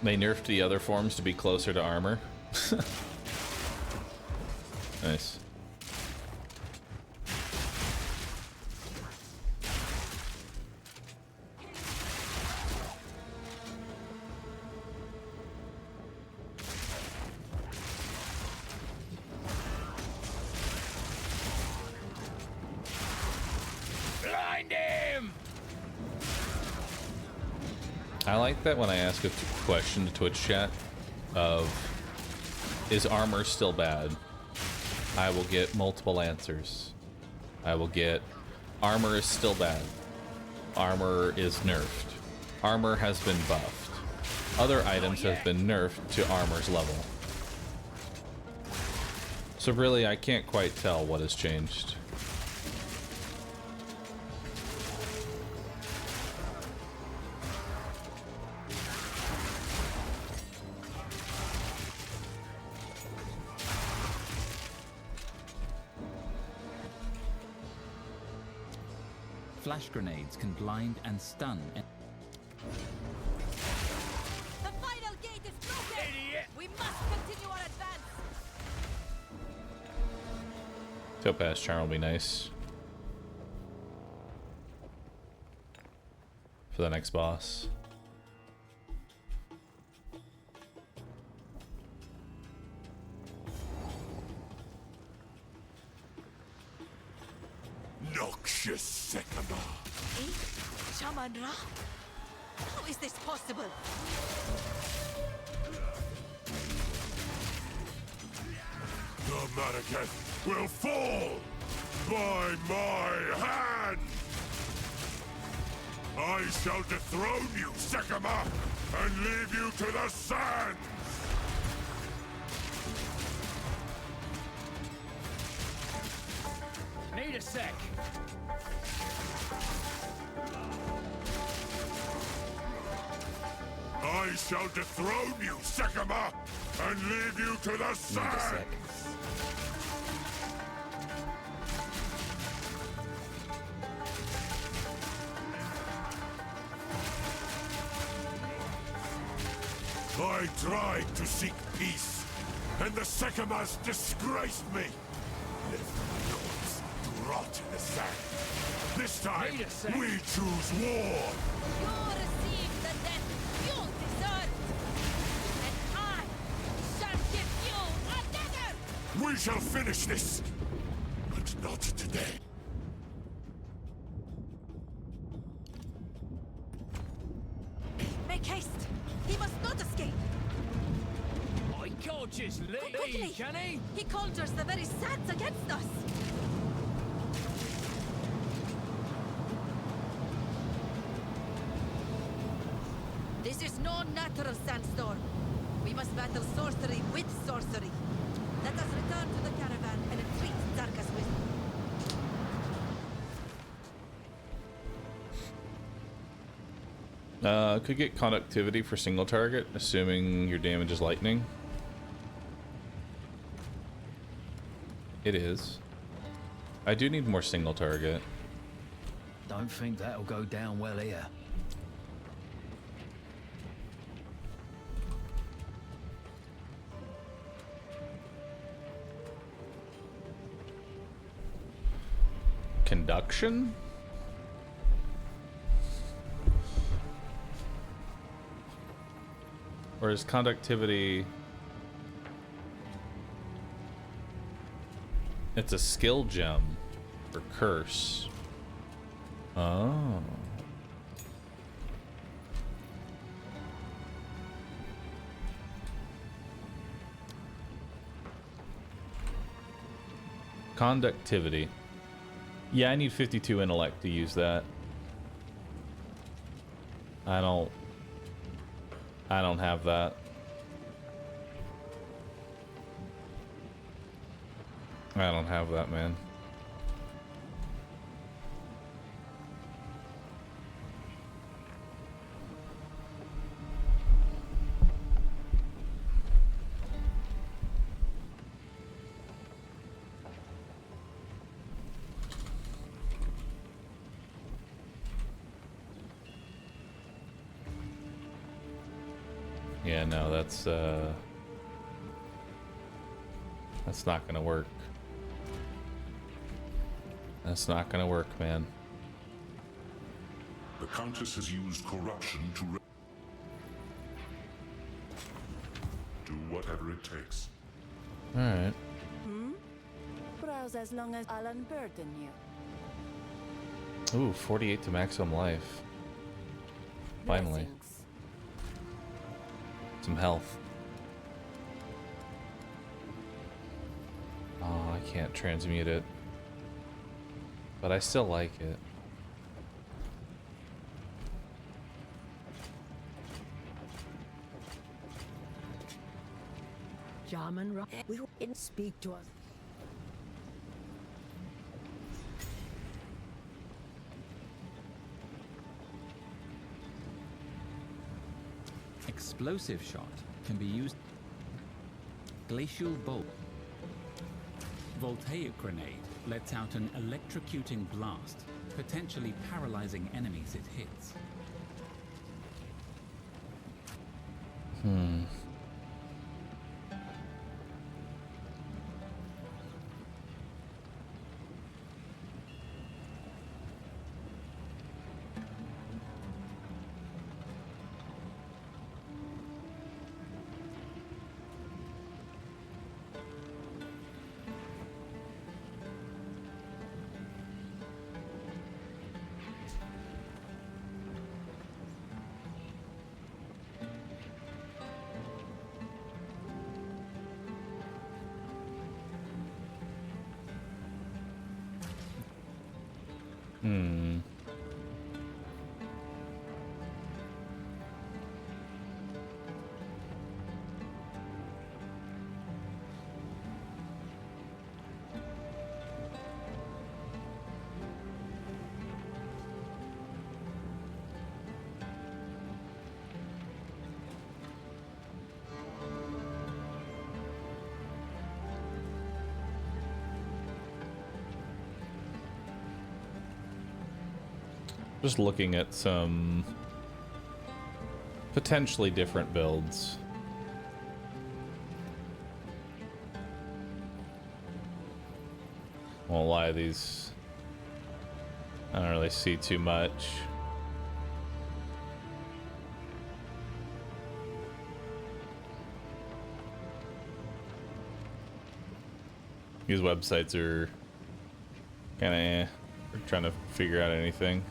They nerfed the other forms to be closer to armor. Nice. Blind him! I like that when I ask a question to Twitch chat of, is armor still bad? I will get multiple answers. I will get, armor is still bad. Armor is nerfed. Armor has been buffed. Other items have been nerfed to armor's level. So really, I can't quite tell what has changed. Flash grenades can blind and stun. The final gate is broken! Idiot! We must continue our advance! Topaz Charm will be nice for the next boss. Noxious Sycamore. Shaman-Ra? How is this possible? The Manaketh will fall by my hand! I shall dethrone you, Sycamore, and leave you to the sands! Need a sec. I shall dethrone you, Sycamore, and leave you to the sands! I tried to seek peace, and the Sycamores disgraced me. Left my corpse to rot in the sand. This time, we choose war. You receive the death you deserve! And I shall give you another! We shall finish this, but not today. Make haste! He must not escape! I can't just Quickly! leave, can he? He conjures the very sands against us! This is no natural sandstorm. We must battle sorcery with sorcery. Let us return to the caravan and entreat Zarka's wisdom. Could get conductivity for single target, assuming your damage is lightning. It is. I do need more single target. Don't think that'll go down well here. Conduction? Or is conductivity... It's a skill gem for curse. Oh. Conductivity. Yeah, I need 52 intellect to use that. I don't have that. I don't have that, man. Yeah, no, that's not gonna work. That's not gonna work, man. The Countess has used corruption to do whatever it takes. Alright. Browse as long as I'll unburden you. Ooh, 48 to maximum life. Finally. Blessings. Some health. Oh, I can't transmute it. But I still like it. Jarman, we didn't speak to us. Explosive shot can be used. Glacial bolt. Voltaic grenade lets out an electrocuting blast, potentially paralyzing enemies it hits. Just looking at some potentially different builds. Won't lie, these I don't really see too much. These websites are kind of trying to figure out anything.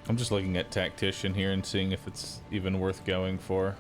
I'm just looking at Tactician here and seeing if it's even worth going for.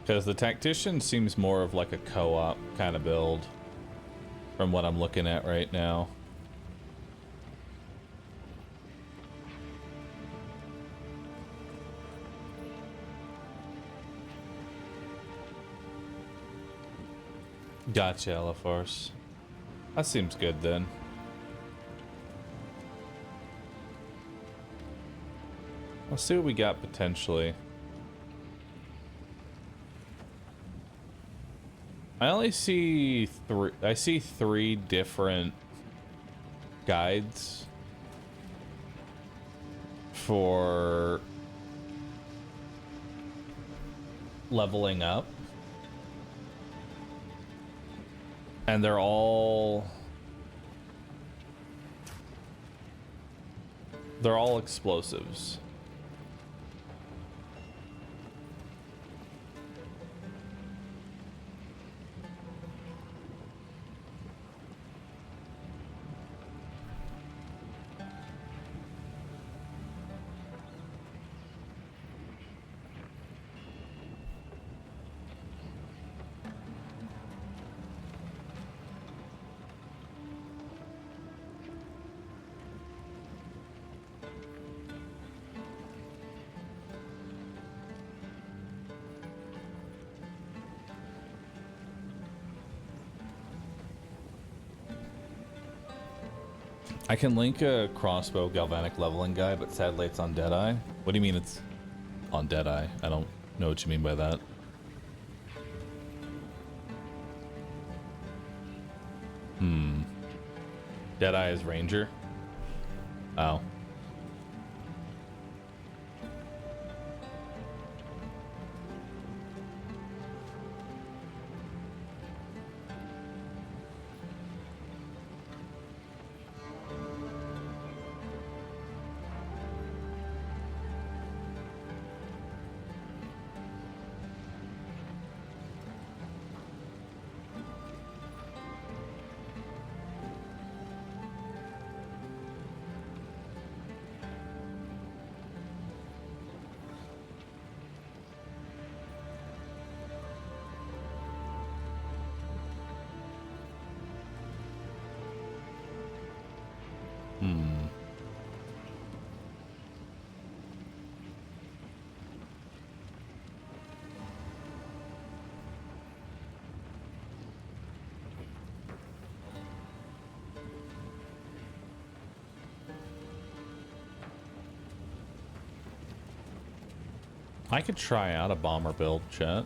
Because the Tactician seems more of like a co-op kind of build from what I'm looking at right now. Gotcha, Eleforce. That seems good then. Let's see what we got potentially. I only see three. I see 3 different guides for leveling up, and they're all explosives. I can link a crossbow galvanic leveling guide, but sadly it's on Deadeye. What do you mean it's on Deadeye? I don't know what you mean by that. Deadeye is Ranger? Oh. I could try out a bomber build, chat.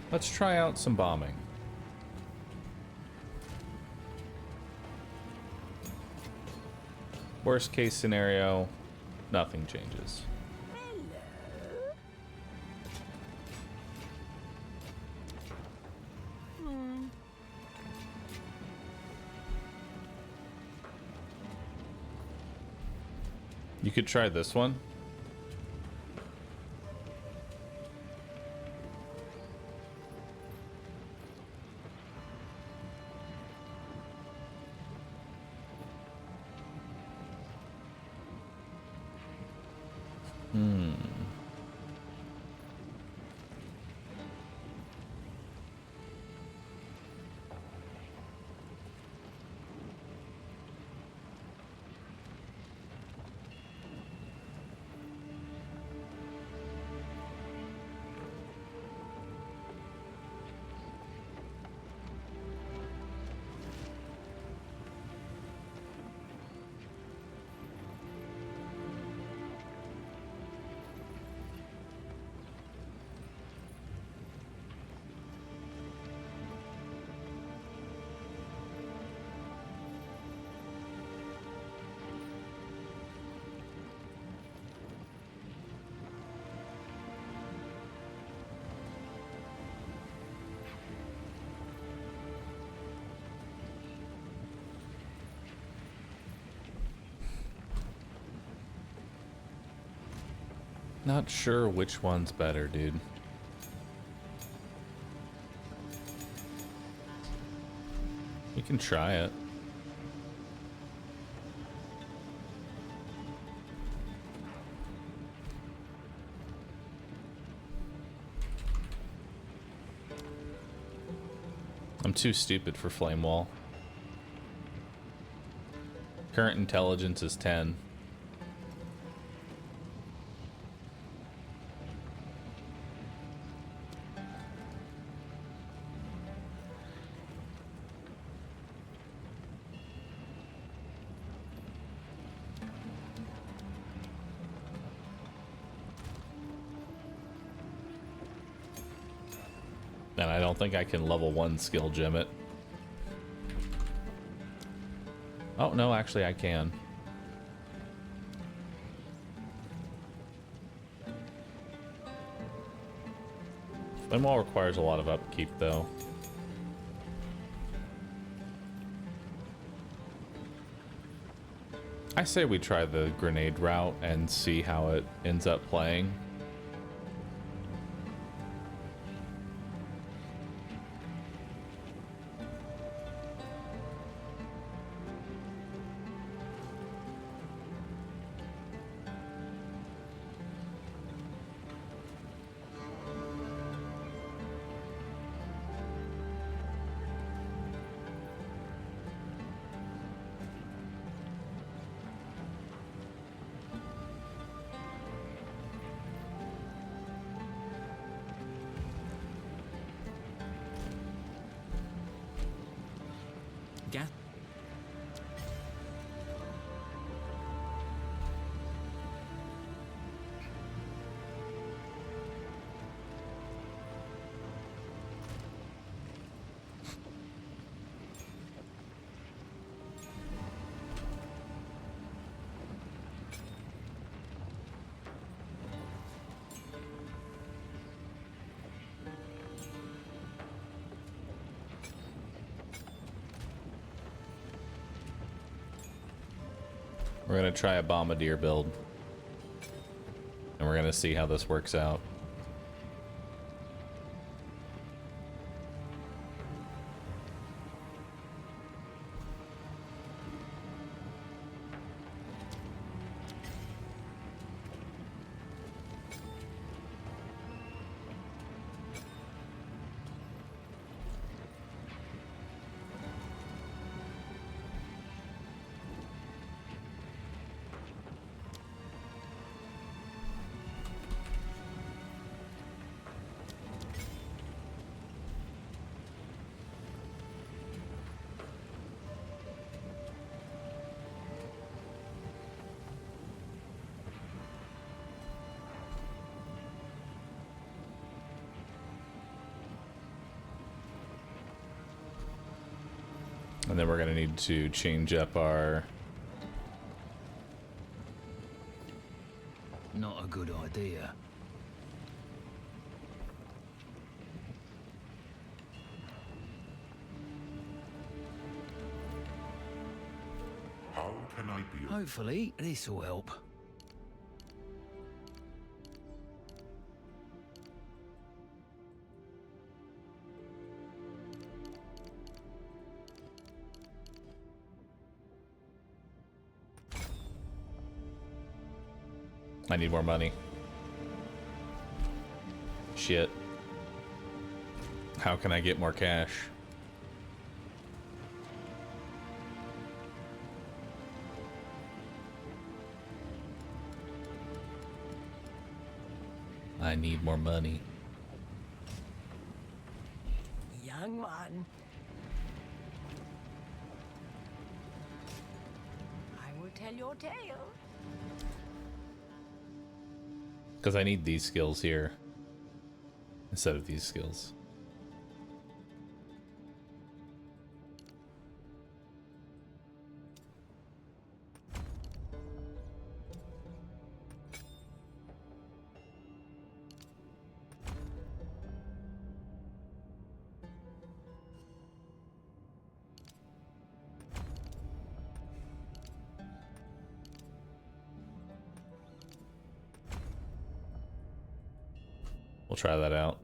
Let's try out some bombing. Worst case scenario, nothing changes. You could try this one. Not sure which one's better, dude. You can try it. I'm too stupid for Flame Wall. Current intelligence is 10. And I don't think I can level 1 skill gem it. Oh, no, actually I can. Flame Wall requires a lot of upkeep, though. I say we try the grenade route and see how it ends up playing. Gas. We're gonna try a Bombardier build. And we're gonna see how this works out. And then we're gonna need to change up our... Not a good idea. How can I be? Hopefully, this will help. I need more money. Shit. How can I get more cash? I need more money. Young one. I will tell your tale. Because I need these skills here instead of these skills. We'll try that out.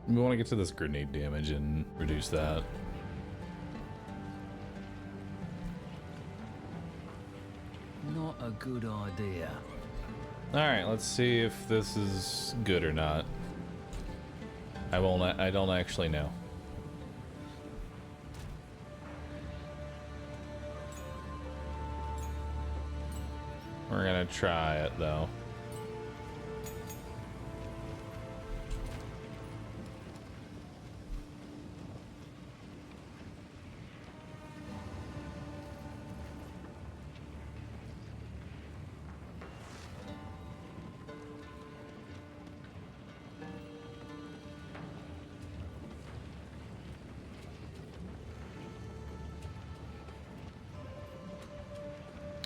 We want to get to this grenade damage and reduce that. Not a good idea. Alright, let's see if this is good or not. I don't actually know. We're gonna try it though.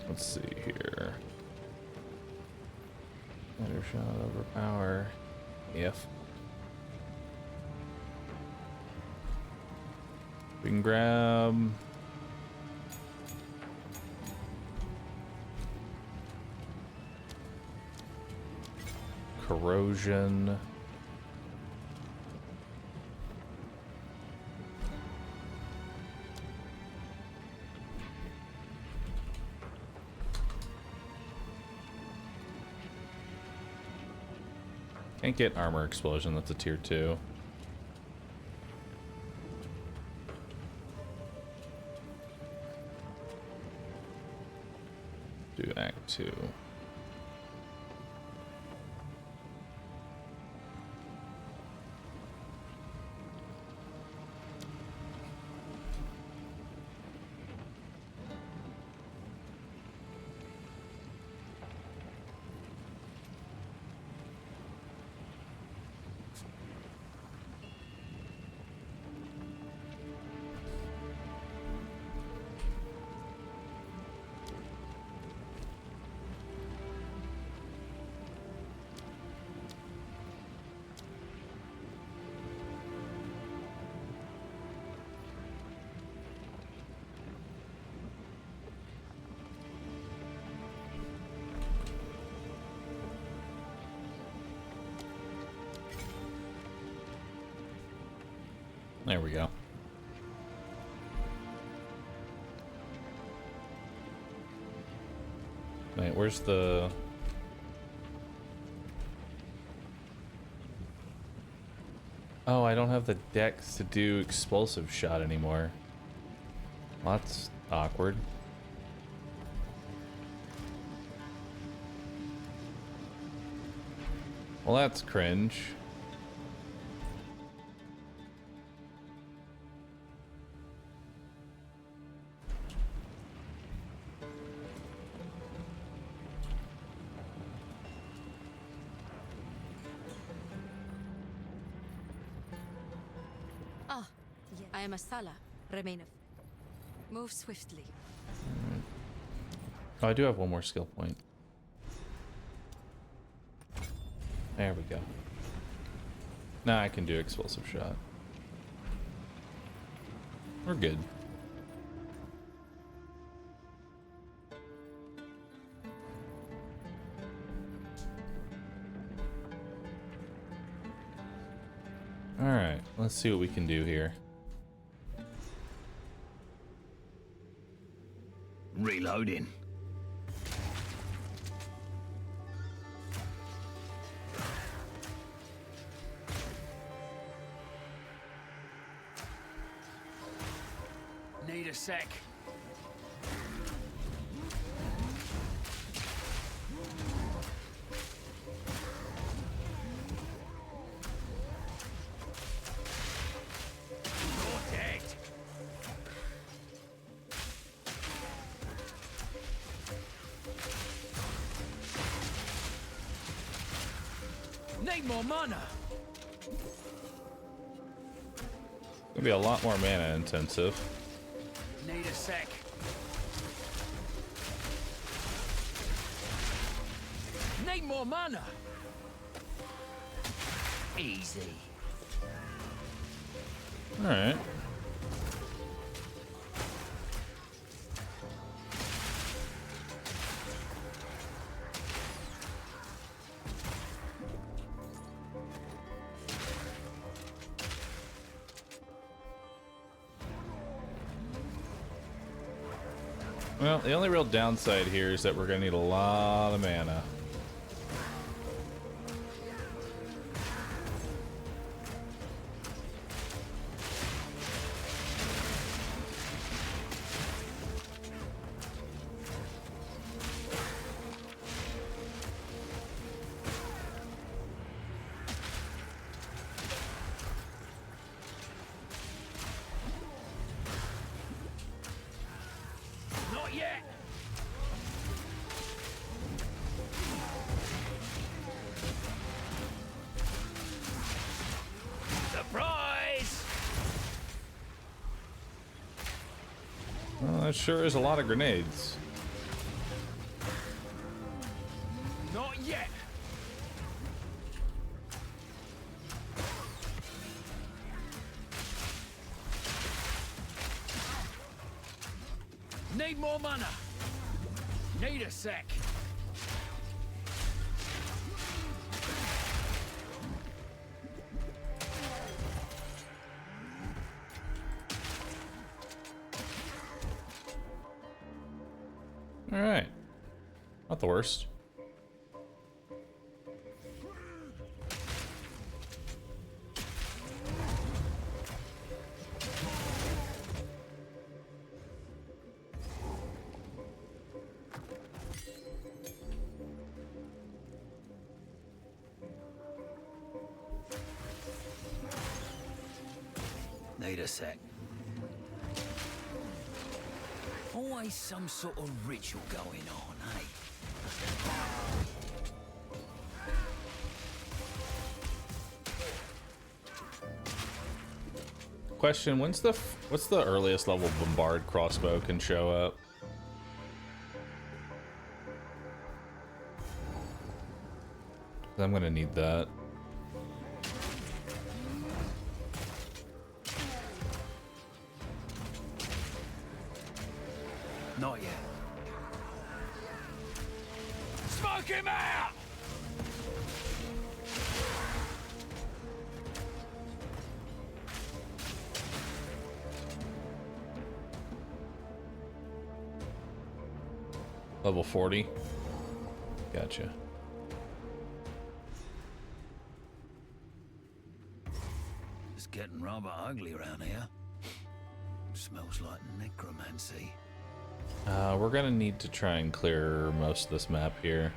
Let's see here. Better shot, overpower. If we can grab corrosion. Can't get armor explosion, that's a tier 2. Do Act 2. There we go. Wait, where's the... Oh, I don't have the dex to do explosive shot anymore. Well, that's awkward. Well, that's cringe. I am a Sala. Remain of. Move swiftly. Oh, I do have one more skill point. There we go. Now I can do explosive shot. We're good. Alright, let's see what we can do here. Reloading. Need a a sec. You're dead. Need more mana. Gonna be a lot more mana intensive. Need a sec. Need more mana. Easy. All right. Well, the only real downside here is that we're gonna need a lot of mana. Not yet. Surprise! Well, that sure is a lot of grenades. Not yet. Need more mana. Need a sec. All right, not the worst. Need a sec. Always some sort of ritual going on, eh? Question: what's the earliest level bombard crossbow can show up? I'm gonna need that. Not yet. Smoke him out! Level 40. Gotcha. It's getting rather ugly around here. Smells like necromancy. We're gonna need to try and clear most of this map here.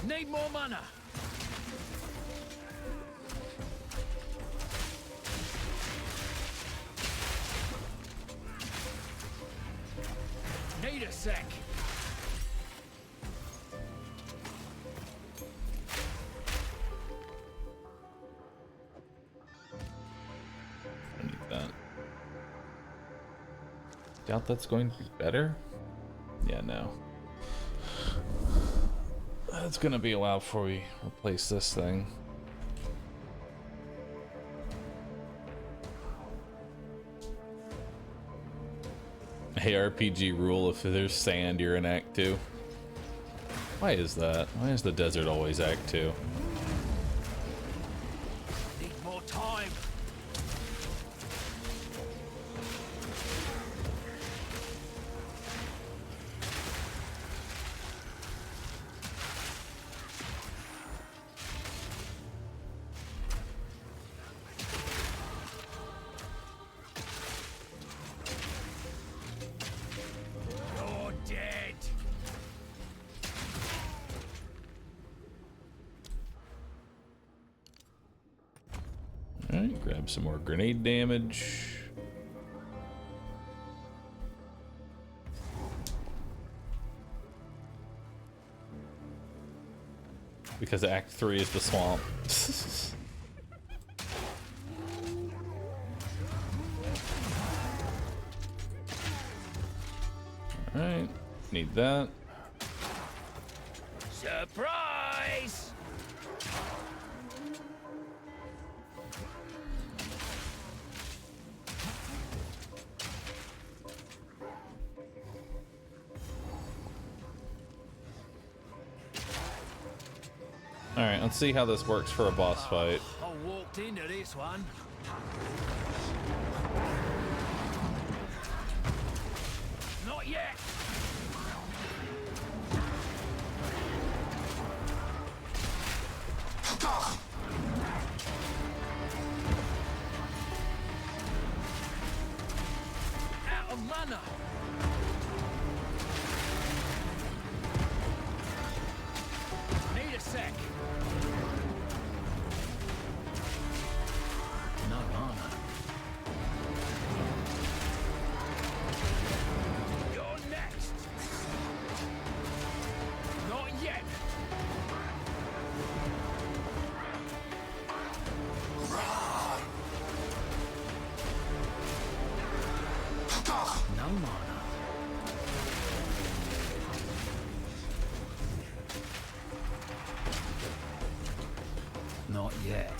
Need more mana. Need a sec. I need that. Doubt that's going to be better. Yeah, no. It's gonna be a while before we replace this thing. ARPG rule: if there's sand, you're in Act 2. Why is that? Why is the desert always Act 2? Need more time. You're dead. Alright, grab some more grenade damage. Because Act 3 is the swamp. Alright, need that. Surprise! Alright, let's see how this works for a boss fight. I walked into this one. Not yet. Out of mana. Need a sec. No mana. You're next. Not yet. No mana. Not yet.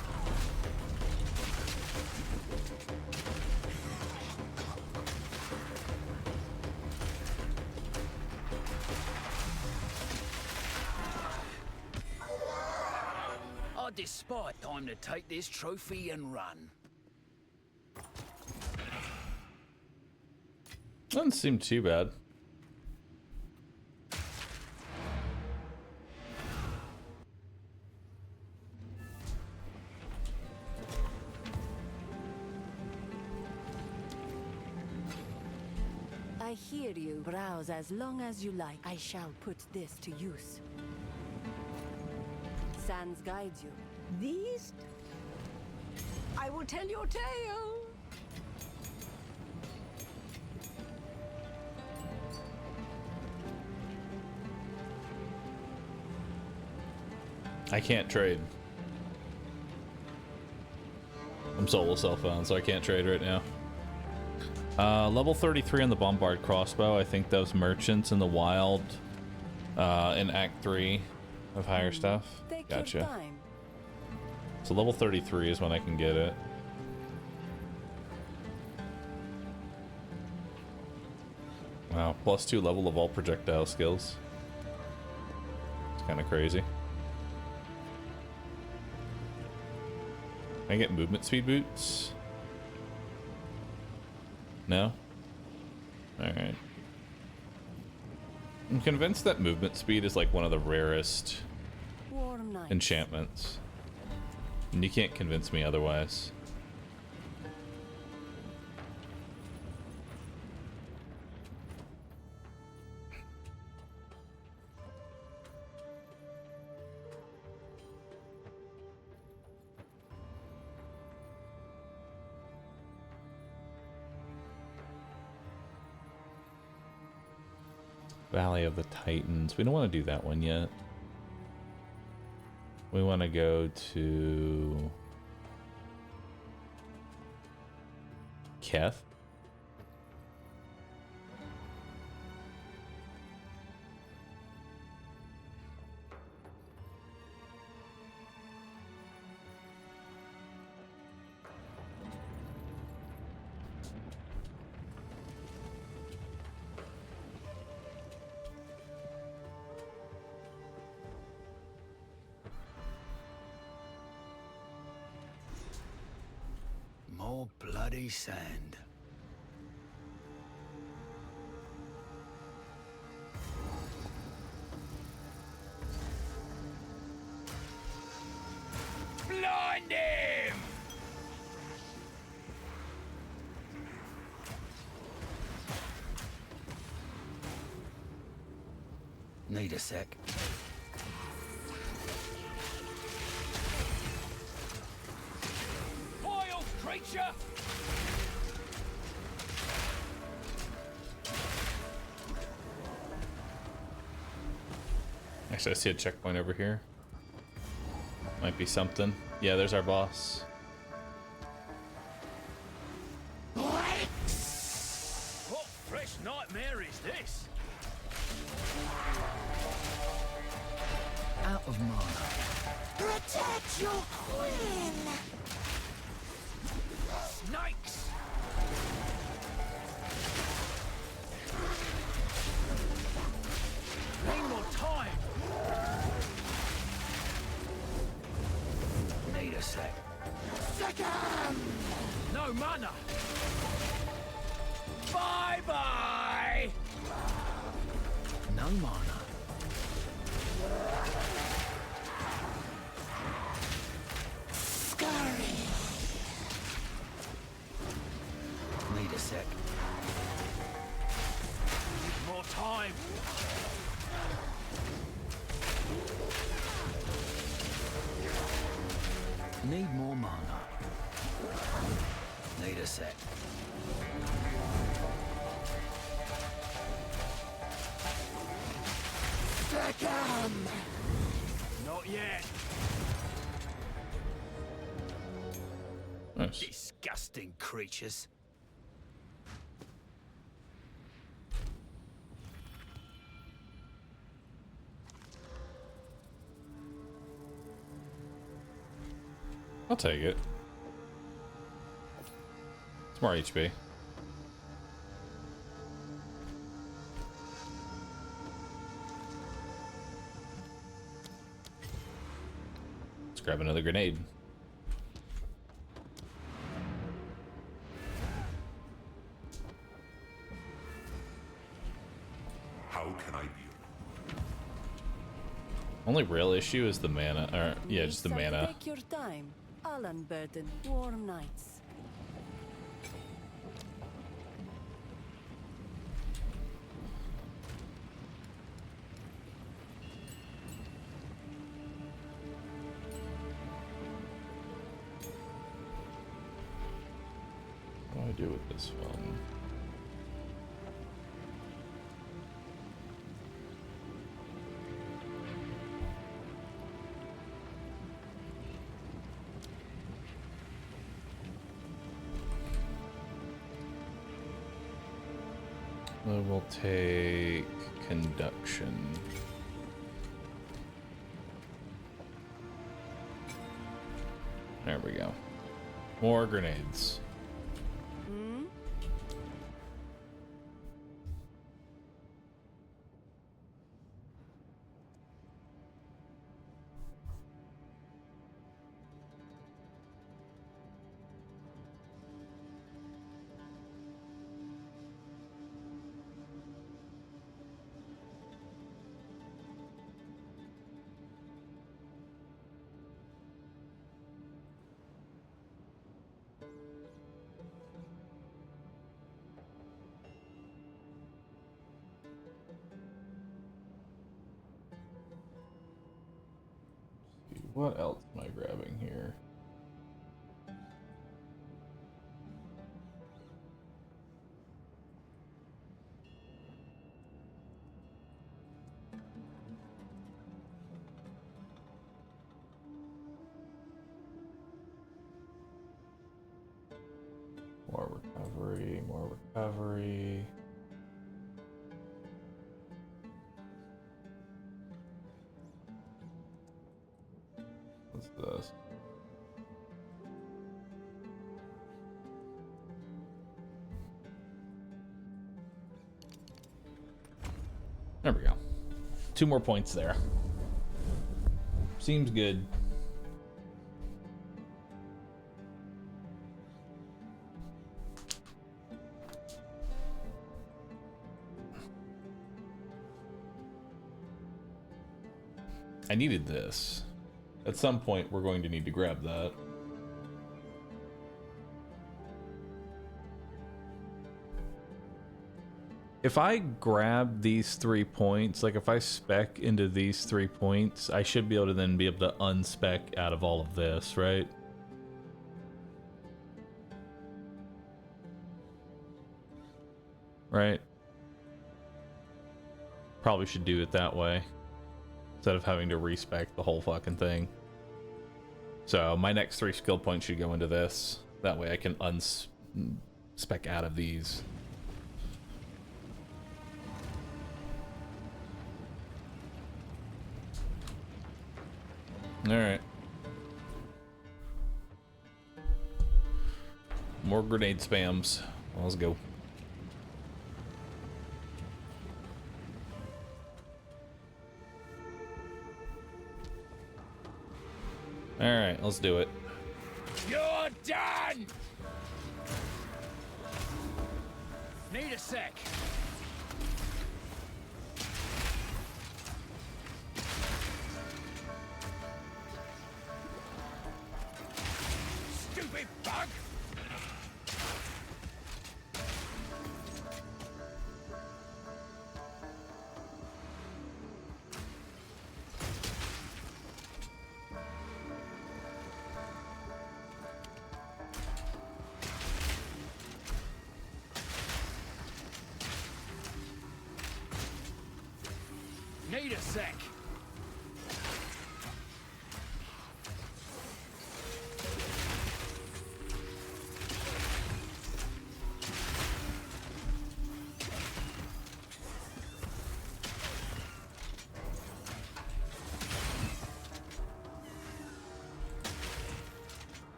I despite time to take this trophy and run. Doesn't seem too bad. I hear you. Browse as long as you like. I shall put this to use. Sans guides you. These? I will tell your tale. I can't trade. I'm solo self-found, so I can't trade right now. Level 33 on the Bombard crossbow. I think those merchants in the wild in Act 3 of higher stuff. Gotcha. So level 33 is when I can get it. Wow, +2 level of all projectile skills. It's kind of crazy. Can I get movement speed boots? No? Alright. I'm convinced that movement speed is like one of the rarest enchantments. And you can't convince me otherwise. Valley of the Titans. We don't want to do that one yet. We want to go to Keth. more bloody sand. Blind him! Need a sec. Wild creature! Actually, I see a checkpoint over here. Might be something. Yeah, there's our boss. What fresh nightmare is this? Out of mana. Protect your queen! Snakes! Need more time! Need a sec. Second! No mana! Bye-bye! No mana. Scurry! Need a sec. Need more time. Need more mana. Need a sec. Second! Not yet. Nice. Disgusting creatures. I'll take it. It's more HP. Let's grab another grenade. How can I be? Only real issue is the mana, or yeah, just the mana. Take your time. I'll unburden warm nights. What do I do with this one? I will take conduction. There we go. More grenades. What else am I grabbing here? More recovery, more recovery. What's this? There we go. 2 more points there. Seems good. I needed this. At some point, we're going to need to grab that. If I grab these 3 points, like if I spec into these 3 points, I should be able to then be able to unspec out of all of this, right? Right? Probably should do it that way, instead of having to respec the whole fucking thing. So my next 3 skill points should go into this. That way I can unspec out of these. Alright. More grenade spams. Let's go. Alright, let's do it. You're done! Need a sec. Stupid bug! Need a sec.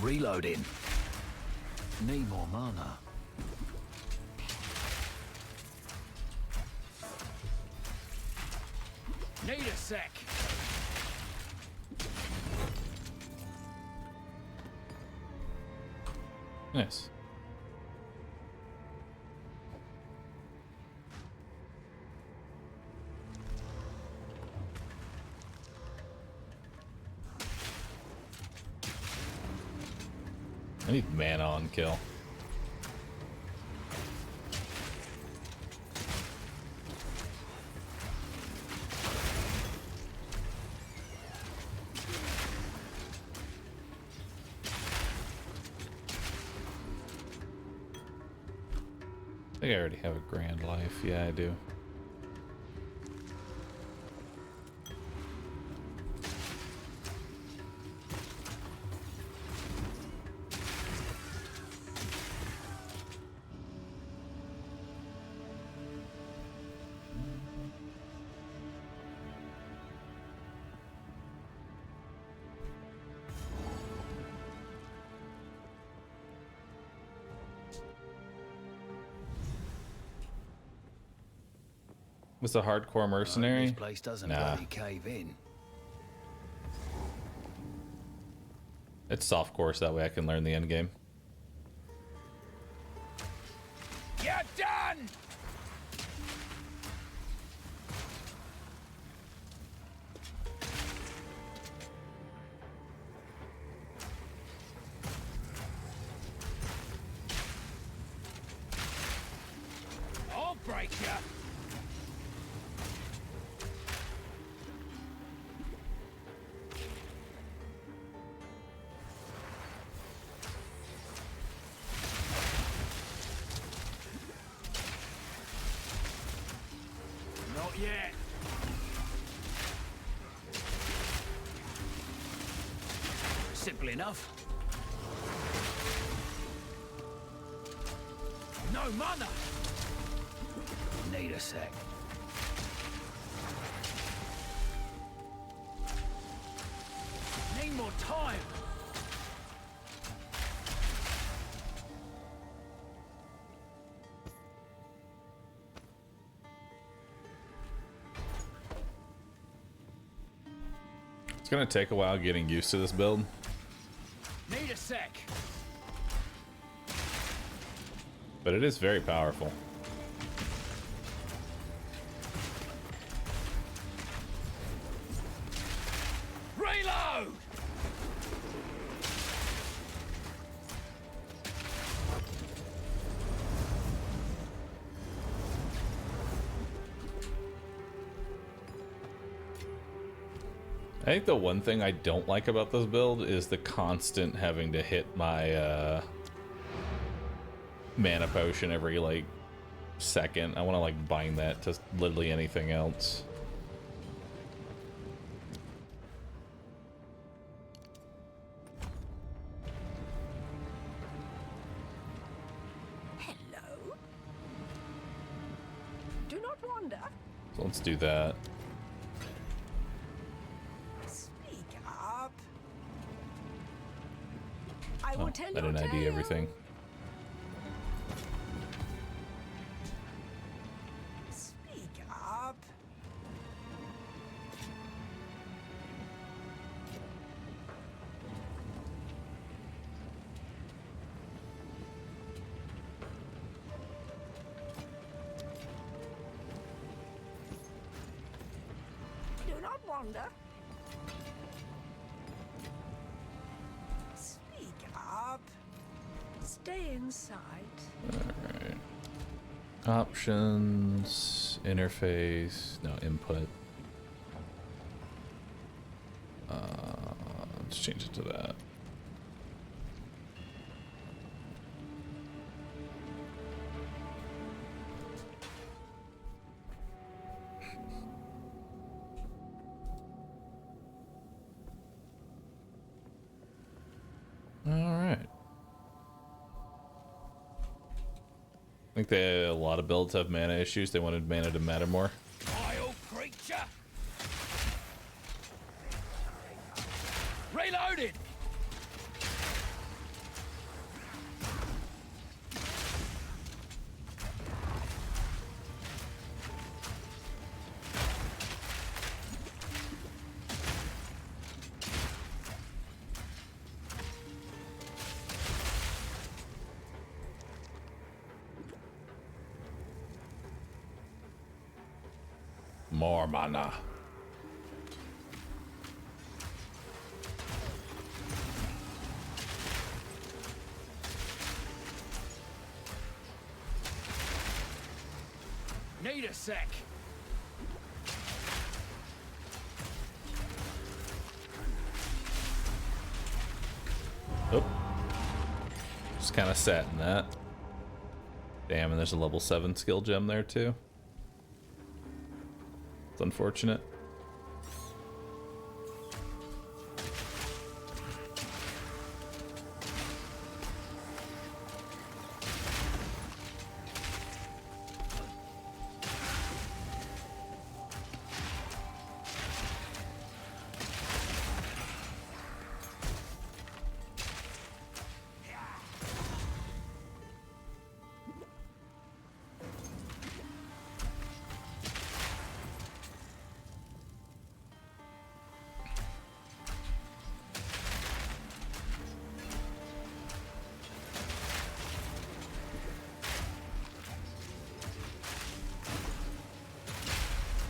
Reloading. Need more mana. Need a sec. Nice. I need mana on kill. I think I already have a grand life. Yeah, I do. Was a hardcore mercenary? This place doesn't Nah. bloody cave in. It's soft course, that way I can learn the end game. You're done! I'll break you. Not yet. Simple enough. No mana. Need a sec. Need more time. gonna take a while getting used to this build. Need a sec. But it is very powerful. Reload! I think the one thing I don't like about this build is the constant having to hit my mana potion every like second. I want to like bind that to literally anything else. Hello. Do not wander. So let's do that. Speak up. I will tell I you. didn't ID everything. Speak up. Do not wander. Speak up. Stay inside. Alright. Options, interface, no, input. Let's change it to that. Alright. I think a lot of builds have mana issues. They wanted mana to matter more. Vile creature! Reloaded! More mana. Need a sec. Oh. Just kind of sat in that. Damn, and there's a level 7 skill gem there too. It's unfortunate.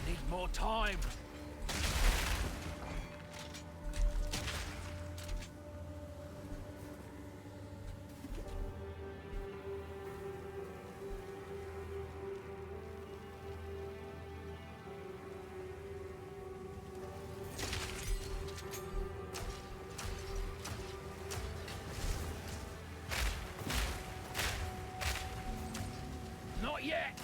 Need more time. Not yet.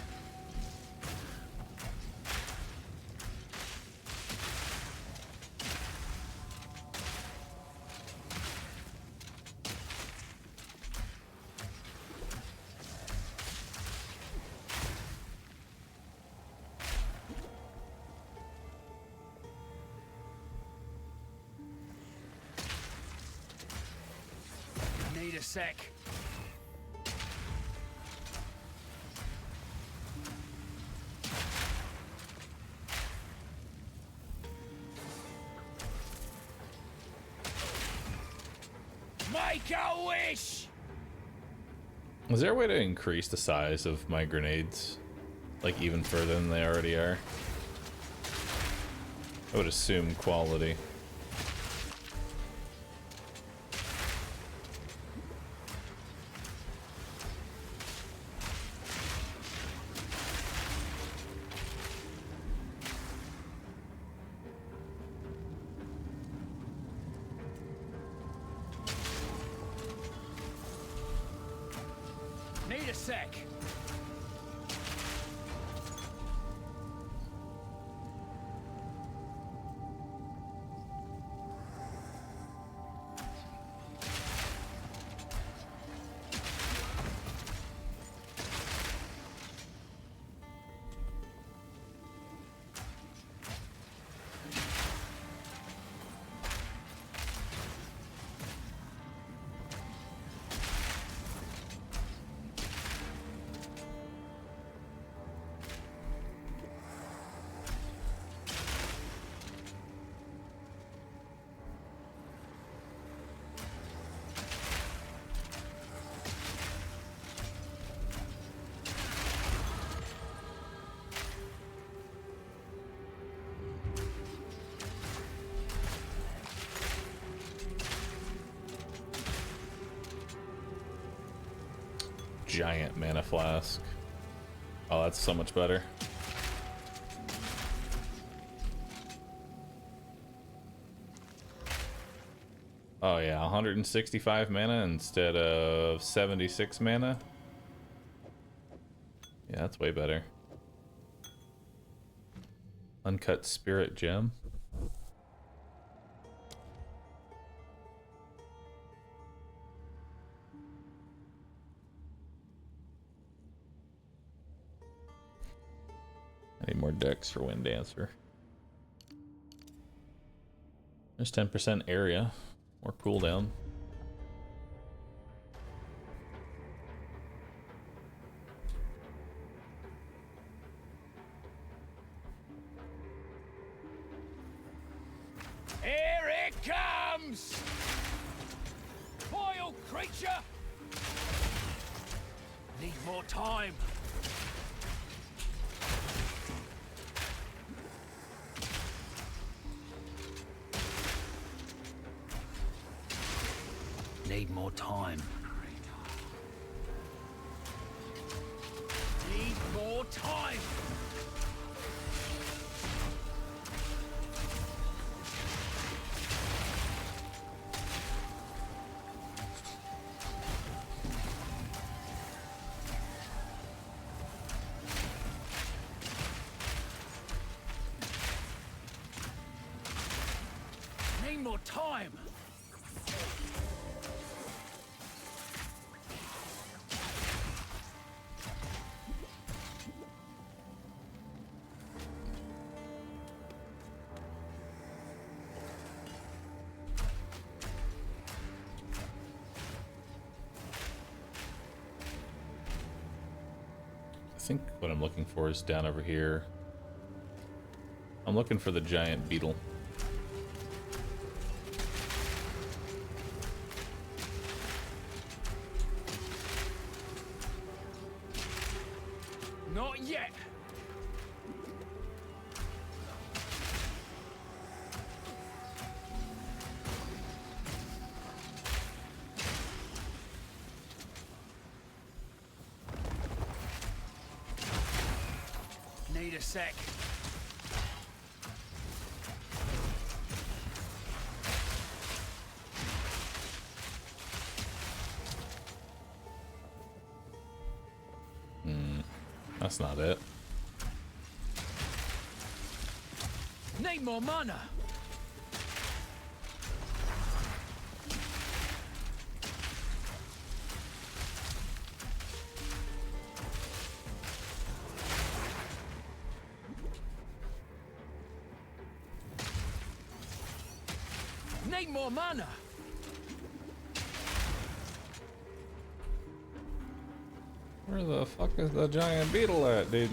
Need a sec. Make a wish! Is there a way to increase the size of my grenades? Like even further than they already are? I would assume quality. Need a sec. Giant mana flask. Oh, that's so much better. Oh yeah, 165 mana instead of 76 mana. Yeah, that's way better. Uncut spirit gem. I need more decks for Wind Dancer. There's 10% area, more cooldown. Here it comes! Vile creature! Need more time. Need more time. Need more time. Need more time. I think what I'm looking for is down over here. I'm looking for the giant beetle. Not yet. Need a sec. That's not it. Need more mana. Need more mana. Where the fuck is the giant beetle at, dude?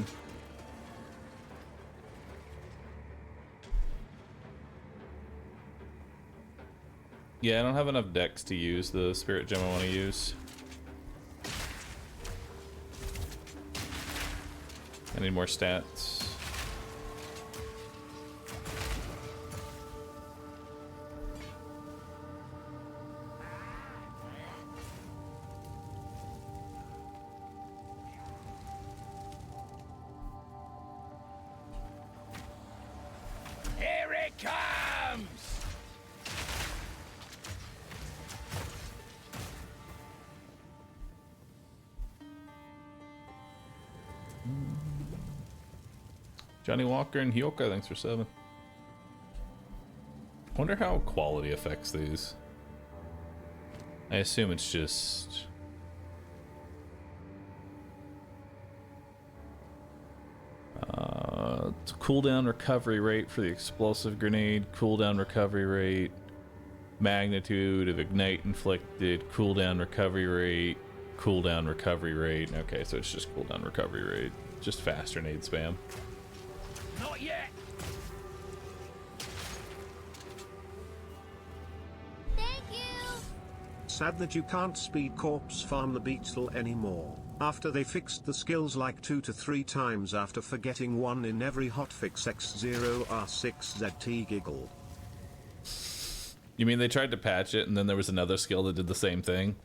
Yeah, I don't have enough decks to use the spirit gem I want to use. I need more stats. Here it comes! Johnny Walker and Hyoka, thanks for 7. Wonder how quality affects these. I assume it's just... cooldown recovery rate for the explosive grenade, cooldown recovery rate, magnitude of ignite inflicted, cooldown recovery rate, cooldown recovery rate. Okay, so it's just cooldown recovery rate. Just fast grenade spam. Not yet! Sad that you can't speed corpse farm the beetle anymore. After they fixed the skills like 2 to 3 times after forgetting one in every hotfix X0R6ZT giggle. You mean they tried to patch it and then there was another skill that did the same thing?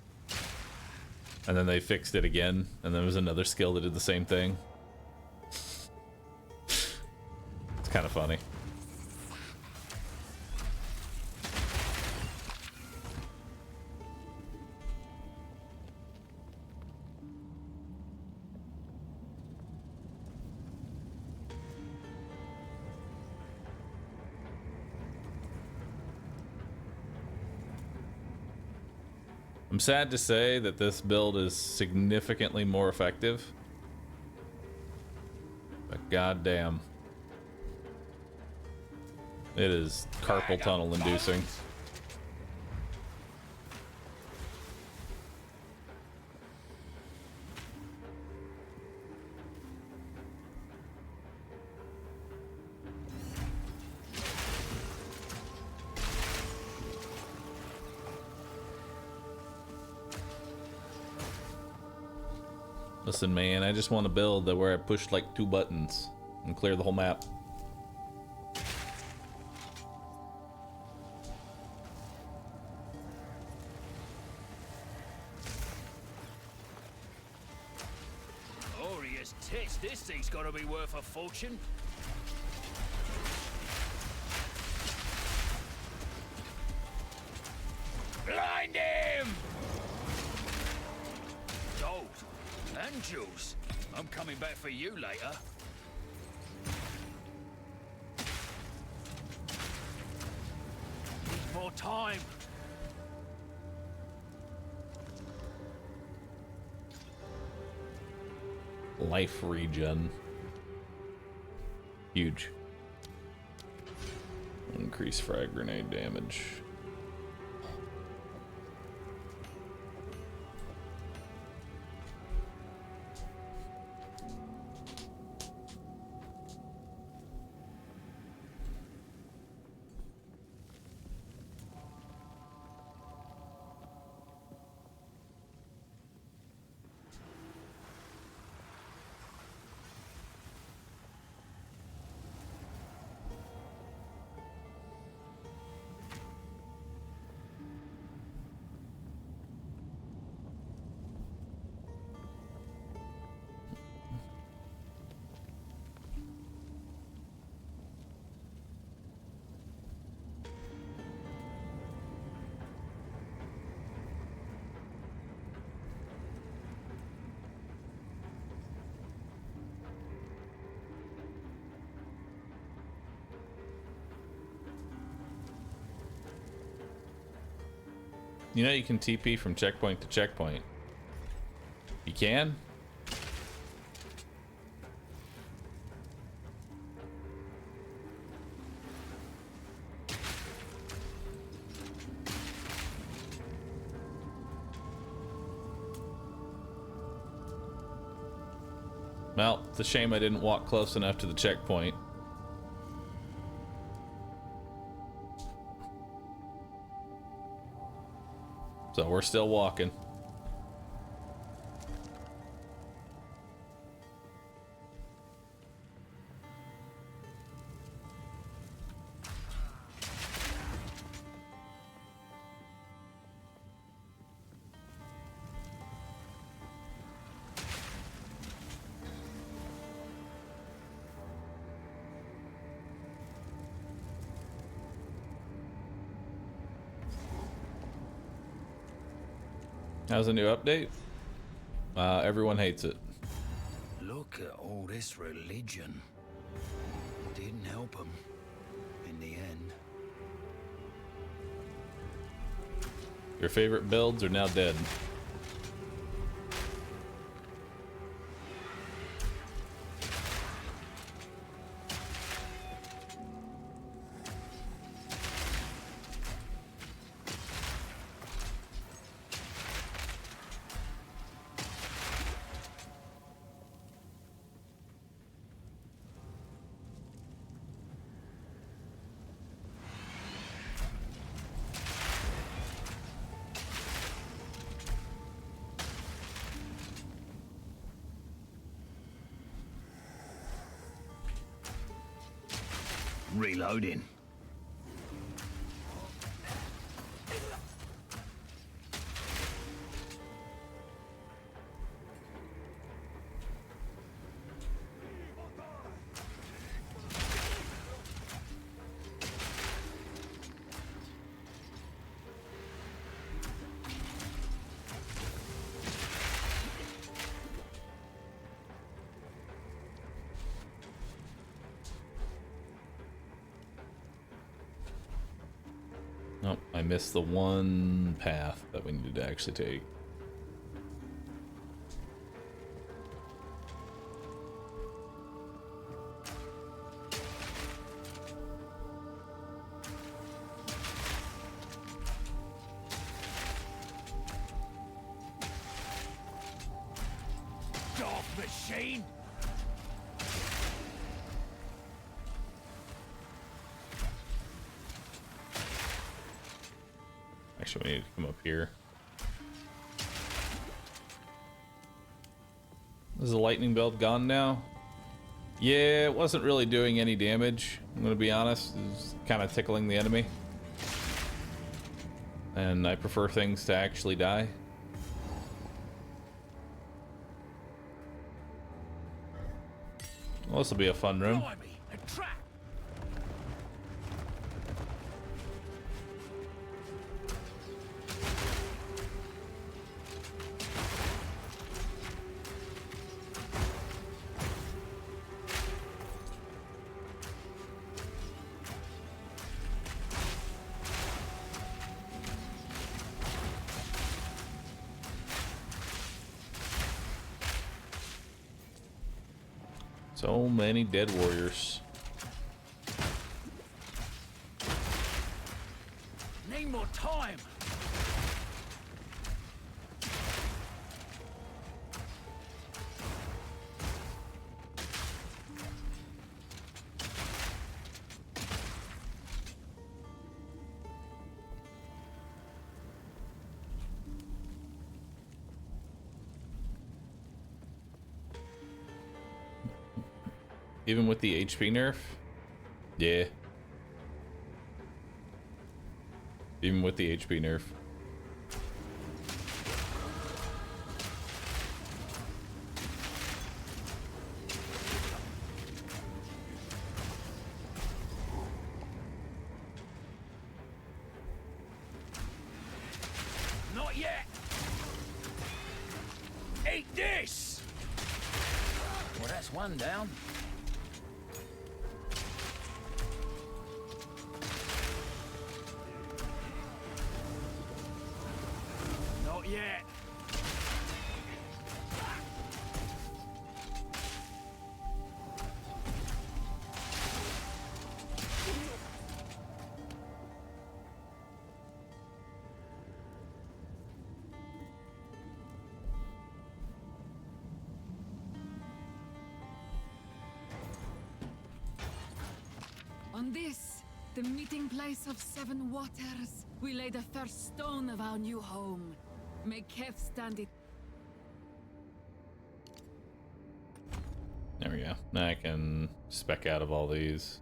And then they fixed it again and there was another skill that did the same thing? It's kind of funny. I'm sad to say that this build is significantly more effective, but goddamn, it is carpal tunnel inducing. Listen, man, I just want to build that where I push like 2 buttons and clear the whole map. Glorious tits, this thing's gotta be worth a fortune. Blind him! Gold and jewels. I'm coming back for you later. Need more time. Life regen. Huge. Increase frag grenade damage. You know you can TP from checkpoint to checkpoint. You can? Well, it's a shame I didn't walk close enough to the checkpoint. So we're still walking. How's the new update? Everyone hates it. Look at all this religion. Didn't help them in the end. Your favorite builds are now dead. Reloading. Nope, I missed the one path that we needed to actually take. Dark machine. Actually, we need to come up here. Is the lightning belt gone now? Yeah, it wasn't really doing any damage. I'm gonna be honest. It was kind of tickling the enemy. And I prefer things to actually die. Well, this will be a fun room. So many dead warriors. Need more time. Even with the HP nerf? Yeah. Even with the HP nerf. Not yet. Eat this. Well, that's one down. Not yet. On this, The meeting place of 7 waters. We lay the first stone of our new home. May Kef stand it. There we go. Now I can spec out of all these.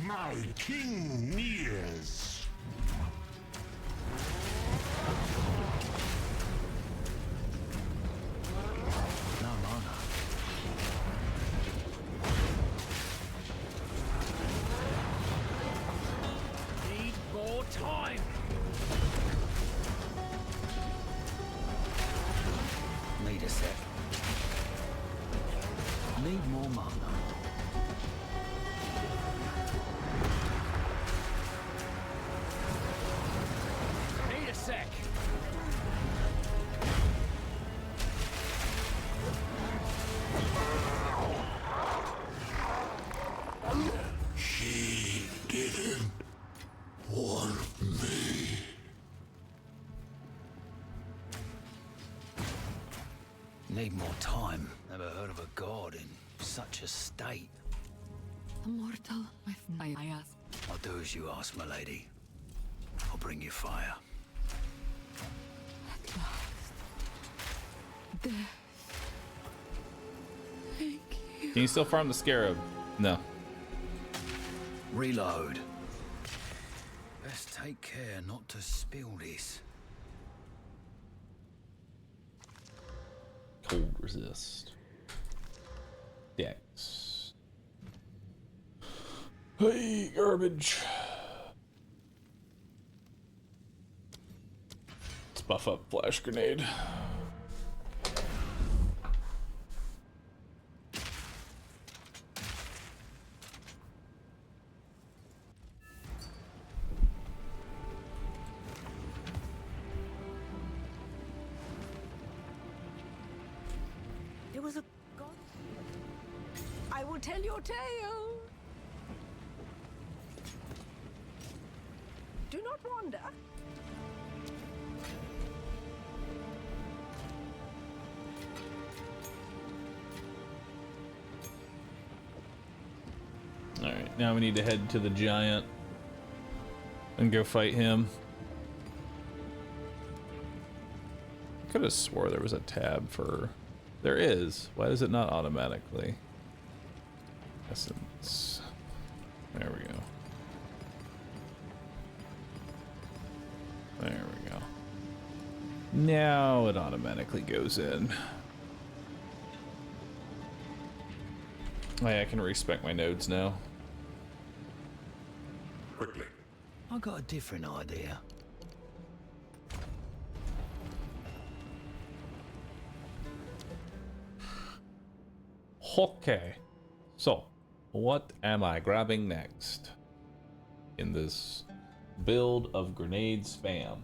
My king nears. No mana. Need more time. Need a sec. Need more mana. Sec. She didn't want me. Need more time. Never heard of a god in such a state. Immortal, I ask. I'll do as you ask, my lady. I'll bring you fire. Death. Thank you. Can you still farm the scarab? No. Reload. Best take care not to spill this. Cold resist. Dex. Hey, garbage. Let's buff up flash grenade. There was a god. I will tell your tale. Do not wander. Alright, now we need to head to the giant and go fight him. I could have swore there was a tab for... There is. Why is it not automatically? Essence. There we go. There we go. Now it automatically goes in. Oh yeah, I can respec my nodes now. Quickly. I got a different idea. Okay. So, what am I grabbing next in this build of grenade spam?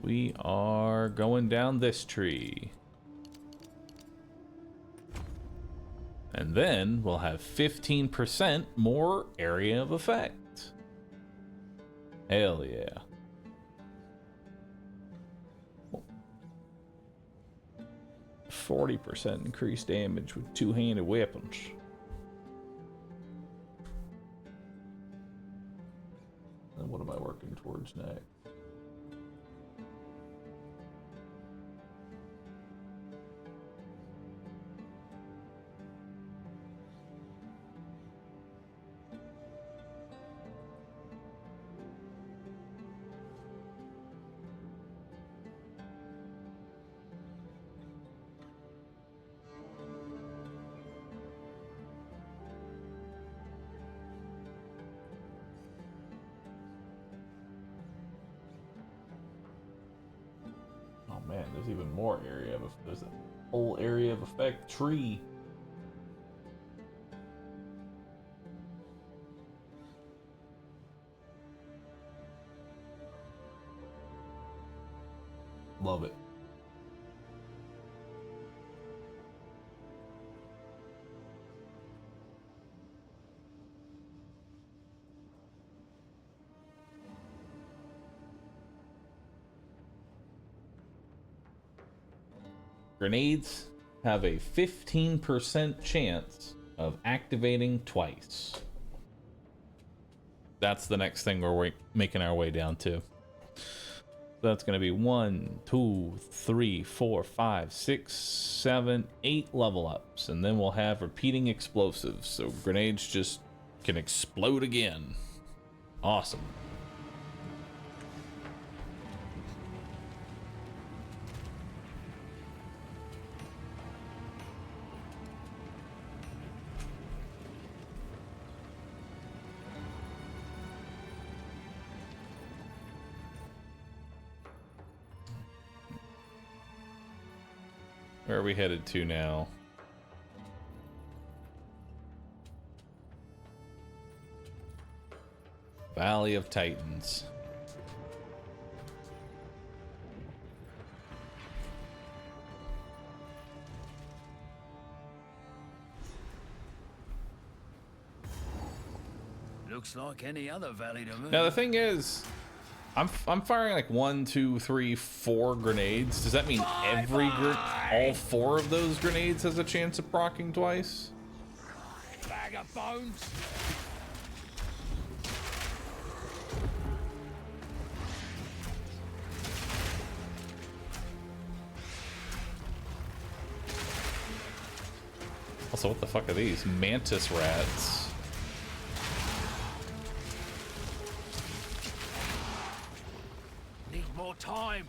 We are going down this tree. And then we'll have 15% more area of effect. Hell yeah. Oh. 40% increased damage with two-handed weapons. And what am I working towards next? Man, there's even more area of there's a whole area of effect tree. Love it. Grenades have a 15% chance of activating twice. That's the next thing we're making our way down to. So that's going to be 1, 2, 3, 4, 5, 6, 7, 8 level ups. And then we'll have repeating explosives. So grenades just can explode again. Awesome. Where are we headed to now? Valley of Titans. Looks like any other valley to me. Now the thing is, I'm firing like 1, 2, 3, 4 grenades. Does that mean all 4 of those grenades has a chance of proccing twice? Bag of bones. Also, what the fuck are these? Mantis rats. Need more time.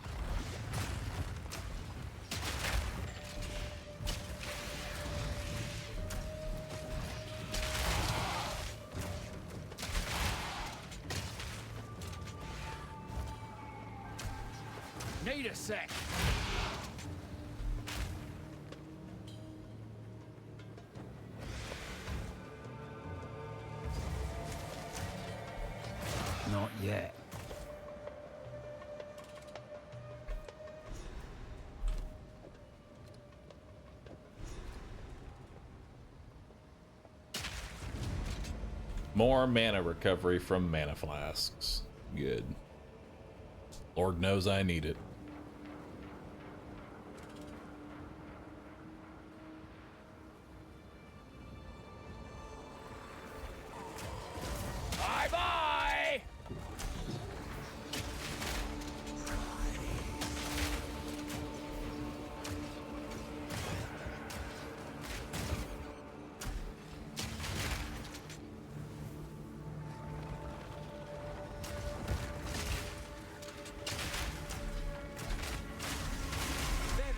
Need a sec. Not yet. More mana recovery from mana flasks. Good. Lord knows I need it. Bye-bye!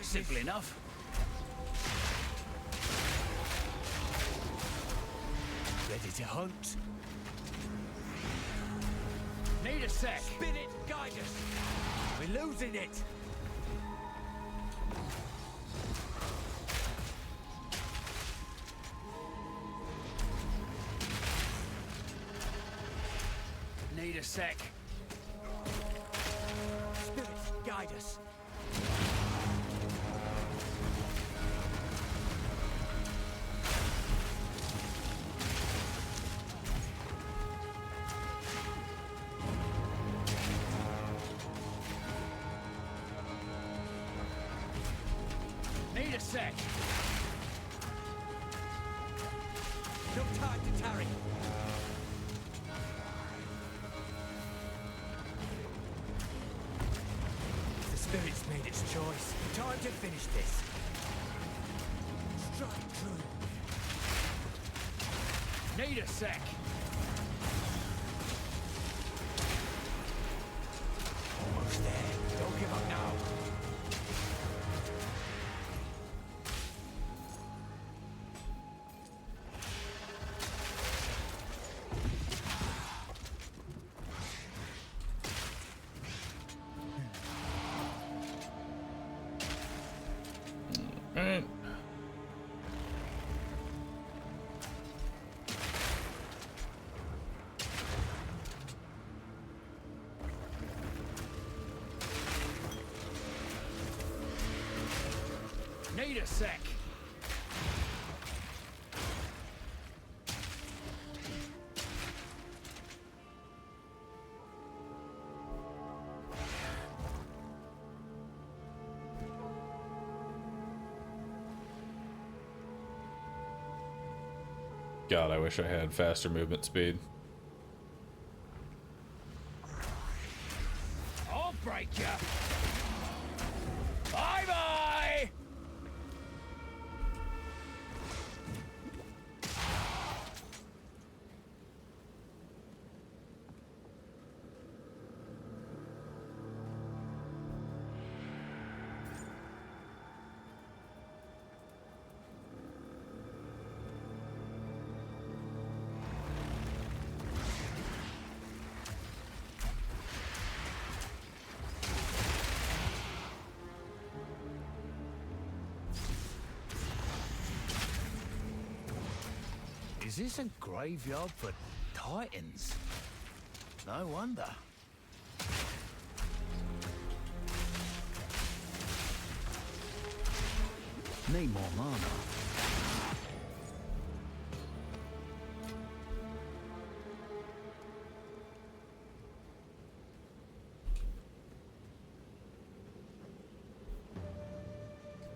Simple enough. Ready to hunt. Need a sec. Spin it, guide us. We're losing it. Need a sec. Spirit, guide us. Need a sec. No time to tarry. The spirit's made its choice. Time to finish this. Strike true. Need a sec. Almost there. Don't give up now. Alright. Need a sec. God, I wish I had faster movement speed. I'll break you. Bye bye. Is this a graveyard for titans? No wonder. Need more mana.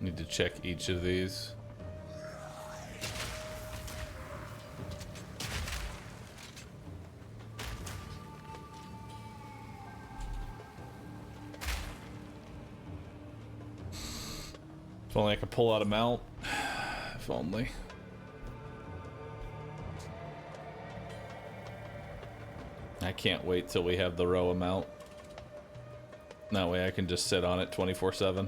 Need to check each of these. If only I could pull out a mount. If only. I can't wait till we have the row amount. That way I can just sit on it 24/7.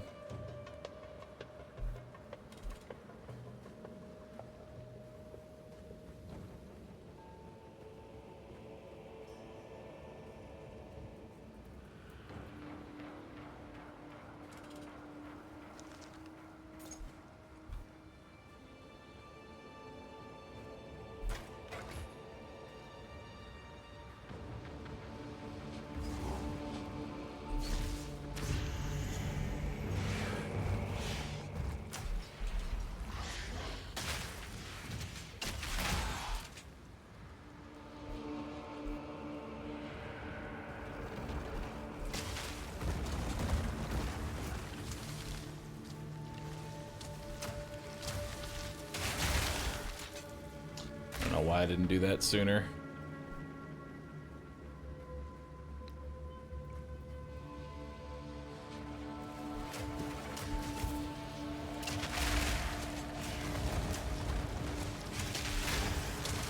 I don't know why I didn't do that sooner.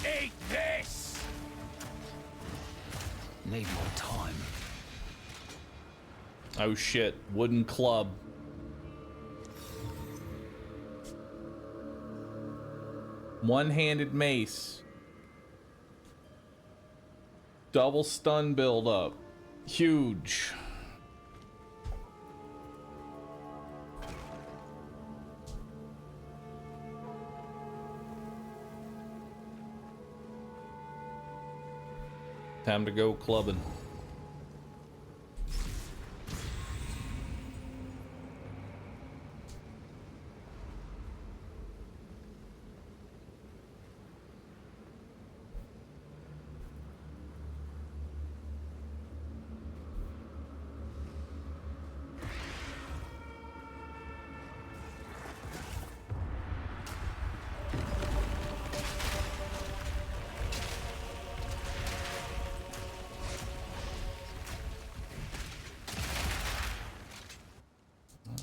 Eat this! Need more time. Oh shit, wooden club. One-handed mace. Double stun build up. Huge. Time to go clubbing.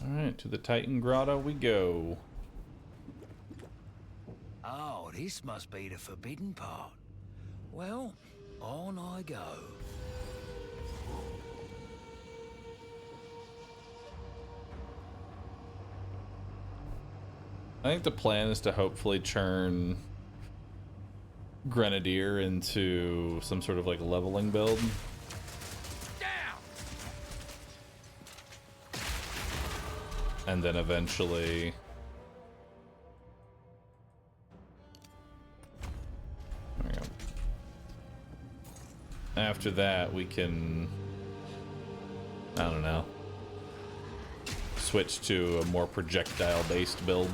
Alright, to the Titan Grotto we go. Oh, this must be the forbidden part. Well, on I go. I think the plan is to hopefully turn Grenadier into some sort of like leveling build. And then eventually there we go. After that we can, I don't know, switch to a more projectile-based build.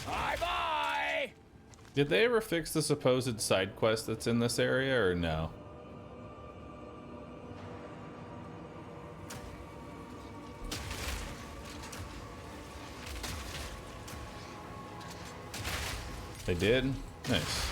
Bye-bye! Did they ever fix the supposed side quest that's in this area, or no? They did? Nice.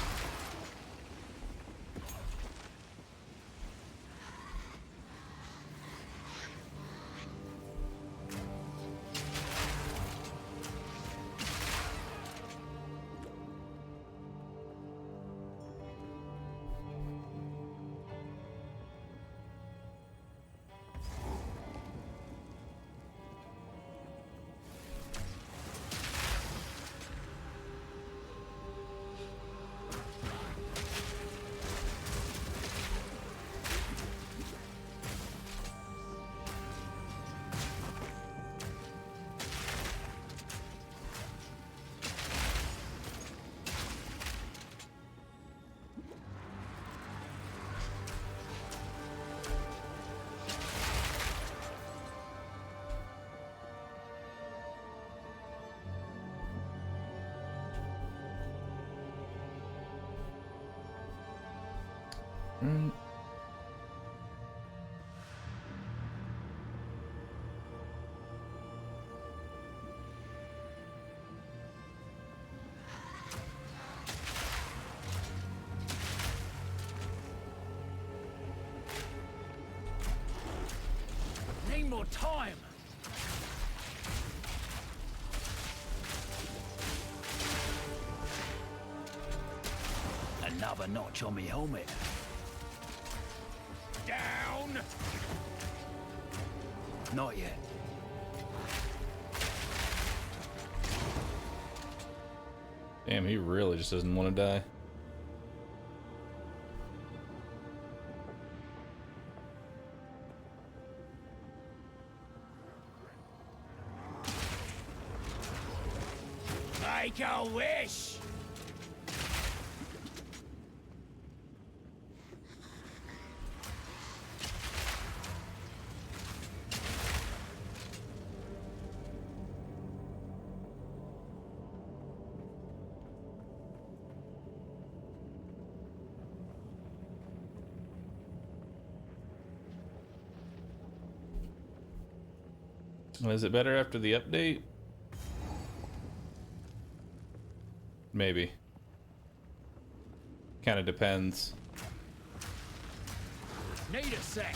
Need more time. Another notch on me helmet. Down. Not yet. Damn, he really just doesn't want to die. Make a wish. Is it better after the update? Maybe. Kind of depends. Need a sec.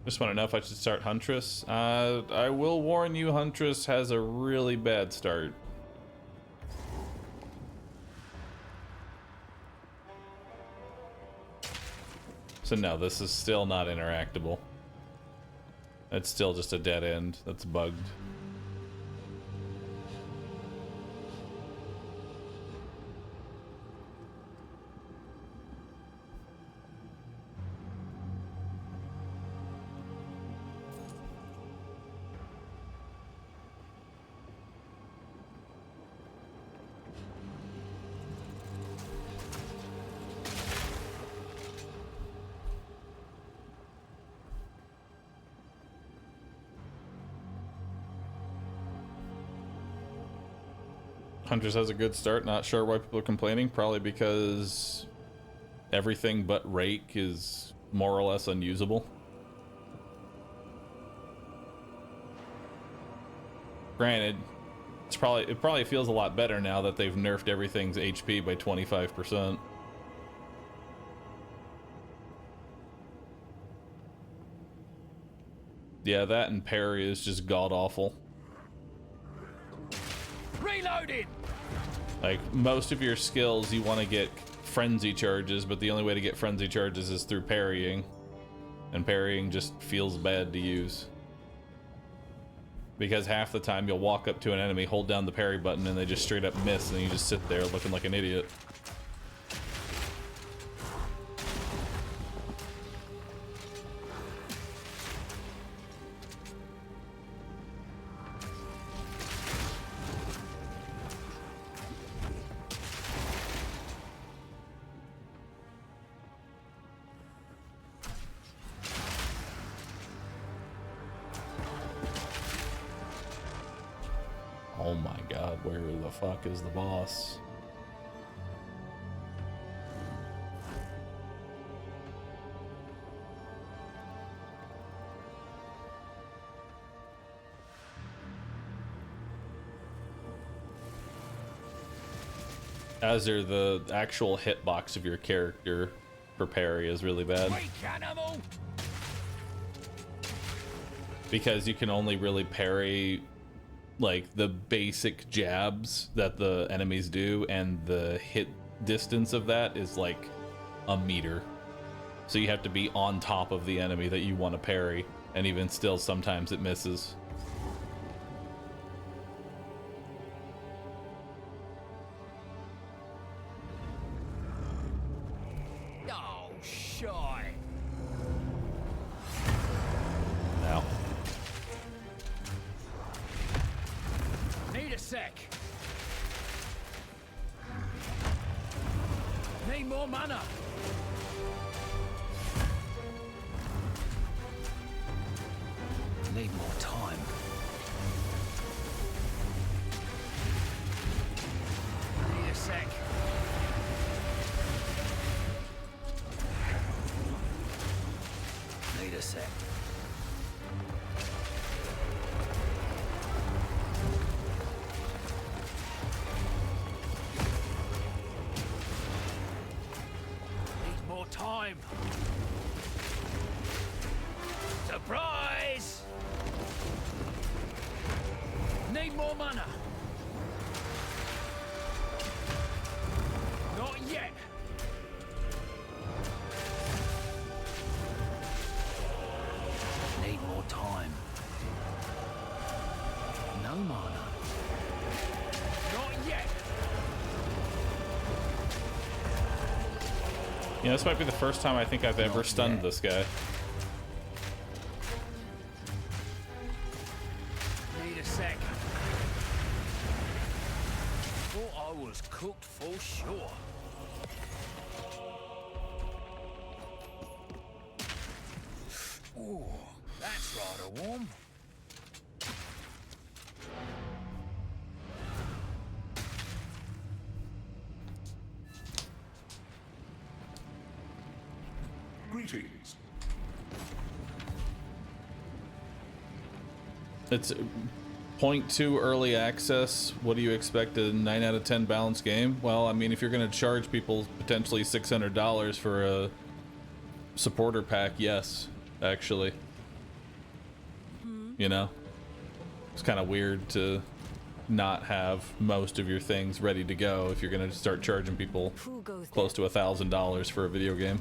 Just want to know if I should start Huntress. I will warn you, Huntress has a really bad start. So no, this is still not interactable. It's still just a dead end that's bugged. Huntress has a good start. Not sure why people are complaining. Probably because everything but Rake is more or less unusable. Granted, it probably feels a lot better now that they've nerfed everything's HP by 25%. Yeah, that and parry is just god awful. Reloading! Like, most of your skills, you want to get frenzy charges, but the only way to get frenzy charges is through parrying. And parrying just feels bad to use. Because half the time you'll walk up to an enemy, hold down the parry button, and they just straight up miss, and you just sit there looking like an idiot. Oh my god, where the fuck is the boss? Azir, the actual hitbox of your character for parry is really bad. Because you can only really parry like the basic jabs that the enemies do, and the hit distance of that is like a meter. So you have to be on top of the enemy that you want to parry, and even still sometimes it misses. Oh, shy. Now. Need a sec. Need more mana. Need more time. Need a sec. Need a sec. Need more time. Surprise! Need more mana. Not yet. Need more time. No mana. Not yet. Yeah, this might be the first time I think I've ever stunned this guy. Need a sec. Thought I was cooked for sure. Ooh, that's rather warm. Greetings. It's 0.2 early access. What do you expect, a 9 out of 10 balanced game? Well, I mean, if you're going to charge people potentially $600 for a supporter pack, yes, actually. You know? It's kind of weird to not have most of your things ready to go if you're going to start charging people close to $1,000 for a video game.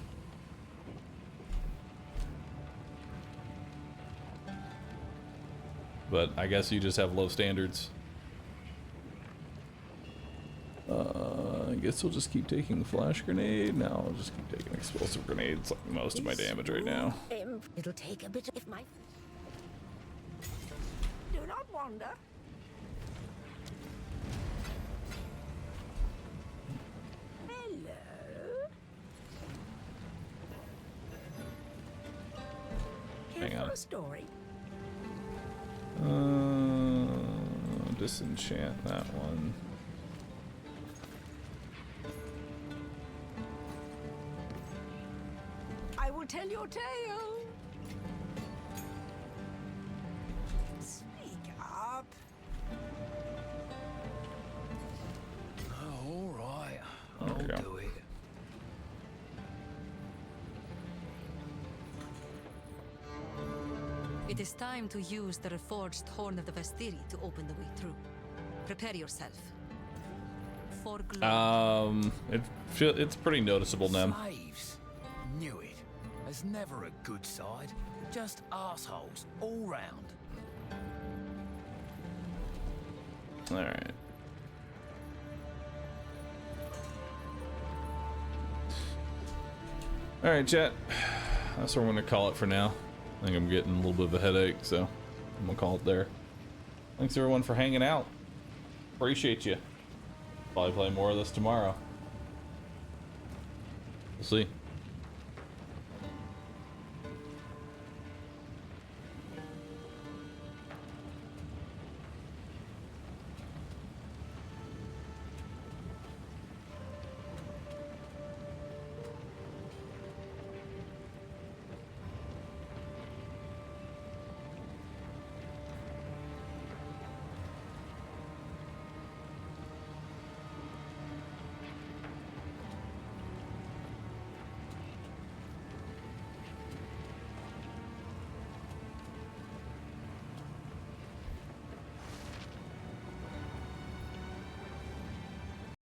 But I guess you just have low standards. I guess we'll just keep taking flash grenade. No, I'll just keep taking explosive grenades, like most of my damage right now. It'll take a bit of my... Do not wander. Hello. Here Hang for on. a story. Disenchant that one. I will tell your tale. Speak up. Oh, all right. There we I'll go. do it. It is time to use the reforged Horn of the Vastiri to open the way through. Prepare yourself. For glory. It's pretty noticeable now. Slaves. Knew it. There's never a good side. Just assholes all round. All right. All right, chat. That's what we're gonna call it for now. I think I'm getting a little bit of a headache, so I'm gonna call it there. Thanks everyone for hanging out. Appreciate you. Probably play more of this tomorrow. We'll see.